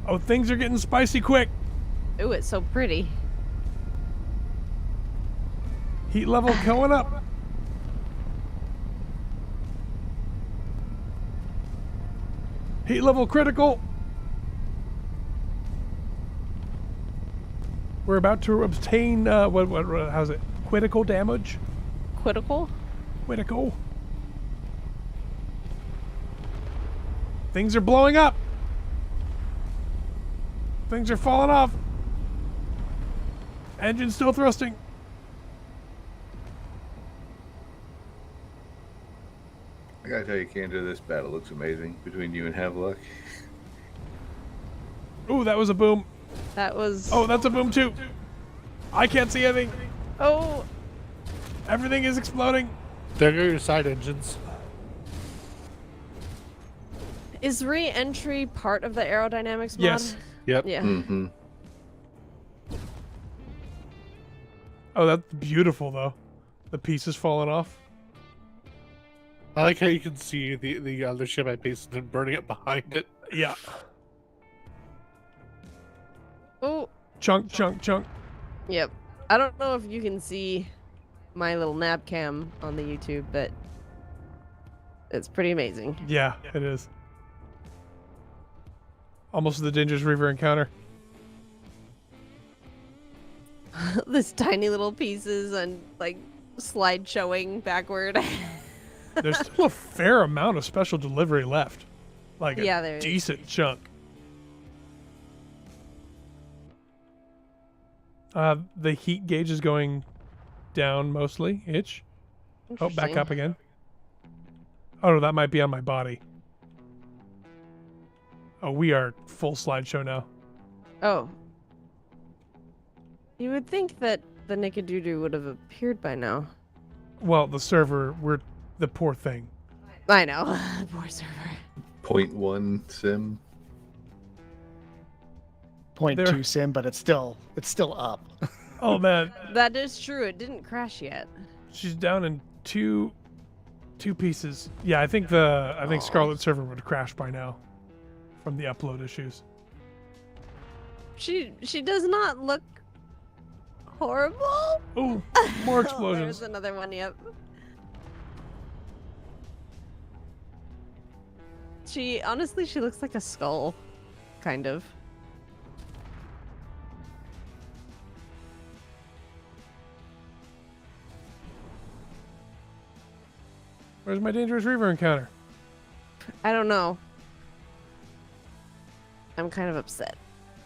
Oh, things are getting spicy quick. Ooh, it's so pretty. Heat level going up. Heat level critical. We're about to obtain how's it? Critical damage. Critical? Critical. Things are blowing up. Things are falling off. Engine still thrusting. I gotta tell you, Kendra, this battle looks amazing between you and Havelock. Ooh, that was a boom. That was... Oh, that's a boom too. I can't see anything. Oh! Everything is exploding. There go your side engines. Is re-entry part of the aerodynamics mod? Yes. Yep. Yeah. Mm-hmm. Oh, that's beautiful though. The pieces falling off. I like how you can see the other ship I pasted and burning it behind it. Yeah. Oh! Chunk, chunk, chunk. Yep. I don't know if you can see my little nav cam on the YouTube, but it's pretty amazing. Yeah, it is. Almost the Dangerous Reaver encounter. This tiny little pieces and like slide showing backward. There's still a fair amount of special delivery left. Like Yeah, a there is. decent chunk. The heat gauge is going down mostly. Itch. Oh, back Interesting. up again. Oh, no, that might be on my body. Oh, we are full slideshow now. Oh. You would think that the Nicodoodoo would have appeared by now. Well, the server, we're the poor thing. I know. Poor server. 0.1 sim. 0.2 There- sim, but it's still up. Oh, man. That is true. It didn't crash yet. She's down in two pieces. Yeah, I think Scarlet server would crash by now from the upload issues. She does not look horrible. Oh, more Oh, explosions. there's another one. Yep. She looks like a skull, kind of. Where's my Dangerous Reaver encounter? I don't know. I'm kind of upset.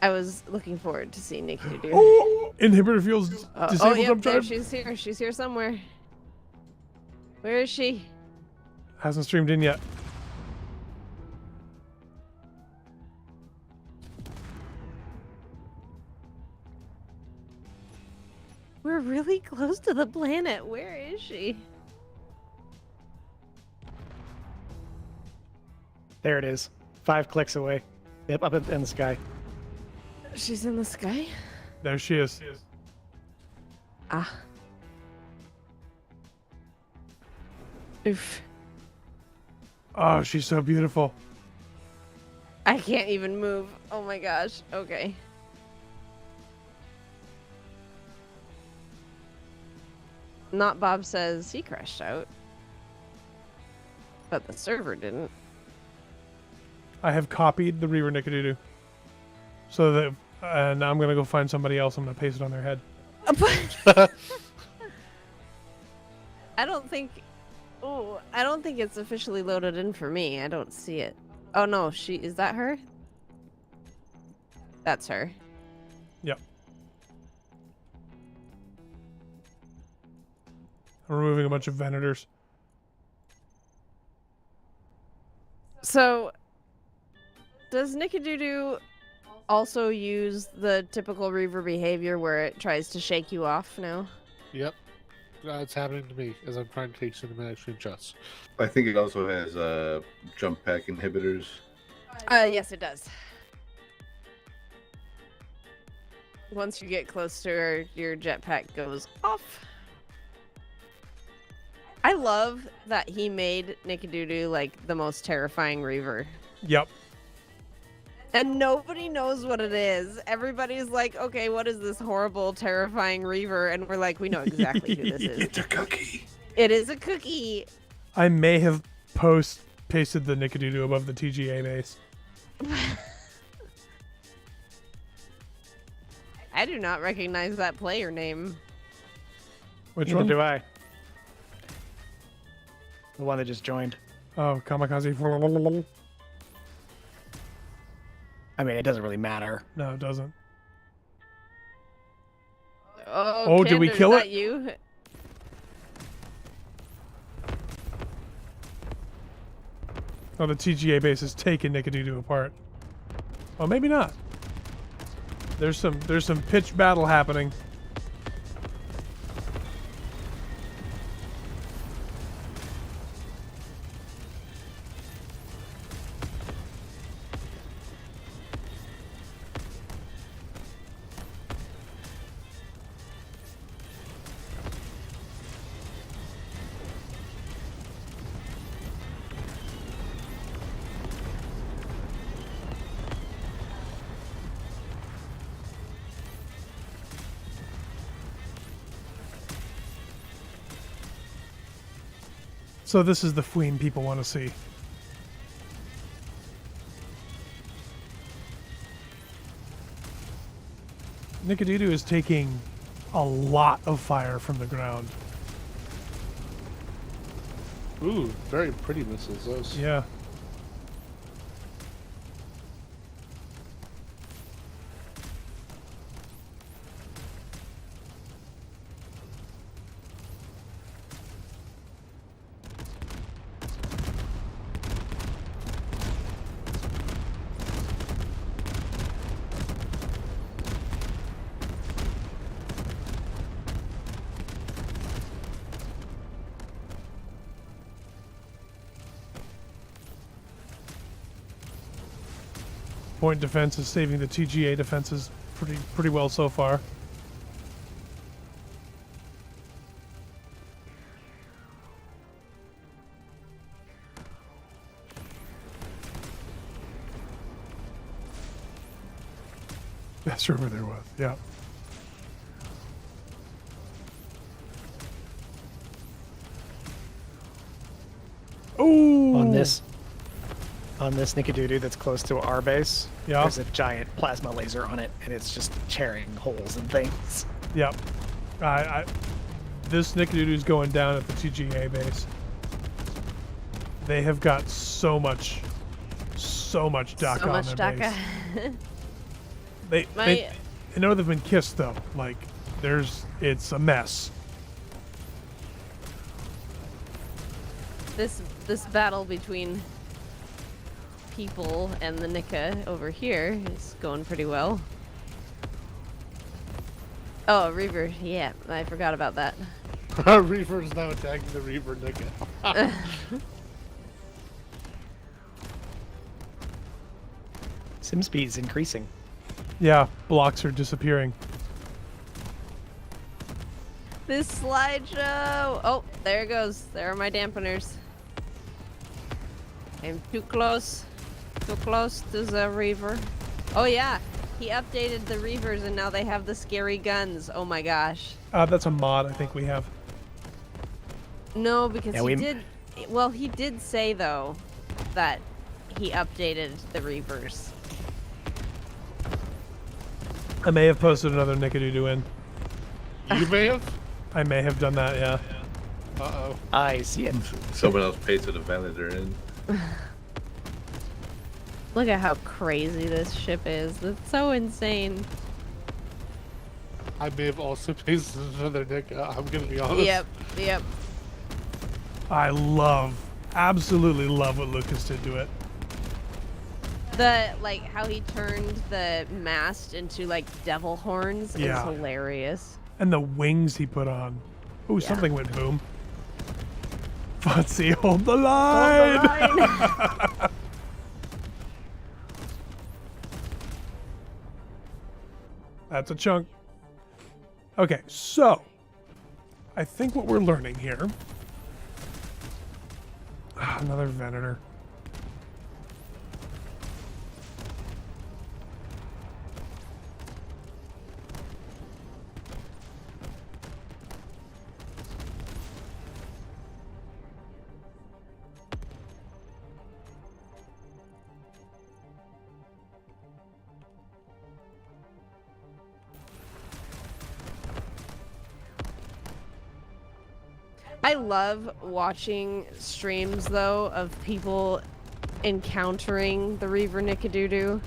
I was looking forward to seeing Nikki do. Oh, inhibitor fields disabled. Oh, yep, jump there drive. she's here. She's here somewhere. Where is she? Hasn't streamed in yet. We're really close to the planet. Where is she? There it is. 5 clicks away. Yep, up in the sky. She's in the sky? There she is. Ah. Oof. Oh, she's so beautiful. I can't even move. Oh my gosh. Okay. Not Bob says he crashed out. But the server didn't. I have copied the Reaver Nickadoodoo. So that, and now I'm going to go find somebody else. I'm going to paste it on their head. I don't think... Oh, I don't think it's officially loaded in for me. I don't see it. Oh no, is that her? That's her. Yep. I'm removing a bunch of Venators. So, does Nickadoodoo also use the typical Reaver behavior where it tries to shake you off now? Yep. It's happening to me as I'm trying to take cinematic screenshots. I think it also has jump pack inhibitors. Yes, it does. Once you get close to her, your jetpack goes off. I love that he made Nickadoodoo like the most terrifying Reaver. Yep. And nobody knows what it is. Everybody's like, okay, what is this horrible, terrifying Reaver? And we're like, we know exactly who this is. It's a cookie. It is a cookie. I may have pasted the Nickadoodoo above the TGA base. I do not recognize that player name. Which Neither one? do I. The one that just joined. Oh, Kamikaze. I mean, it doesn't really matter. No, it doesn't. Oh, did we Kander, kill is it? that you? Oh, the TGA base is taking Nickadoodoo apart. Oh, maybe not. There's some pitched battle happening. So this is the Fween people want to see. Nickadoodoo is taking a lot of fire from the ground. Ooh, very pretty missiles, those. Yeah. Point defense is saving the TGA defenses pretty well so far. That's over there with, yeah. Oh! On this Nickadoodoo that's close to our base, Yeah. there's a giant plasma laser on it, and it's just tearing holes and things. Yep. This Nickadoodoo's going down at the TGA base. They have got so much DACA on their base. They know they've been kissed though. Like, it's a mess. This battle between people and the Nika over here is going pretty well. Oh, Reaver, yeah, I forgot about that. Reaver is now attacking the Reaver Nika. Sim speed is increasing. Yeah, blocks are disappearing. This slideshow. Oh, there it goes. There are my dampeners. I'm too close to the Reaver. Oh yeah, he updated the Reavers and now they have the scary guns. Oh my gosh. That's a mod I think we have. No, because Yeah, he did. Well, he did say though that he updated the Reavers. I may have posted another Nickadoodoo in. You may have? I may have done that, yeah. Uh-oh. I see it. Someone else pasted a Venator in. Look at how crazy this ship is. It's so insane. I may have also pasted another Nika. I'm gonna be honest. Yep. I absolutely love what Lucas did to it. Like how he turned the mast into like devil horns is hilarious. And the wings he put on. Ooh, something went boom. Futzy, hold the line! That's a chunk. Okay, so I think what we're learning here. Another Venator. I love watching streams though of people encountering the Reaver Nickadoodoo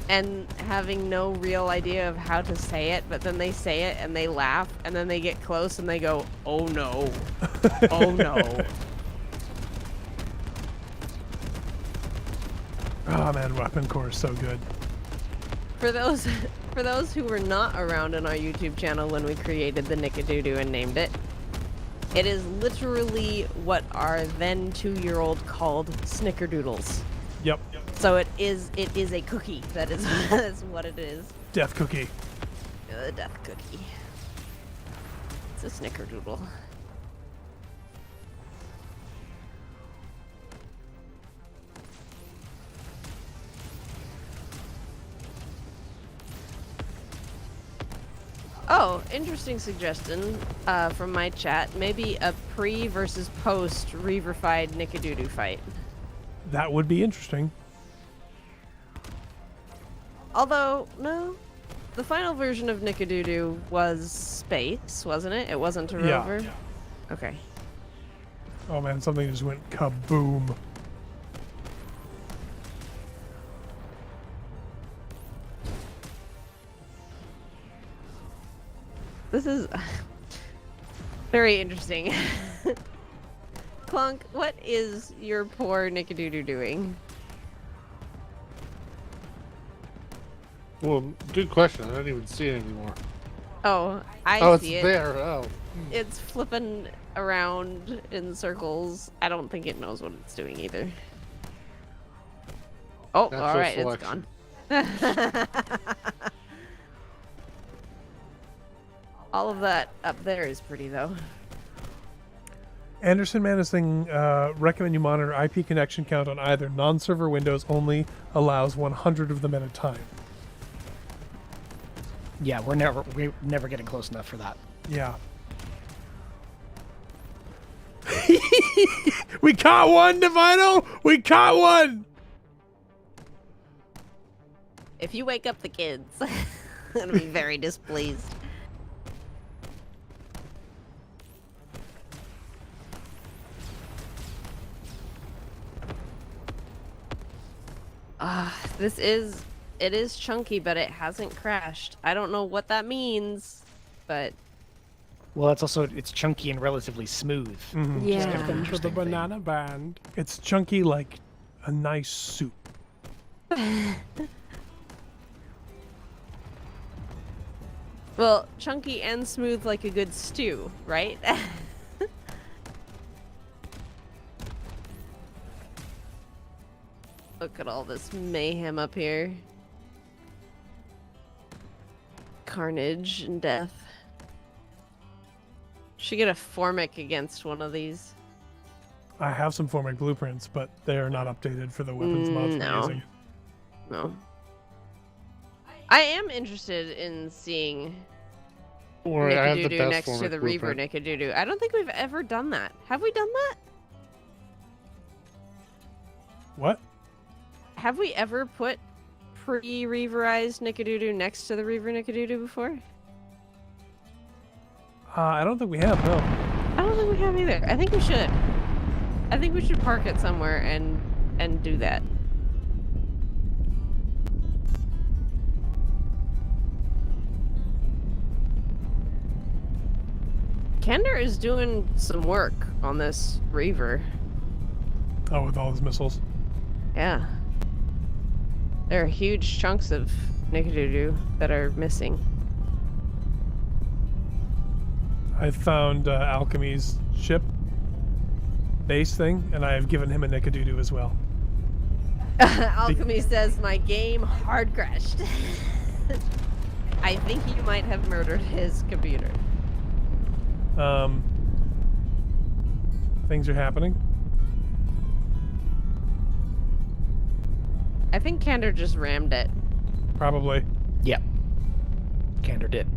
and having no real idea of how to say it, but then they say it and they laugh and then they get close and they go, "Oh no. Oh no." Oh man, Weapon Core is so good. For those who were not around on our YouTube channel when we created the Nickadoodoo and named it, it is literally what our then 2-year-old called snickerdoodles. Yep. So it is a cookie. That is that's what it is. Death cookie. Death cookie. It's a snickerdoodle. Oh, interesting suggestion from my chat. Maybe a pre versus post Reaver-fied Nickadoodoo fight. That would be interesting. Although, no. The final version of Nickadoodoo was space, wasn't it? It wasn't a rover? Yeah. Okay. Oh man, something just went kaboom. This is very interesting. Clunk, what is your poor Nickadoodoo doing? Well, good question. I don't even see it anymore. Oh, it's see it. there. Oh. It's flipping around in circles. I don't think it knows what it's doing either. Oh, Natural alright, selection. it's gone. All of that up there is pretty, though. Anderson Man is saying, recommend you monitor IP connection count on either non-server Windows only allows 100 of them at a time. Yeah, we're never getting close enough for that. Yeah. We caught one, Divino! We caught one! If you wake up the kids, I'm gonna be very displeased. This is It is chunky, but it hasn't crashed. I don't know what that means, but Well, it's chunky and relatively smooth. Mhm. yeah. kind of Welcome to the interesting thing. banana band. It's chunky like a nice soup. Well, chunky and smooth like a good stew, right? Look at all this mayhem up here. Carnage and death. Should get a formic against one of these. I have some Formic blueprints, but they are not updated for the weapons mods No. we're using. No. I am interested in seeing Or I have the Nickadoodoo best next to form the of Reaver blueprint. Nickadoodoo. I don't think we've ever done that. Have we done that? What? Have we ever put pre-Reaverized Nickadoodoo next to the Reaver Nickadoodoo before? I don't think we have, no. I don't think we have either. I think we should. I think we should park it somewhere and do that. Kender is doing some work on this Reaver. Oh, with all his missiles. Yeah. There are huge chunks of Nickadoodoo that are missing. I found Alchemy's ship base thing, and I have given him a Nickadoodoo as well. Alchemy says my game hard crashed. I think you might have murdered his computer. Things are happening. I think Kender just rammed it. Probably. Yep. Candor did.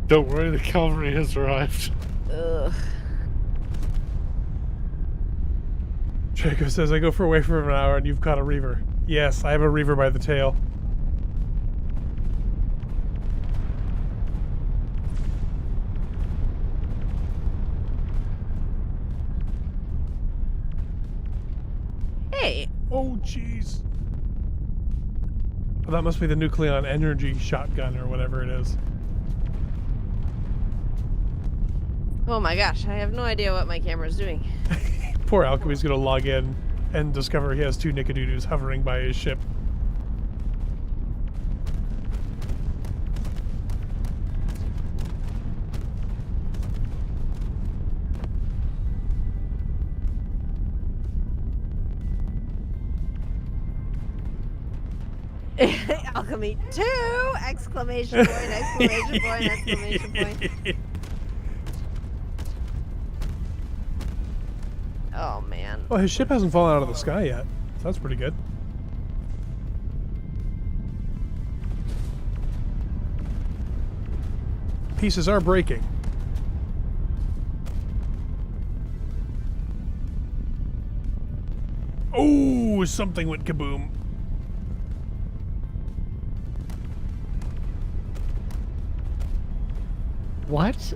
Don't worry, the cavalry has arrived. Ugh. Draco says, I go for away for an hour and you've caught a Reaver. Yes, I have a Reaver by the tail. Hey, Oh, jeez. Well, that must be the Nucleon energy shotgun or whatever it is. oh my gosh, I have no idea what my camera's doing. Poor Alchemy's gonna log in and discover he has two Nickadoodoo's hovering by his ship. Alchemy 2! Exclamation point, exclamation point, exclamation point. Oh man. Well, his ship hasn't fallen out of the sky yet, so that's pretty good. Pieces are breaking. Oh, something went kaboom. What?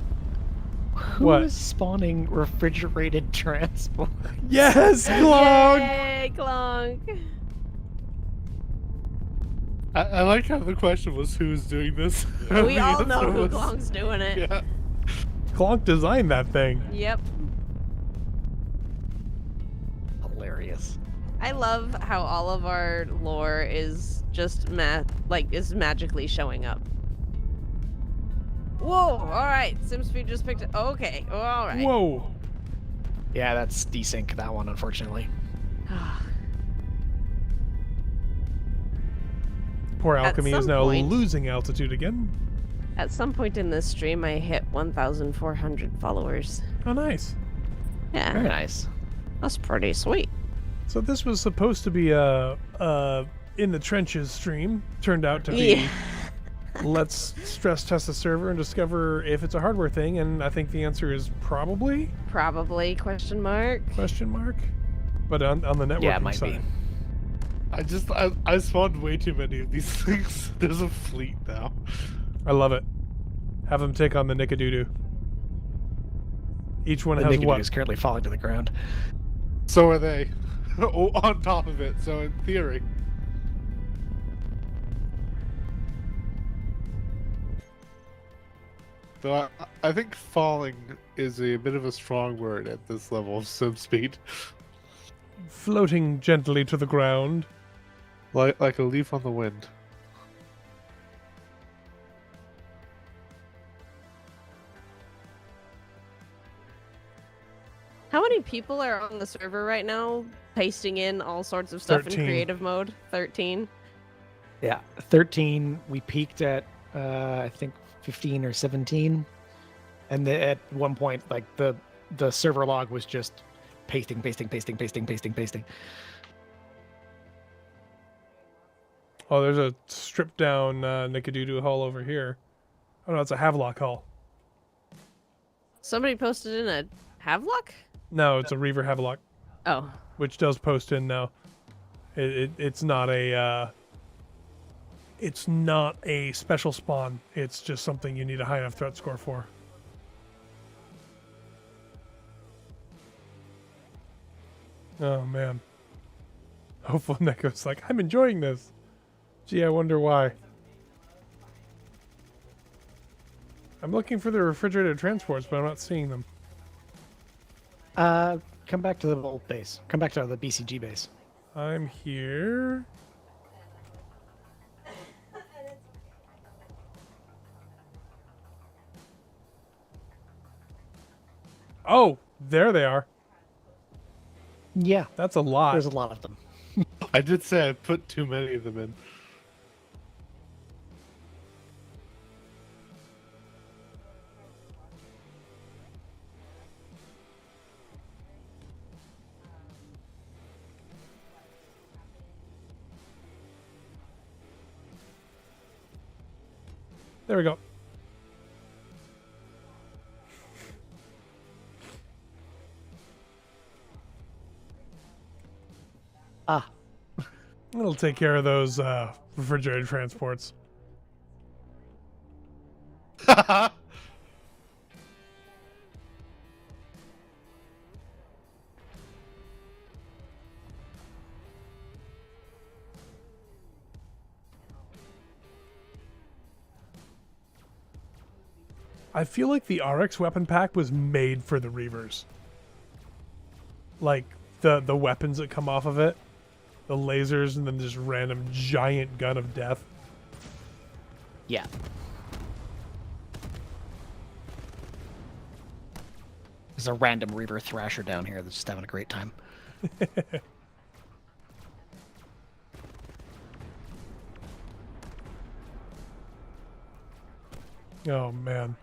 Who What? is spawning refrigerated transport? Yes, Clog! Yay, Clonk! I like how the question was who's doing this. We The all know answer who was- Clonk's doing it. Yeah. Clonk designed that thing. Yep. Hilarious. I love how all of our lore is just is magically showing up. Whoa! All right, SimSpeed just picked it. Okay, all right. Whoa. Yeah, that's desync, that one, unfortunately. Poor At Alchemy is some now point- losing altitude again. At some point in this stream, I hit 1,400 followers. Oh, nice. Yeah, Very nice. that's pretty sweet. So this was supposed to be a in the trenches stream. Turned out to be Yeah. let's stress test the server and discover if it's a hardware thing. And I think the answer is probably ? Probably, question mark. But on the networking Yeah, it might side. be. I spawned way too many of these things. There's a fleet now. I love it. Have them take on the Nickadoodoo. Each one The has Nickadoodoo what? is currently falling to the ground. So are they. Oh, on top of it. So in theory, Though I think falling is a bit of a strong word at this level of sim speed. Floating gently to the ground. Like a leaf on the wind. How many people are on the server right now pasting in all sorts of stuff 13. in creative mode? 13. Yeah, 13. We peaked at I think 15 or 17, and at one point, like the server log was just pasting. Oh, there's a stripped down Nickadoodoo hull over here. Oh no, it's a Havelock hull. Somebody posted in a Havelock? No, it's a Reaver Havelock, Oh. which does post in now. It's not a special spawn. It's just something you need a high enough threat score for. Oh man. Hopeful Neko's like, I'm enjoying this. Gee, I wonder why. I'm looking for the refrigerated transports, but I'm not seeing them. Come back to the old base. Come back to the BCG base. I'm here. Oh, there they are. Yeah, That's a lot. there's a lot of them. I did say I put too many of them in. There we go. Ah, It'll take care of those refrigerated transports. I feel like the RX weapon pack was made for the Reavers. Like the weapons that come off of it, the lasers, and then just random giant gun of death. yeah. There's a random Reaver Thrasher down here that's just having a great time. Oh man.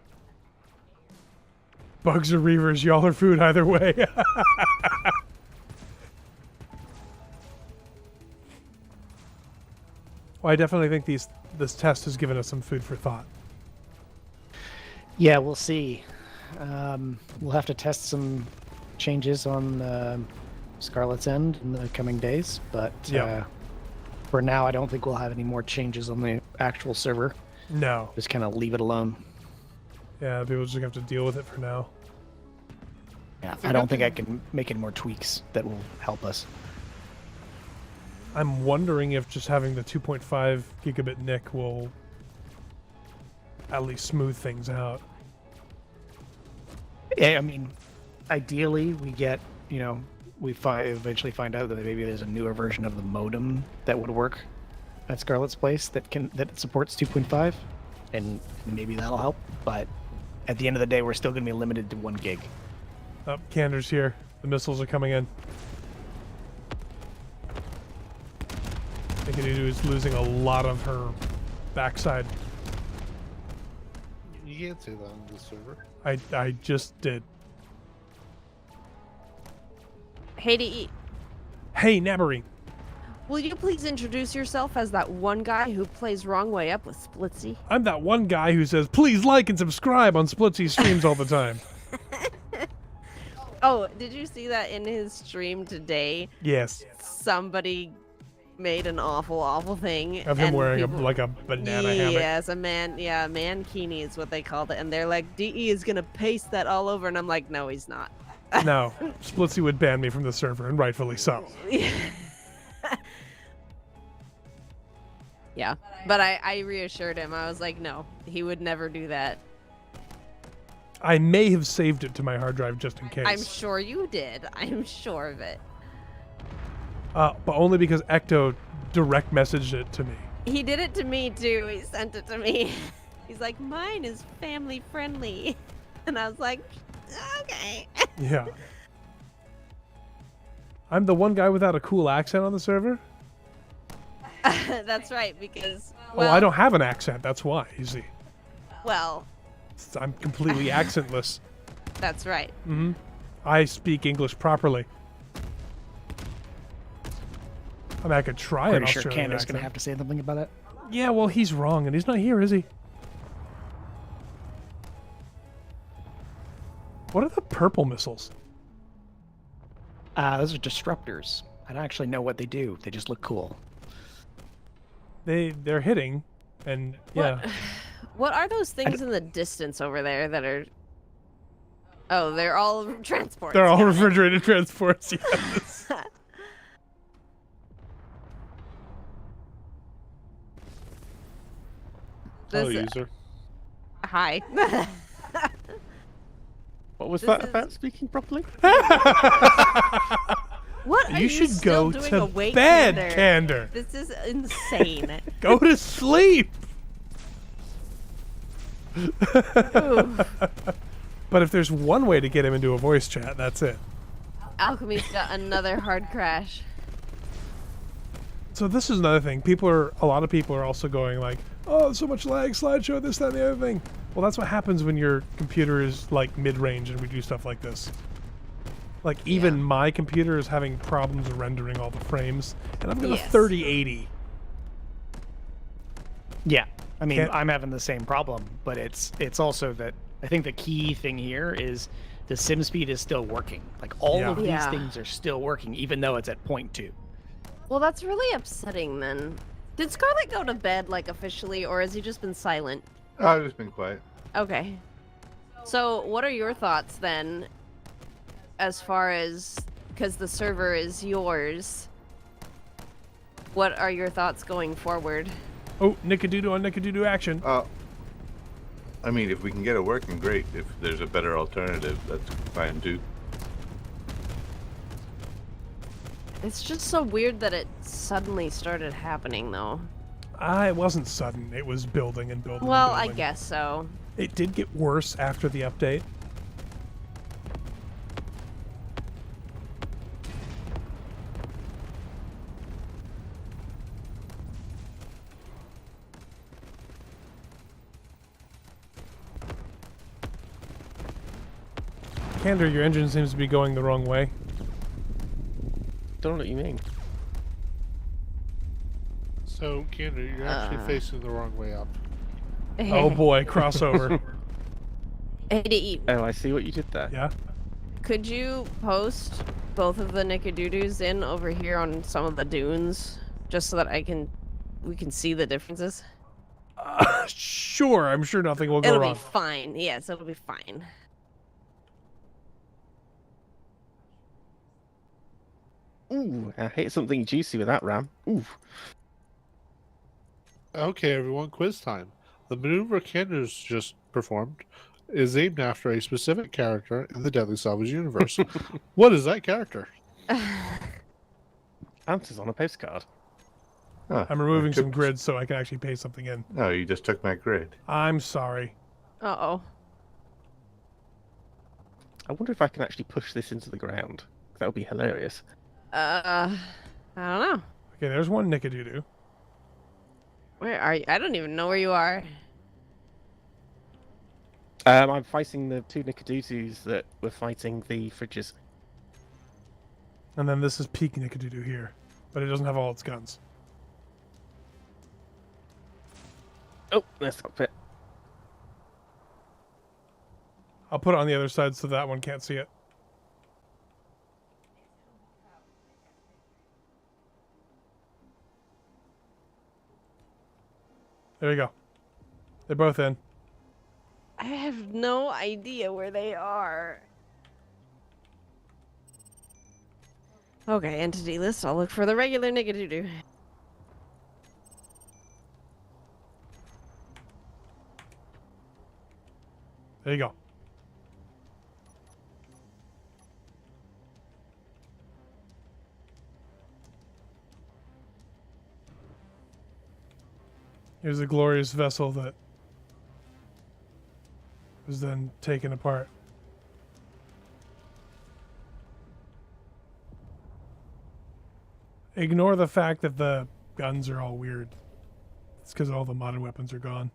Bugs or Reavers, y'all are food either way. Well, I definitely think this test has given us some food for thought. Yeah, we'll see. We'll have to test some changes on Scarlet's End in the coming days, but Yeah. for now, I don't think we'll have any more changes on the actual server. No. Just kind of leave it alone. Yeah, people just have to deal with it for now. Yeah, I don't think I can make any more tweaks that will help us. I'm wondering if just having the 2.5 gigabit NIC will at least smooth things out. Yeah, I mean, ideally, we get, we eventually find out that maybe there's a newer version of the modem that would work at Scarlet's Place that supports 2.5, and maybe that'll help. But at the end of the day, we're still going to be limited to 1 gig. Oh, Cander's here. The missiles are coming in. Nickadoodoo is losing a lot of her backside. You can't say that on the server. I just did. Hey to eat. Hey, Nabbery. Will you please introduce yourself as that one guy who plays wrong way up with Splitsy? I'm that one guy who says, please like and subscribe on Splitsy streams all the time. Oh, did you see that in his stream today? Yes. Somebody made an awful thing. Of him and wearing people- like a banana hammock. Yes, mankini is what they called it. And they're like, DE is going to paste that all over. And I'm like, no, he's not. No, Splitsy would ban me from the server, and rightfully so. Yeah, but I reassured him. I was like, no, he would never do that. I may have saved it to my hard drive just in case. I'm sure you did. I'm sure of it. But only because Ecto direct messaged it to me. He did it to me too. He sent it to me. He's like, mine is family friendly. And I was like, okay. Yeah. I'm the one guy without a cool accent on the server? That's right, because, Oh, I don't have an accent. That's why, you see. well, I'm completely accentless. that's right. Mm-hmm. I speak English properly. I mean, I could try an Pretty sure Australian Canda's accent. gonna have to say something about it. Yeah, well, he's wrong, and he's not here, is he? What are the purple missiles? Those are disruptors. I don't actually know what they do. They just look cool. They're hitting, and yeah. What are those things in the distance over there that are... Oh, they're all transports. They're all Got it. refrigerated transports, yes. Hello, This- user. Hi. What was This that is- about speaking properly? What are You should still go doing to awake, bed, Candor? Candor. This is insane. Go to sleep. Ooh. But if there's one way to get him into a voice chat, that's it. Alchemy's got another hard crash. So this is another thing. A lot of people are also going like, oh, so much lag, slideshow, this, that, and the other thing. Well, that's what happens when your computer is like mid-range and we do stuff like this. Like even my computer is having problems rendering all the frames, and I'm gonna Yes. 3080. Yeah, I mean, Can't- I'm having the same problem, but it's also that I think the key thing here is the sim speed is still working. Like all Yeah. of these Yeah. things are still working, even though it's at 0.2. Well, that's really upsetting then. Did Scarlet go to bed, like, officially, or has he just been silent? I've just been quiet. Okay. So, what are your thoughts then, as far as... Because the server is yours. What are your thoughts going forward? Oh, Nickadoodle on Nickadoodle action. I mean, if we can get it working, great. If there's a better alternative, that's fine too. It's just so weird that it suddenly started happening, though. It wasn't sudden. It was building and building. Well, and I building. guess so. It did get worse after the update. Candor, your engine seems to be going the wrong way. Don't know what you mean. So, Candor, you're actually facing the wrong way up. Oh boy, crossover. Hey, Oh, I see what you did there. Yeah. could you post both of the Nickadoodles in over here on some of the dunes, just so that we can see the differences? Sure, I'm sure nothing will go It'll wrong. be fine. Yes, it'll be fine. Ooh, I hit something juicy with that ram. Ooh. Okay, everyone, quiz time. The maneuver Candor's just performed is named after a specific character in the Deadly Salvage universe. What is that character? Answers on a postcard. Huh, I'm removing I took- some grids so I can actually pay something in. No, you just took my grid. I'm sorry. Uh-oh. I wonder if I can actually push this into the ground. That would be hilarious. I don't know. Okay, there's one Nickadoodle. Where are you? I don't even know where you are. I'm fighting the two Nickadoodles that were fighting the fridges. And then this is peak Nickadoodle here. But it doesn't have all its guns. Oh, there's the cockpit. I'll put it on the other side so that one can't see it. There you go. They're both in. I have no idea where they are. Okay, entity list. I'll look for the regular Nickadoodle. There you go. Here's a glorious vessel that was then taken apart. Ignore the fact that the guns are all weird. It's because all the modern weapons are gone.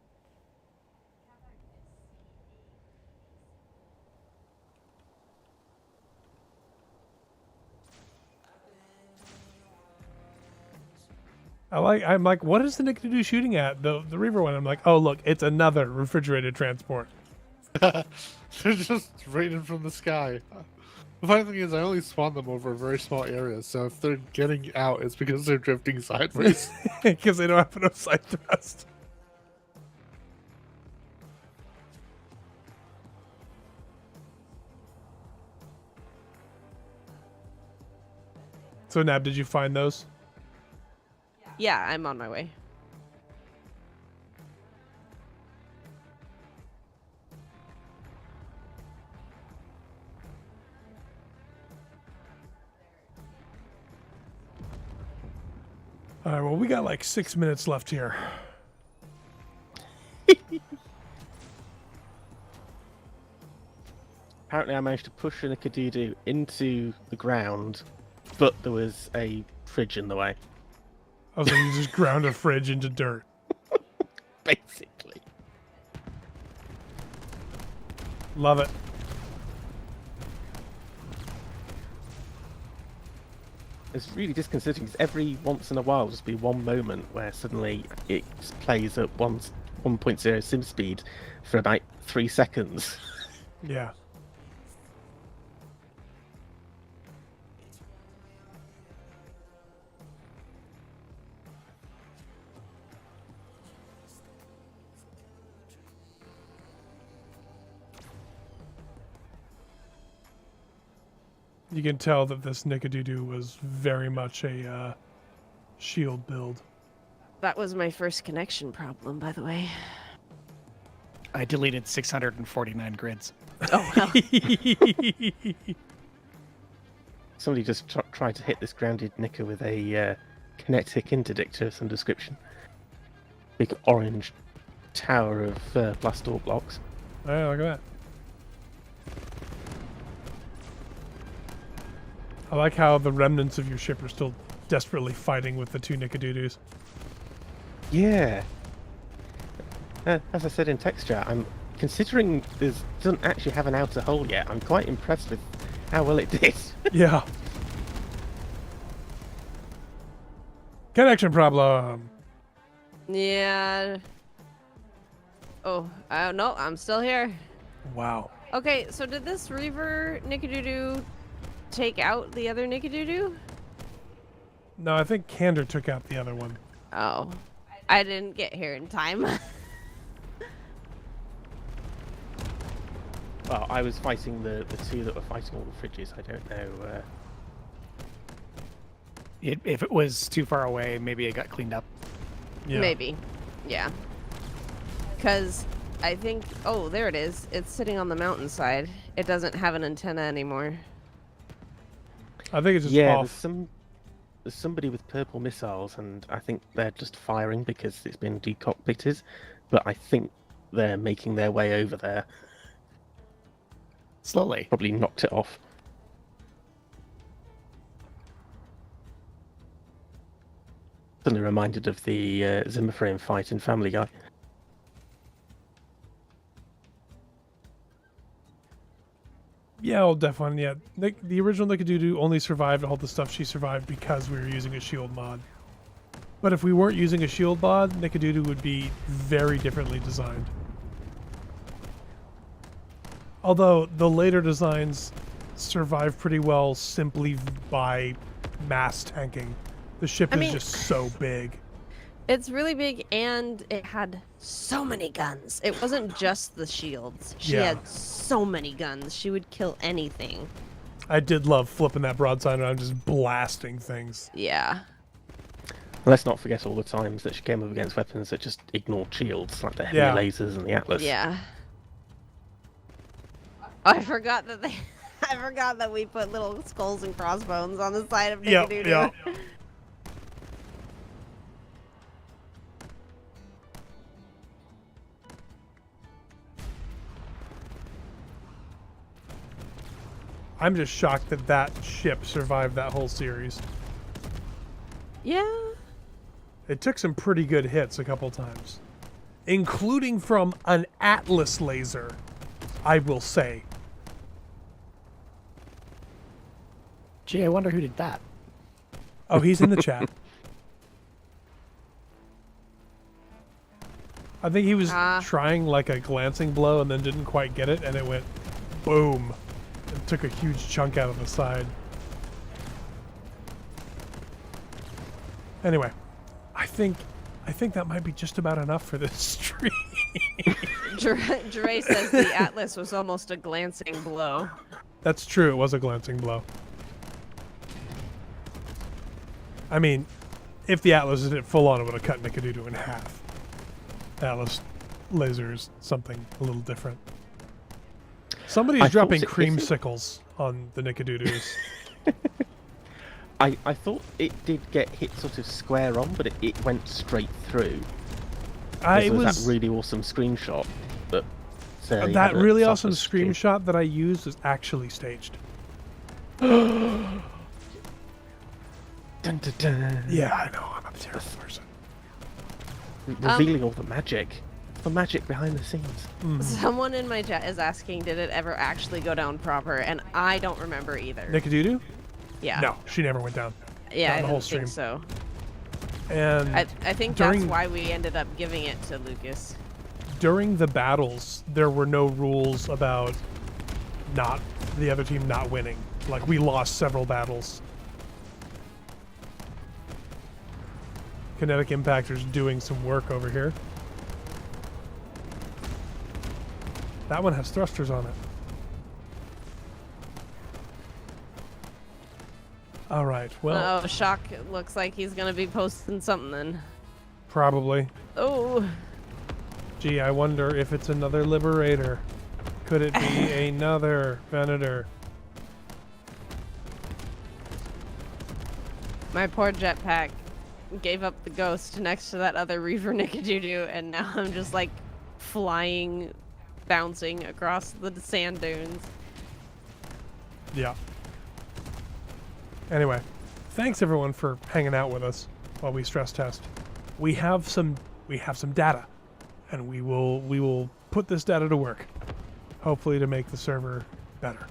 I'm like, what is the Nick-to-do shooting at? The Reaver one. I'm like, oh look, it's another refrigerated transport. They're just raining from the sky. The funny thing is, I only spawn them over a very small area, so if they're getting out, it's because they're drifting sideways. Because they don't have enough side thrust. So Nab, did you find those? Yeah, I'm on my way. All right, well, we got like 6 minutes left here. Apparently, I managed to push a Nikadudu into the ground, but there was a fridge in the way. I was like, you just ground a fridge into dirt. Basically. Love it. It's really disconcerting because every once in a while there'll just be one moment where suddenly it plays at 1.0 sim speed for about 3 seconds. Yeah. You can tell that this Nikadudu was very much a shield build. That was my first connection problem, by the way. I deleted 649 grids. Oh, well. Somebody just tried to hit this grounded Nika with a kinetic interdictor of some description. Big orange tower of blast door blocks. Oh, yeah, look at that. I like how the remnants of your ship are still desperately fighting with the two Nikadudus. Yeah. As I said in text chat, I'm considering this doesn't actually have an outer hull yet. I'm quite impressed with how well it did. Yeah. Connection problem. Yeah. Oh, no, I'm still here. Wow. Okay, so did this Reaver Nikadudu take out the other Nikadudu? No, I think Candor took out the other one. Oh, I didn't get here in time. Well, I was fighting the two that were fighting all the fridges. I don't know. If it was too far away, maybe it got cleaned up. Yeah. Maybe. Yeah. Because I think... Oh, there it is. It's sitting on the mountainside. It doesn't have an antenna anymore. I think it's just Yeah, off. there's somebody with purple missiles, and I think they're just firing because it's been decockpitted. But I think they're making their way over there. Slowly. Probably knocked it off. Suddenly reminded of the Zimmer frame fight in Family Guy. Yeah, well, definitely. Yeah, the original Nikadudu only survived all the stuff she survived because we were using a shield mod. But if we weren't using a shield mod, Nikadudu would be very differently designed. Although the later designs survive pretty well simply by mass tanking. The ship is just so big. It's really big, and it had so many guns. It wasn't just the shields. She had so many guns. She would kill anything. I did love flipping that broadside around, just blasting things. Yeah. Let's not forget all the times that she came up against weapons that just ignored shields, like the heavy lasers and the Atlas. Yeah. I forgot that I forgot that we put little skulls and crossbones on the side of Nikadudu. Yeah. I'm just shocked that that ship survived that whole series. Yeah. It took some pretty good hits a couple times, including from an Atlas laser, I will say. Gee, I wonder who did that. Oh, he's in the chat. I think he was trying like a glancing blow and then didn't quite get it, and it went boom. It took a huge chunk out of the side. Anyway, I think that might be just about enough for this stream. Dre says the Atlas was almost a glancing blow. That's true. It was a glancing blow. I mean, if the Atlas did it full on, it would have cut Nikadudu in half. Atlas laser is something a little different. Somebody's dropping creamsicles on the Nikadudus. I thought it did get hit sort of square on, but it went straight through. It was that really awesome screenshot. But that really awesome screenshot that I used was actually staged. Dun, dun, dun. Yeah, I know. I'm a terrible person. Revealing all the magic. The magic behind the scenes. Someone in my chat is asking, did it ever actually go down proper? And I don't remember either. Nikadudu? Yeah. No, she never went down. Yeah, I the whole don't stream. think so. And I think that's why we ended up giving it to Lucas. During the battles, there were no rules about the other team not winning. Like, we lost several battles. Kinetic Impactor's doing some work over here. That one has thrusters on it. All right, well... Oh, Shock looks like he's going to be posting something then. Probably. Oh. Gee, I wonder if it's another Liberator. Could it be another Venator? My poor jetpack gave up the ghost next to that other Reaver Nikadudu, and now I'm just like flying, bouncing across the sand dunes. Yeah. Anyway, thanks everyone for hanging out with us while we stress test. We have some data, and we will put this data to work, hopefully to make the server better.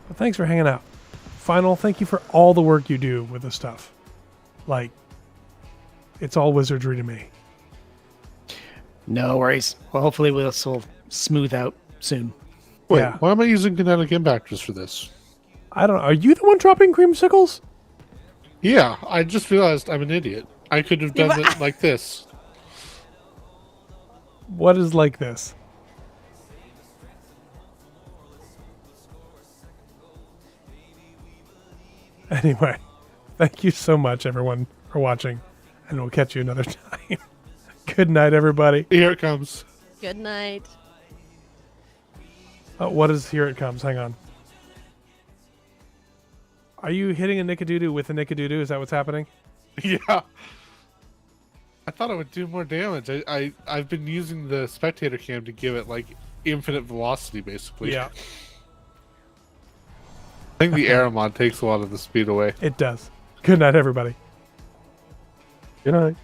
But thanks for hanging out. Final, thank you for all the work you do with this stuff. Like, it's all wizardry to me. No worries. Well, hopefully this will smooth out soon. Wait, Yeah. why am I using kinetic impactors for this? I don't know. Are you the one dropping creamsicles? Yeah, I just realized I'm an idiot. I could have done it like this. What is like this? Anyway, thank you so much, everyone, for watching, and we'll catch you another time. Good night, everybody. Here it comes. Good night. What is here it comes? Hang on. Are you hitting a Nikadudu with a Nikadudu? Is that what's happening? Yeah. I thought it would do more damage. I've been using the spectator cam to give it like infinite velocity, basically. Yeah, I think the Aramon takes a lot of the speed away. it does. Good night, everybody. Good night.